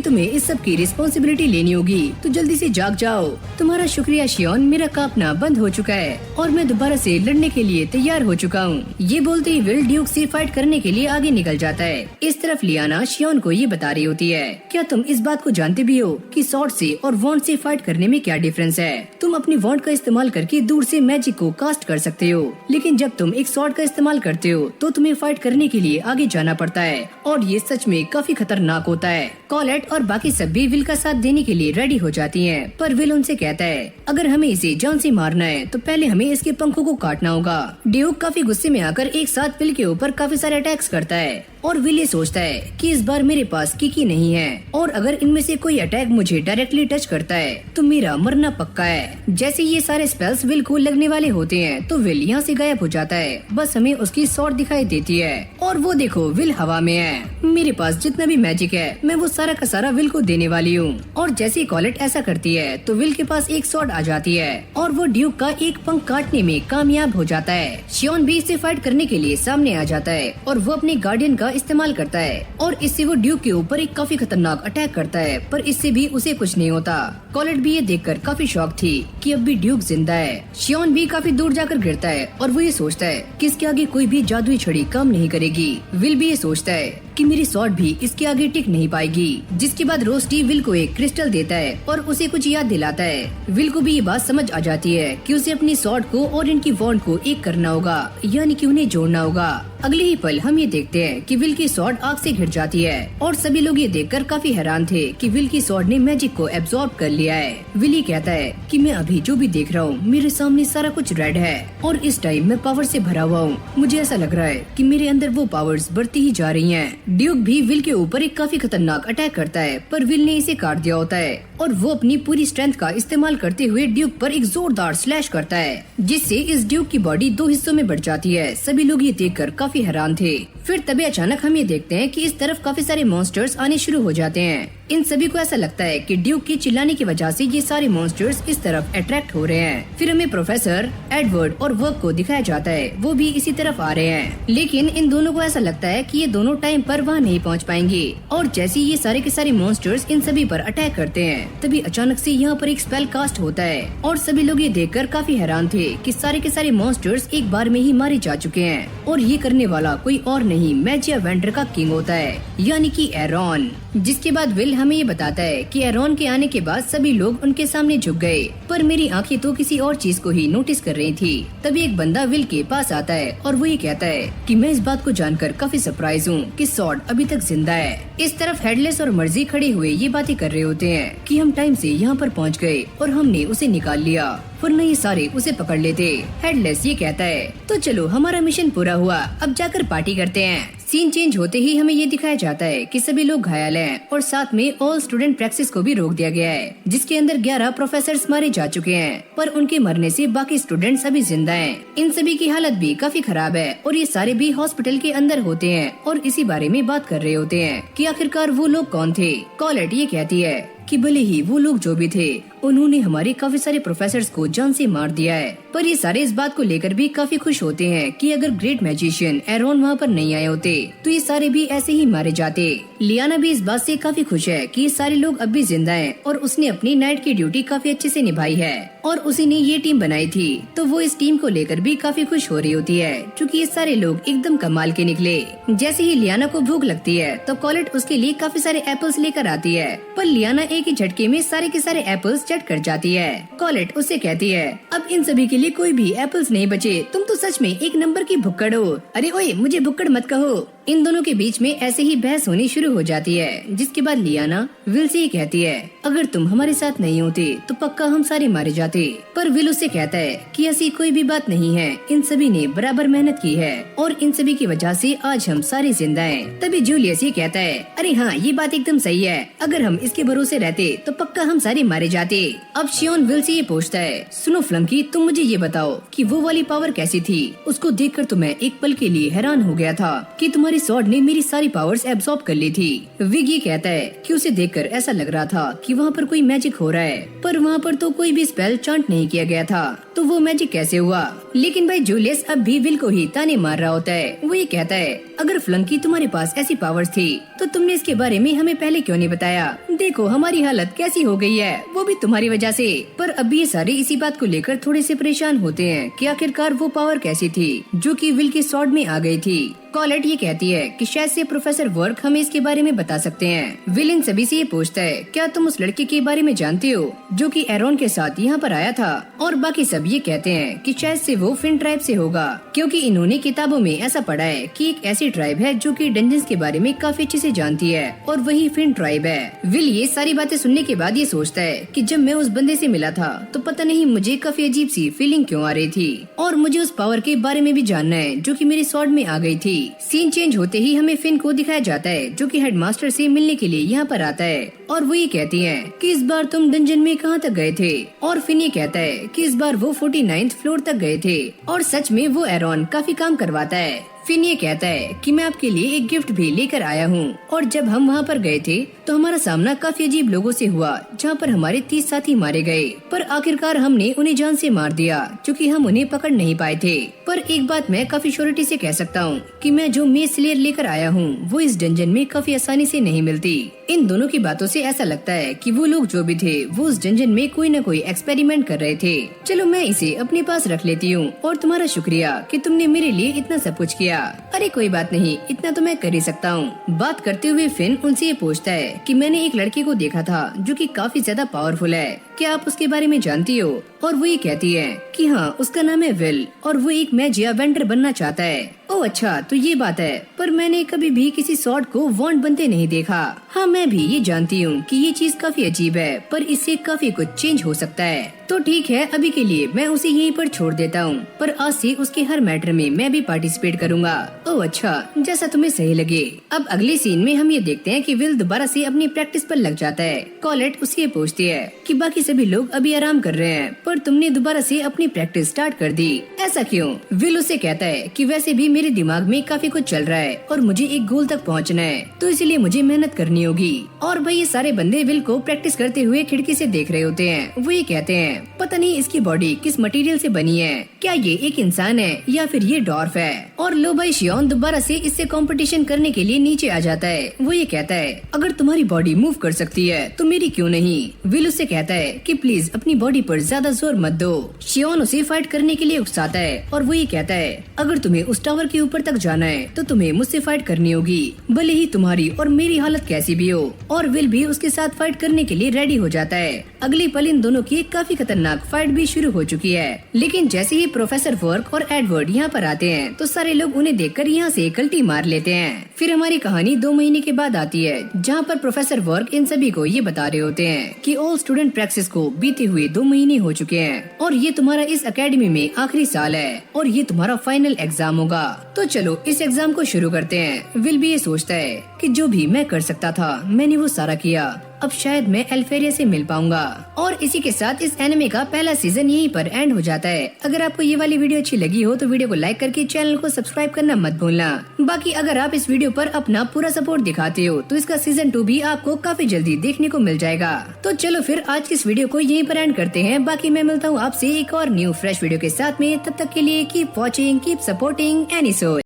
S1: तुम्हें इस सब की रिस्पॉन्सिबिलिटी लेनी होगी, तो जल्दी से जाग जाओ। तुम्हारा शुक्रिया शियोन, मेरा कांपना बंद हो चुका है और मैं दोबारा से लड़ने के लिए तैयार हो चुका हूँ। ये बोलते ही विल ड्यूक से फाइट करने के लिए आगे निकल जाता है। इस तरफ लियाना शियोन को ये बता रही होती है, क्या तुम इस बात को जानते भी हो कि स्वॉर्ड से और वॉन्ड से फाइट करने में क्या डिफरेंस है? तुम अपनी वॉन्ड का इस्तेमाल करके दूर से मैजिक को कास्ट कर सकते हो, लेकिन जब तुम एक स्वॉर्ड का इस्तेमाल करते हो तो तुम्हें फाइट करने के लिए आगे जाना पड़ता है, और ये सच में काफी खतरनाक होता है। कॉलेट और बाकी सब भी विल का साथ देने के लिए रेडी हो जाती हैं, पर विल उनसे कहता है अगर हमें इसे जान से मारना है तो पहले हमें इसके पंखों को काटना होगा। ड्यूक काफी गुस्से में आकर एक साथ विल के ऊपर काफी सारे अटैक्स करता है और विल ये सोचता है कि इस बार मेरे पास किकी नहीं है और अगर इनमें से कोई अटैक मुझे डायरेक्टली टच करता है तो मेरा मरना पक्का है। जैसे ये सारे स्पेल्स विल को लगने वाले होते हैं तो विल यहाँ से गायब हो जाता है, बस हमें उसकी स्वॉर्ड दिखाई देती है और वो देखो विल हवा में है। मेरे पास जितना भी मैजिक है मैं वो सारा का सारा विल को देने वाली हूँ। और जैसे कॉलेट ऐसा करती है तो विल के पास एक स्वॉर्ड आ जाती है और वो ड्यूक का एक पंख काटने में कामयाब हो जाता है। शियोन भी इससे फाइट करने के लिए सामने आ जाता है और वो अपने गार्डियन का इस्तेमाल करता है और इससे वो ड्यूक के ऊपर एक काफी खतरनाक अटैक करता है, पर इससे भी उसे कुछ नहीं होता। कॉलेट भी ये देखकर काफी शॉक थी कि अब भी ड्यूक जिंदा है। शियोन भी काफी दूर जाकर गिरता है और वो ये सोचता है कि इसके आगे कोई भी जादुई छड़ी काम नहीं करेगी। विल भी ये सोचता है कि मेरी स्वॉर्ड भी इसके आगे टिक नहीं पाएगी। जिसके बाद रोस्टी विल को एक क्रिस्टल देता है और उसे कुछ याद दिलाता है। विल को भी ये बात समझ आ जाती है कि उसे अपनी स्वॉर्ड को और इनकी वॉन्ड को एक करना होगा, यानी कि उन्हें जोड़ना होगा। अगले ही पल हम ये देखते हैं कि विल की स्वॉर्ड आग से घिर जाती है और सभी लोग ये देखकर काफी हैरान थे कि विल की स्वॉर्ड ने मैजिक को एब्जॉर्ब कर लिया है। विल ही कहता है कि मैं अभी जो भी देख रहा हूँ मेरे सामने सारा कुछ रेड है और इस टाइम मैं पावर से भरा हुआ हूँ। मुझे ऐसा लग रहा है कि मेरे अंदर वो पावर्स बढ़ती ही जा रही हैं। ड्यूक भी विल के ऊपर एक काफी खतरनाक अटैक करता है, पर विल ने इसे काट दिया होता है और वो अपनी पूरी स्ट्रेंथ का इस्तेमाल करते हुए ड्यूक पर एक जोरदार स्लैश करता है, जिससे इस ड्यूक की बॉडी 2 हिस्सों में बढ़ जाती है। सभी लोग ये देखकर काफी हैरान थे। फिर तभी अचानक हम ये देखते हैं कि इस तरफ काफी सारे मॉन्स्टर्स आने शुरू हो जाते हैं। इन सभी को ऐसा लगता है कि ड्यूक की चिल्लाने की वजह से ये सारे मॉन्स्टर्स इस तरफ अट्रैक्ट हो रहे हैं। फिर हमें प्रोफेसर एडवर्ड और वर्क को दिखाया जाता है, वो भी इसी तरफ आ रहे हैं। लेकिन इन दोनों को ऐसा लगता है कि ये दोनों टाइम पर वहाँ नहीं पहुँच पाएंगे और जैसे ये सारे के सारे मॉन्स्टर्स इन सभी पर अटैक करते हैं तभी अचानक से यहाँ पर एक स्पेल कास्ट होता है और सभी लोग ये देखकर काफी हैरान थे कि सारे के सारे मॉन्स्टर्स एक बार में ही मारे जा चुके हैं और ये करने वाला कोई और नहीं मैजिया वेंडर का किंग होता है, यानी कि एरॉन। जिसके बाद विल हमें ये बताता है कि एरॉन के आने के बाद सभी लोग उनके सामने झुक गए, पर मेरी आंखें तो किसी और चीज को ही नोटिस कर रही थी। तभी एक बंदा विल के पास आता है और वो ये कहता है कि मैं इस बात को जानकर काफी सरप्राइज हूँ कि स्वॉर्ड अभी तक जिंदा है। इस तरफ हेडलेस और मर्जी खड़े हुए ये बातें कर रहे होते हैं कि हम टाइम से यहाँ पर पहुँच गए और हमने उसे निकाल लिया, वरना ये सारे उसे पकड़ लेते। हेडलेस ये कहता है तो चलो हमारा मिशन पूरा हुआ, अब जाकर पार्टी करते हैं। सीन चेंज होते ही हमें ये दिखाया जाता है कि सभी लोग घायल हैं और साथ में ऑल स्टूडेंट प्रैक्टिस को भी रोक दिया गया है, जिसके अंदर 11 प्रोफेसर्स मारे जा चुके हैं, पर उनके मरने से बाकी स्टूडेंट्स अभी जिंदा हैं। इन सभी की हालत भी काफी खराब है और ये सारे भी हॉस्पिटल के अंदर होते हैं और इसी बारे में बात कर रहे होते हैं कि आखिरकार वो लोग कौन थे। कॉलेट ये कहती है कि भले ही वो लोग जो भी थे, उन्होंने हमारे काफी सारे प्रोफेसर्स को जान से मार दिया है, पर ये सारे इस बात को लेकर भी काफी खुश होते हैं कि अगर ग्रेट मैजिशियन एरोन वहाँ पर नहीं आए होते तो ये सारे भी ऐसे ही मारे जाते। लियाना भी इस बात से काफी खुश है कि ये सारे लोग अब भी जिंदा हैं और उसने अपनी नाइट की ड्यूटी काफी अच्छे से निभाई है और उसी ने ये टीम बनाई थी, तो वो इस टीम को लेकर भी काफी खुश हो रही होती है क्योंकि ये सारे लोग एकदम कमाल के निकले। जैसे ही लियाना को भूख लगती है तो कॉलेट उसके लिए काफी सारे एप्पल्स लेकर आती है, पर लियाना एक ही झटके में सारे के सारे एप्पल्स चट कर जाती है। कॉलेट उससे कहती है अब इन सभी के लिए कोई भी एप्पल्स नहीं बचे, तुम तो सच में एक नंबर की भुक्कड़ हो। अरे ओए मुझे भुक्कड़ मत कहो। इन दोनों के बीच में ऐसे ही बहस होनी शुरू हो जाती है, जिसके बाद लियाना विल से कहती है अगर तुम हमारे साथ नहीं होते तो पक्का हम सारे मारे जाते, पर विल उससे कहता है कि ऐसी कोई भी बात नहीं है, इन सभी ने बराबर मेहनत की है और इन सभी की वजह से आज हम सारे जिंदा हैं। तभी जूलियस ये कहता है अरे हाँ ये बात एकदम सही है, अगर हम इसके भरोसे रहते तो पक्का हम सारे मारे जाते। अब शियोन विल से ये पूछता है सुनो फ्लंकी, तुम मुझे ये बताओ कि वो वाली पावर कैसी थी? उसको देखकर तो मैं एक पल के लिए हैरान हो गया था कि तुम्हारी स्वॉर्ड ने मेरी सारी पावर्स एब्सॉर्ब कर ली थी। विग ये कहता है कि उसे देखकर ऐसा लग रहा था कि वहाँ पर कोई मैजिक हो रहा है, पर वहाँ पर तो कोई भी स्पेल चांट नहीं किया गया था, तो वो मैजिक कैसे हुआ? लेकिन भाई जूलियस अब भी विल को ही ताने मार रहा होता है। वो ये कहता है अगर फ्लंकी तुम्हारे पास ऐसी पावर्स थी तो तुमने इसके बारे में हमें पहले क्यों नहीं बताया? देखो हमारी हालत कैसी हो गई है, वो भी तुम्हारी वजह से। पर अब ये सारे इसी बात को लेकर थोड़े से परेशान होते हैं कि आखिरकार वो पावर कैसी थी जो कि विल की स्वॉर्ड में आ गई थी। कॉलेट ये कहती है कि शायद से प्रोफेसर वर्क हमें इसके बारे में बता सकते हैं। विल इन सभी से ये पूछता है क्या तुम उस लड़के के बारे में जानते हो जो कि एरोन के साथ यहाँ पर आया था? और बाकी सब ये कहते हैं कि शायद से वो फिन ट्राइब से होगा, क्योंकि इन्होंने किताबों में ऐसा पढ़ा है कि एक ऐसी ट्राइब है जो कि डंजन्स के बारे में काफी अच्छे से जानती है और वही फिन ट्राइब है। विल ये सारी बातें सुनने के बाद ये सोचता है कि जब मैं उस बंदे से मिला था तो पता नहीं मुझे काफी अजीब सी फीलिंग क्यों आ रही थी और मुझे उस पावर के बारे में भी जानना है जो कि मेरी स्वॉर्ड में आ गई थी। सीन चेंज होते ही हमें फिन को दिखाया जाता है जो कि हेडमास्टर से मिलने के लिए यहाँ पर आता है और वो ये कहती है कि इस बार तुम डंजन में कहाँ तक गए थे? और फिन ये कहता है कि इस बार वो 49th फ्लोर तक गए थे और सच में वो एरोन काफी काम करवाता है। फिन ये कहता है कि मैं आपके लिए एक गिफ्ट भी लेकर आया हूँ और जब हम वहाँ पर गए थे तो हमारा सामना काफी अजीब लोगों से हुआ जहाँ पर हमारे 30 साथी मारे गए, पर आखिरकार हमने उन्हें जान से मार दिया क्योंकि हम उन्हें पकड़ नहीं पाए थे। पर एक बात मैं काफी श्योरिटी से कह सकता हूँ कि मैं जो मेज स्लेयर लेकर आया हूँ वो इस डंजन में काफी आसानी से नहीं मिलती। इन दोनों की बातों से ऐसा लगता है कि वो लोग जो भी थे वो उस डंजन में कोई न कोई एक्सपेरिमेंट कर रहे थे। चलो मैं इसे अपने पास रख लेती हूँ और तुम्हारा शुक्रिया कि तुमने मेरे लिए इतना सब कुछ किया। अरे कोई बात नहीं, इतना तो मैं कर ही सकता हूँ। बात करते हुए फिन उनसे ये पूछता है कि मैंने एक लड़के को देखा था जो कि काफी ज्यादा पावरफुल है, क्या आप उसके बारे में जानती हो? और वो ये कहती है कि हाँ उसका नाम है विल और वो एक मैजिया वेंडर बनना चाहता है। ओह अच्छा तो ये बात है, पर मैंने कभी भी किसी सॉर्ड को वॉन्ड बनते नहीं देखा। हाँ मैं भी ये जानती हूँ कि ये चीज काफी अजीब है, पर इससे काफी कुछ चेंज हो सकता है। तो ठीक है अभी के लिए मैं उसे यहीं पर छोड़ देता हूँ, पर आज से उसके हर मैटर में मैं भी पार्टिसिपेट करूँगा। ओह अच्छा जैसा तुम्हें सही लगे। अब अगले सीन में हम ये देखते हैं कि विल दोबारा से अपनी प्रैक्टिस पर लग जाता है। कॉलेट उससे पूछती है कि बाकी सभी लोग अभी आराम कर रहे हैं पर तुमने दोबारा से अपनी प्रैक्टिस स्टार्ट कर दी, ऐसा क्यों? विल उसे कहता है कि वैसे भी मेरे दिमाग में काफी कुछ चल रहा है और मुझे एक गोल तक पहुंचना है, तो इसलिए मुझे मेहनत करनी होगी। और भाई ये सारे बंदे विल को प्रैक्टिस करते हुए खिड़की से देख रहे होते हैं। वो ये कहते हैं पता नहीं इसकी बॉडी किस मटेरियल से बनी है, क्या ये एक इंसान है या फिर ये डॉर्फ है? और लो भाई शियोन दोबारा से इससे कंपटीशन करने के लिए नीचे आ जाता है। वो ये कहता है अगर तुम्हारी बॉडी मूव कर सकती है तो मेरी क्यों नहीं? विल उससे कहता है कि प्लीज अपनी बॉडी पर ज्यादा जोर मत दो। शियोन उसे फाइट करने के लिए उकसाता है और वो ये कहता है अगर तुम्हें उस टावर के ऊपर तक जाना है तो तुम्हें मुझसे फाइट करनी होगी, भले ही तुम्हारी और मेरी हालत कैसी भी हो। और विल भी उसके साथ फाइट करने के लिए रेडी हो जाता है। अगली पल इन दोनों की काफी खतरनाक फाइट भी शुरू हो चुकी है। लेकिन जैसे ही प्रोफेसर वर्क और एडवर्ड यहाँ पर आते हैं तो सारे लोग उन्हें देखकर यहाँ से कल्टी मार लेते हैं। फिर हमारी कहानी 2 महीने के बाद आती है, जहाँ पर प्रोफेसर वर्क इन सभी को ये बता रहे होते हैं कि ऑल स्टूडेंट प्रैक्टिस को बीते हुए 2 महीने हो चुके हैं और ये तुम्हारा इस एकेडमी में आखिरी साल है और ये तुम्हारा फाइनल एग्जाम होगा। तो चलो इस एग्जाम को शुरू करते हैं। विल भी ये सोचता है कि जो भी मैं कर सकता था मैंने वो सारा किया, अब शायद मैं एल्फेरिया से मिल पाऊंगा। और इसी के साथ इस एनिमे का पहला सीजन यहीं पर एंड हो जाता है। अगर आपको ये वाली वीडियो अच्छी लगी हो तो वीडियो को लाइक करके चैनल को सब्सक्राइब करना मत भूलना। बाकी अगर आप इस वीडियो पर अपना पूरा सपोर्ट दिखाते हो तो इसका सीजन 2 भी आपको काफी जल्दी देखने को मिल जाएगा। तो चलो फिर आज की इस वीडियो को यहीं पर एंड करते हैं। बाकी मैं मिलता हूँ आपसे एक और न्यू फ्रेश वीडियो के साथ में। तब तक के लिए keep watching, keep supporting anisole.